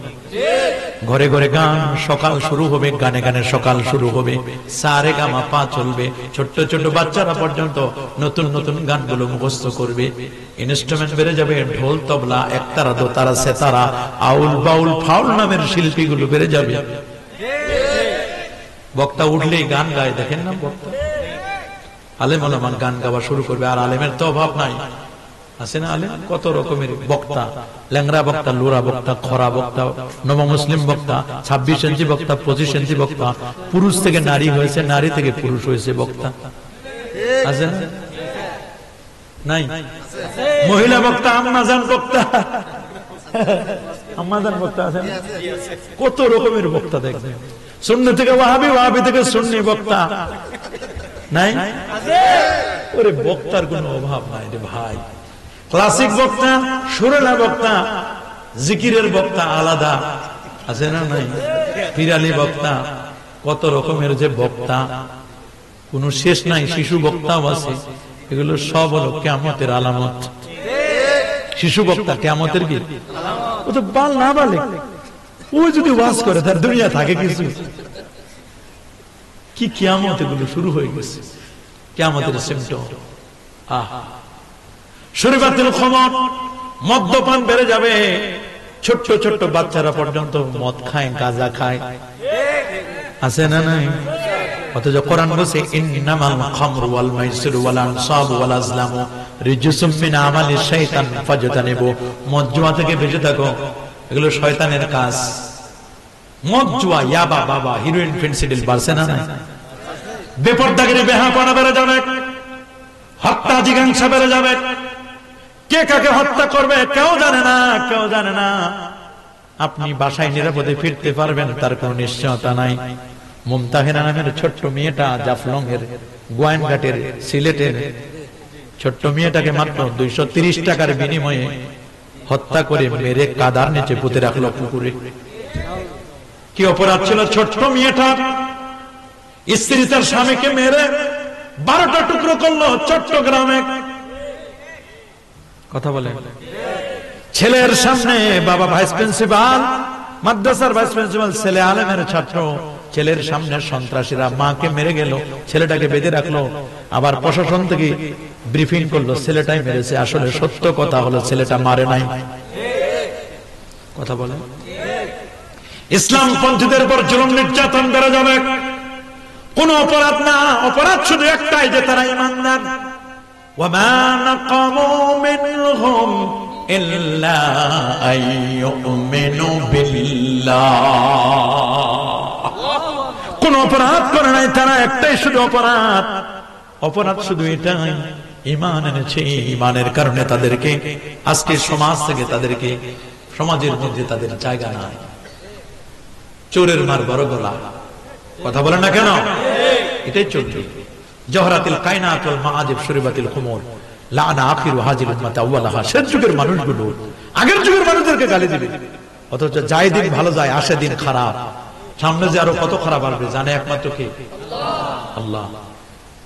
ঘরে ঘরে গান। সকাল শুরু হবে, গানে গানে সকাল শুরু হবে। সারে গামা পা চলবে। ছোট্ট ছোট্ট বাচ্চারা পর্যন্ত নতুন নতুন গানগুলো মুখস্থ করবে। ইনস্ট্রুমেন্ট বেড়ে যাবে, ঢোল, তবলা, একতারা, দোতারা, সেতারা, আউল, বাউল, ফাউল নামের শিল্পীগুলো বেড়ে যাবে। বক্তা উঠলেই গান গায়, দেখেন না বক্তা। আলেম ওলামা গান গাওয়া শুরু করবে। আর আলেমের তো অভাব নাই, আছে না আলেম? কত রকমের বক্তা, ল্যাংরা বক্তা, লোরা বক্তা, খরা বক্তা, নব মুসলিম বক্তা, 26 ইঞ্চি বক্তা, 25 ইঞ্চি বক্তা, পুরুষ থেকে নারী হয়েছে, নারী থেকে পুরুষ হয়েছে বক্তা, আছে না? নাই? মহিলা বক্তা, আম্মাজান বক্তা, আম্মাজান বক্তা আছে না? কত রকমের বক্তা দেখবেন। সুন্নি থেকে ওয়াহাবি, ওয়াহাবি থেকে সুন্নি বক্তা নাই? ওরে বক্তার কোনো অভাব নাই রে ভাই। ক্লাসিক বক্তা, সুরেলা বক্তা, জিকিরের বক্তা আলাদা, আছে না? নাই? পিরালি বক্তা, কত রকমের যে বক্তা, কোনো শেষ নাই। শিশু বক্তাও আছে। এগুলো সব হলো কিয়ামতের আলামত। শিশু বক্তা কিয়ামতের কি? ও তো বাল না বালে, ও যদি ওয়াজ করে তার দুনিয়া থাকে কিছু। কি কিয়ামত এগুলো শুরু হয়ে গেছে, কিয়ামতের সিম্পটম। আহা, শুরিবাতিল খুমুর, মদ্যপান বেড়ে যাবে। ছোট্ট ছোট্ট বাচ্চারা পর্যন্ত মদ খায়, গাঁজা খায়, আছে না নাই? অথচ কোরআন বলছে ইন্নামাল খামরু ওয়াল মাইসিরু ওয়াল আনসাবু ওয়াল আজলামু রিজসুম মিন আমালিশ শাইতান ফাজতানিবু। মদ জুয়া থেকে বেঁচে থাকো, এগুলো শয়তানের কাজ। মদ জুয়া, ইয়াবা, বাবা, হিরোইন, ফেন্সিডিল বাড়ছে না নাই? বেপরদাগিরি, বেহাপনা বেড়ে যাবে, হত্যা জিজ্ঞাসা বেড়ে যাবে। কে কাকে হত্যা করবে কেউ জানে না, কেউ জানে না। আপনি বাসায় নিরাপদে ফিরতে পারবেন তার কোনো নিশ্চয়তা নাই। মুমতাহিনা নামের ছোট্ট মেয়েটা জাফলং এর, গোয়াইনঘাটের, সিলেটের ছোট্ট মেয়েটাকে মাত্র 230 টাকার বিনিময়ে হত্যা করে মেরে কাদার নিচে পুঁতে রাখলো পুকুরে। কি অপরাধ ছিল ছোট্ট মেয়েটা? স্ত্রী তার স্বামীকে মেরে 12টা টুকরো করলো চট্টগ্রামে। কথা বলে ছেলের সামনে, বাবা ভাইস প্রিন্সিপাল, মাদ্রাসার ভাইস প্রিন্সিপাল, ছেলে আলেমের ছাত্র, ছেলের সামনে সন্ত্রাসীরা মাকে মেরে গেল, ছেলেটাকে বেঁধে রাখলো। আবার প্রশাসন থেকে ব্রিফিং করলো ছেলেটাই মেরেছে। আসলে সত্য কথা হলো ছেলেটা মারে নাই। কথা বলে ইসলাম পন্থীদের উপর জুলুম নির্যাতন বেড়ে যাবে। কোন অপরাধ না, অপরাধ শুধু একটাই যে তারা ঈমানদার। ওয়ামা নাকামু মিনহুম ইল্লা আইয়ুমিনু বিল্লাহ। কোন অপরাধ করে নাই তারা, একটাই শুধু অপরাধ, অপরাধ শুধু এটাই, ঈমান এনেছে। ঈমানের কারণে তাদেরকে আজকে সমাজ থেকে, তাদেরকে সমাজের মধ্যে তাদের জায়গা নাই। চোরের মার বড় গলা, কথা বলেন না কেন? এটাই চলছে। জহরাতিল কায়নাত ওয়াল মাআজিব শুরিবাতিল খুমুর লানা আখিরু হাজিল উম্মাত আউয়ালাহা। শেষ যুগের মানুষগুলো আগের যুগের মানুষদেরকে গালি দিবে, অথচ যায় দিন ভালো যায়, আসে দিন খারাপ। সামনে যে আরো কত খারাপ আসবে জানে একমাত্র কে? আল্লাহ।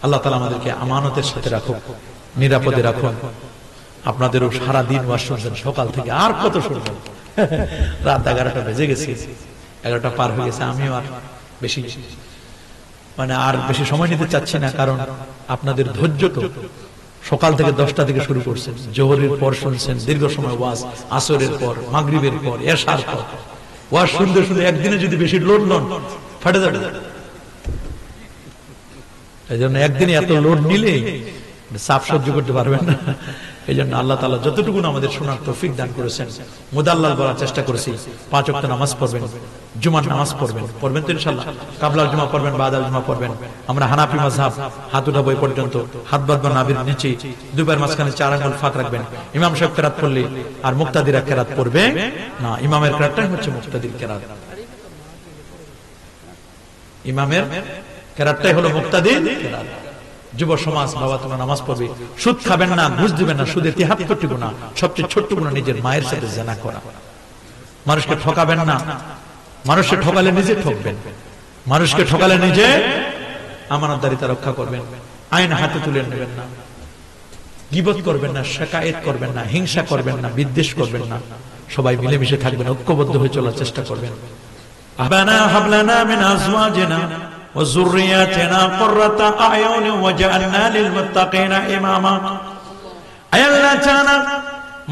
আল্লাহ তাআলা আমাদেরকে আমানতের সাথে রাখুন, নিরাপদে রাখুন। আপনাদেরও সারা দিন ওয়াজ শুনছেন, সকাল থেকে আর কত শুনবেন। রাত 11টা বেজে গেছে, 11টা পার হয়ে গেছে। আমিও আর বেশি আর বেশি সময় নিতে চাচ্ছি না, কারণ আপনাদের ধৈর্য তো সকাল থেকে 10টা থেকে শুরু করছেন, জোহরের পর শুনছেন দীর্ঘ সময় ওয়াজ, আসরের পর, মাগরিবের পর, এশার পর ওয়াজ শুনতে শুনতে একদিনে যদি বেশি লোড লন ফাটে যাবে। এই জন্য একদিনে এত লোড নিলে চাপ সহ্য করতে পারবেন না। এই জন্য আল্লাহ তাআলা যতটুকু আমাদের শোনার তৌফিক দান করেছেন, মুদাল্লাল বলার চেষ্টা করেছি। 5 ওয়াক্ত নামাজ পড়বেন, জুমার নামাজ পড়বেন তো ইনশাআল্লাহ। কাবলা জুমা পড়বেন, বাদাল জুমা পড়বেন। আমরা হানাফি মাযহাব, হাত উঠাবো এই পর্যন্ত, হাত বাঁধবেন নাভির নিচে, দুবার মাঝখানে 4 আঙ্গুল ফাঁক রাখবেন। ইমাম সাহেব কেরাত পড়লে আর মুক্তাদিরা কেরাত পড়বে না। ইমামের কেরাতটাই হচ্ছে মুক্তাদির কেরাত। ইমামের কেরাতটাই হলো মুক্তাদির কেরাত। যুব সমাজ, বাবা তোমরা নামাজ পড়বে, সুদ খাবেন না, ঘুষ দিবেন না। সুদের 73টি গুনাহ, সবচেয়ে ছোট্ট গুনাহ নিজের মায়ের সাথে জিনা করা। মানুষকে ঠকাবেন না, মানুষকে ঠকালে নিজে ঠকবেন, মানুষকে ঠকালে নিজে আমানতদারিতা রক্ষা করবেন। আইন হাতে তুলে নেবেন না, গীবত করবেন না, শিকায়েত করবেন না, হিংসা করবেন না, বিদ্বেষ করবেন না। সবাই মিলেমিশে থাকবেন, ঐক্যবদ্ধ হয়ে চলার চেষ্টা করবেন। আবানা হাবলানা মিন আজওয়াজিনা وذرياتنا قرة أعين وجعلنا للمتقين إماما। আয় আল্লাহ জানা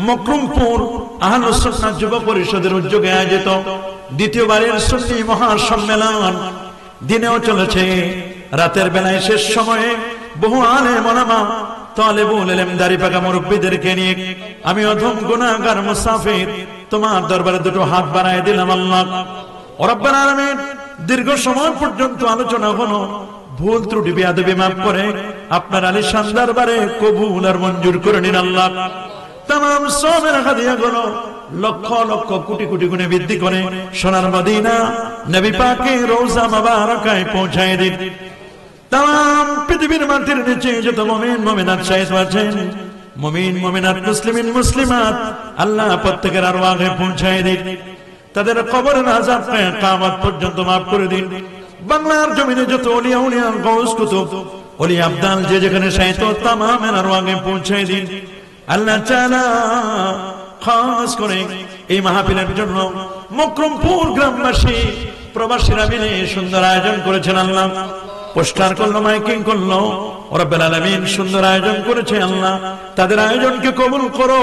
মকরুমপুর আহলুস সুন্নাহ যুব পরিষদের উদ্যোগে আয়োজিত দ্বিতীয়বারের সুন্নি মহাসম্মেলন দিনেও চলেছে, রাতের বেলায় শেষ সময়ে বহু আলেম ওলামা, তালেবুল ইলম, দাড়ি পাকা মুরব্বিদেরকে নিয়ে আমি অধম গুনাহগার মুসাফির তোমার দরবারে দুটো হাত বাড়ায় দিলাম। আল্লাহ রাব্বুল আলামিন দীর্ঘ সময় পর্যন্ত আলোচনা হলো, ভুল ত্রুটি বেয়াদবি মাফ করে আপনার আলিশান দরবারে কবুল আর মঞ্জুর করে নিন। আল্লাহ तमाम সওয়াবের হাদিয়াগুলো লক্ষ লক্ষ কোটি কোটি গুণে বৃদ্ধি করে সোনার মদিনা নবী পাকের রওজা মুবারাকায় পৌঁছায় দিন। तमाम পৃথিবীর মাটির নিচে যত মুমিন মুমিনাত শহীদ আছেন, মুমিন মুমিনাত, মুসলিমিন মুসলিমাত, আল্লাহ প্রত্যেকের আরওয়াহে পৌঁছায় দিন। তাদের কবরের আযাব কিয়ামত পর্যন্ত মাফ করে দিন। বাংলার জমিনে যত ওলিয়া উলিয়া, গাউস কুতুব, ওলি আবদাল যে যেখানে শহীদ, तमाমের আরওয়াহে পৌঁছায় দিন। আল্লাহ তাআলা খাস করে এই মাহফিলের জন্য মকরমপুর গ্রামবাসী প্রবাসীরা মিলে সুন্দর আয়োজন করেছেন। আল্লাহ পোস্টার করলো, মাইকিং করলো, রব্বুল আলামিন সুন্দর আয়োজন করেছে। আল্লাহ তাদের আয়োজনকে কবুল করো,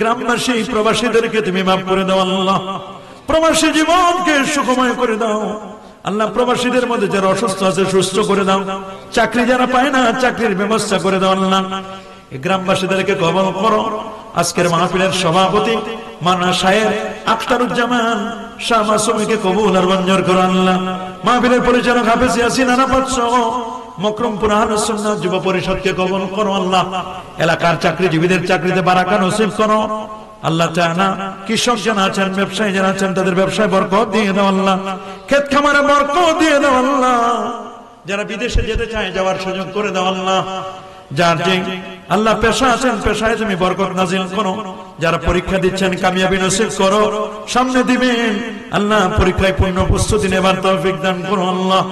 গ্রামবাসী প্রবাসীদেরকে তুমি মাফ করে দাও আল্লাহ, প্রবাসী জীবনকে সুখময় করে দাও আল্লাহ, প্রবাসীদের মধ্যে যারা অসুস্থ আছে সুস্থ করে দাও, চাকরি যারা পায় না চাকরির ব্যবস্থা করে দাও আল্লাহ, গ্রামবাসীদেরকে কবুল করো। আজকের মাহফিলের সভাপতি মানা শায়ের আখতারুজ্জামান শাহ মাসুমীকে কবুল আর মঞ্জুর করো আল্লাহ, মাহফিলের পরিচালক হাফেজ ইয়াসিন আরাফাত সহ মকরমপুর আহলুস সুন্নাহ যুব পরিষদকে কবুল করো আল্লাহ, এলাকার চাকরিজীবীদের চাকরিতে বারাকা নসিব করো আল্লাহ তাআলা, কৃষক যারা আছেন ব্যবসায়ী যারা আছেন তাদের ব্যবসায় বরকত দিয়ে দাও আল্লাহ, ক্ষেত খামারে বরকত দিয়ে দাও আল্লাহ, যারা বিদেশে যেতে চায় যাওয়ার সুযোগ করে দাও আল্লাহ, যার যে আল্লাহ পেশা আছেন পেশায় তুমি বরকত নাজিল করো, যারা পরীক্ষা দিচ্ছেন কামিয়াবি নসিব করো, সামনে দিবেন আল্লাহ পরীক্ষায় পূর্ণ প্রস্তুতি নেবার তৌফিক দান করো আল্লাহ।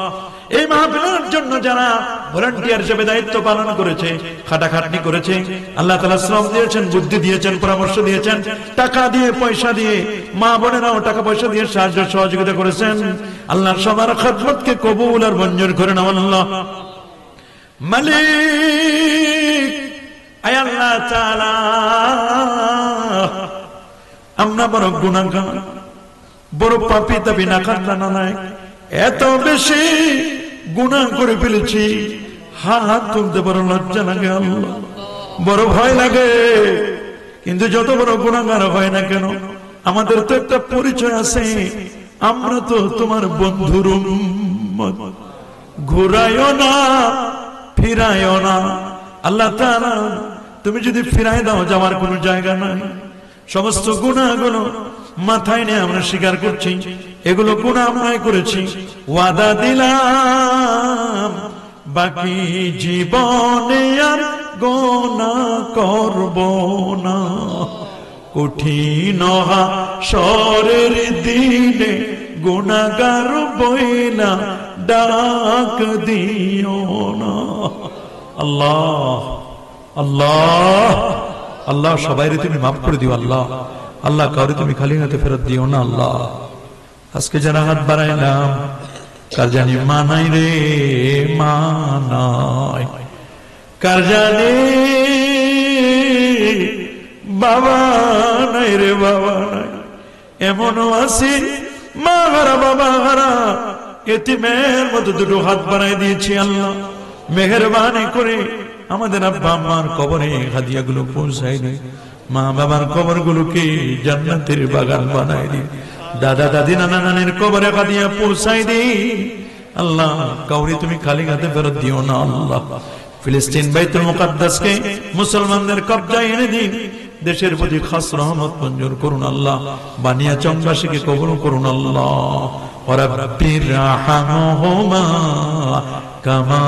এই মাহফিলের জন্য যারা ভলান্টিয়ার হিসেবে দায়িত্ব পালন করেছে, খাটাখাটনি করেছে, আল্লাহ তাআলা শ্রম দিয়েছেন, বুদ্ধি দিয়েছেন, পরামর্শ দিয়েছেন, টাকা দিয়ে পয়সা দিয়ে, মা বোনেরাও টাকা পয়সা দিয়ে সাহায্য সহযোগিতা করেছেন আল্লাহ, সবার খেদমতকে কবুল আর মঞ্জুর করে নাও আল্লাহ। মালিক আয় আল্লাহ তাআলা, আমরা বড় গুনাহগার, বড় পাপী দাবি না খান্না নাই, এত বেশি গুনাহ করে ফেলেছি, হাত তুলতে বড় লজ্জা লাগে আল্লাহ, বড় ভয় লাগে। কিন্তু যত বড় গুনাহগার হয় না কেন আমাদের তো একটা পরিচয় আছে, আমরা তো তোমার বন্ধুর উম্মত, ঘুরাইও না ফিরাইও না আল্লাহ তাআলা, তুমি যদি ফিরাই দাও যাওয়ার কোনো জায়গা নাই। সমস্ত গুনাহগুলো মাথায় নিয়ে আমরা স্বীকার করছি, এগুলো গুনাহ আমরাই করেছি, ওয়াদা দিলাম বাকি জীবনে আর গুনাহ করব না, কঠিন হাসরের দিনে গুনাহগার বইলা ডাক দিও না। আল্লাহ আল্লাহ আল্লাহ, সবাইরে তুমি মাফ করে দিও আল্লাহ, আল্লাহ কাউরে তুমি খালি হাতে ফেরত দিও না আল্লাহ। আজকে যারা হাত বাড়াইলাম কার জানি মা নাই রে, মা নাই, কার জানি বাবা নাই রে, বাবা নাই, এমনও আছে মা হারা বাবা হারা, এতিমের মতো দুটো হাত বাড়াই দিয়েছি আল্লাহ, মেহেরবানি করে আমাদের আব্বা আম্মার কবরে হাদিয়া গুলো পৌঁছাই দিই, মা বাবার কবর গুলোকে জান্নাতের বাগান বানাই দিই, দাদা দাদি নানা নানির কবরে হাদিয়া পৌঁছাই দিই আল্লাহ, কাউরি তুমি খালি হাতে ফেরত দিও না আল্লাহ। ফিলিস্তিন বাইতুল মুকাদ্দাসকে মুসলমানদের কবজায় এনে দিন, দেশের প্রতি খাস রহমত মঞ্জুর করুন আল্লাহ, বানিয়া চংবাসীকে কবুল করুন আল্লাহ। রাব্বির রাহমহুমা কামা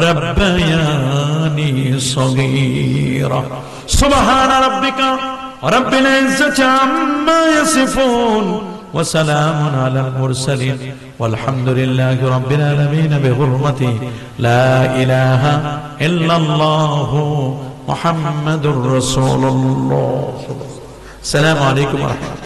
রাব্বায়ানি সগীরা, সুবহানা রাব্বিকা রাব্বিল ইজ্জাতি আম্মা ইয়াসিফুন ওয়া সালামুন আলাল মুরসালিন ওয়ালহামদুলিল্লাহি রাব্বিল আলামিন বিহুরমাতি লা ইলাহা ইল্লাল্লাহু মুহাম্মাদুর রাসূলুল্লাহ। আসসালামু আলাইকুম ওয়া রাহমাতুল্লাহ।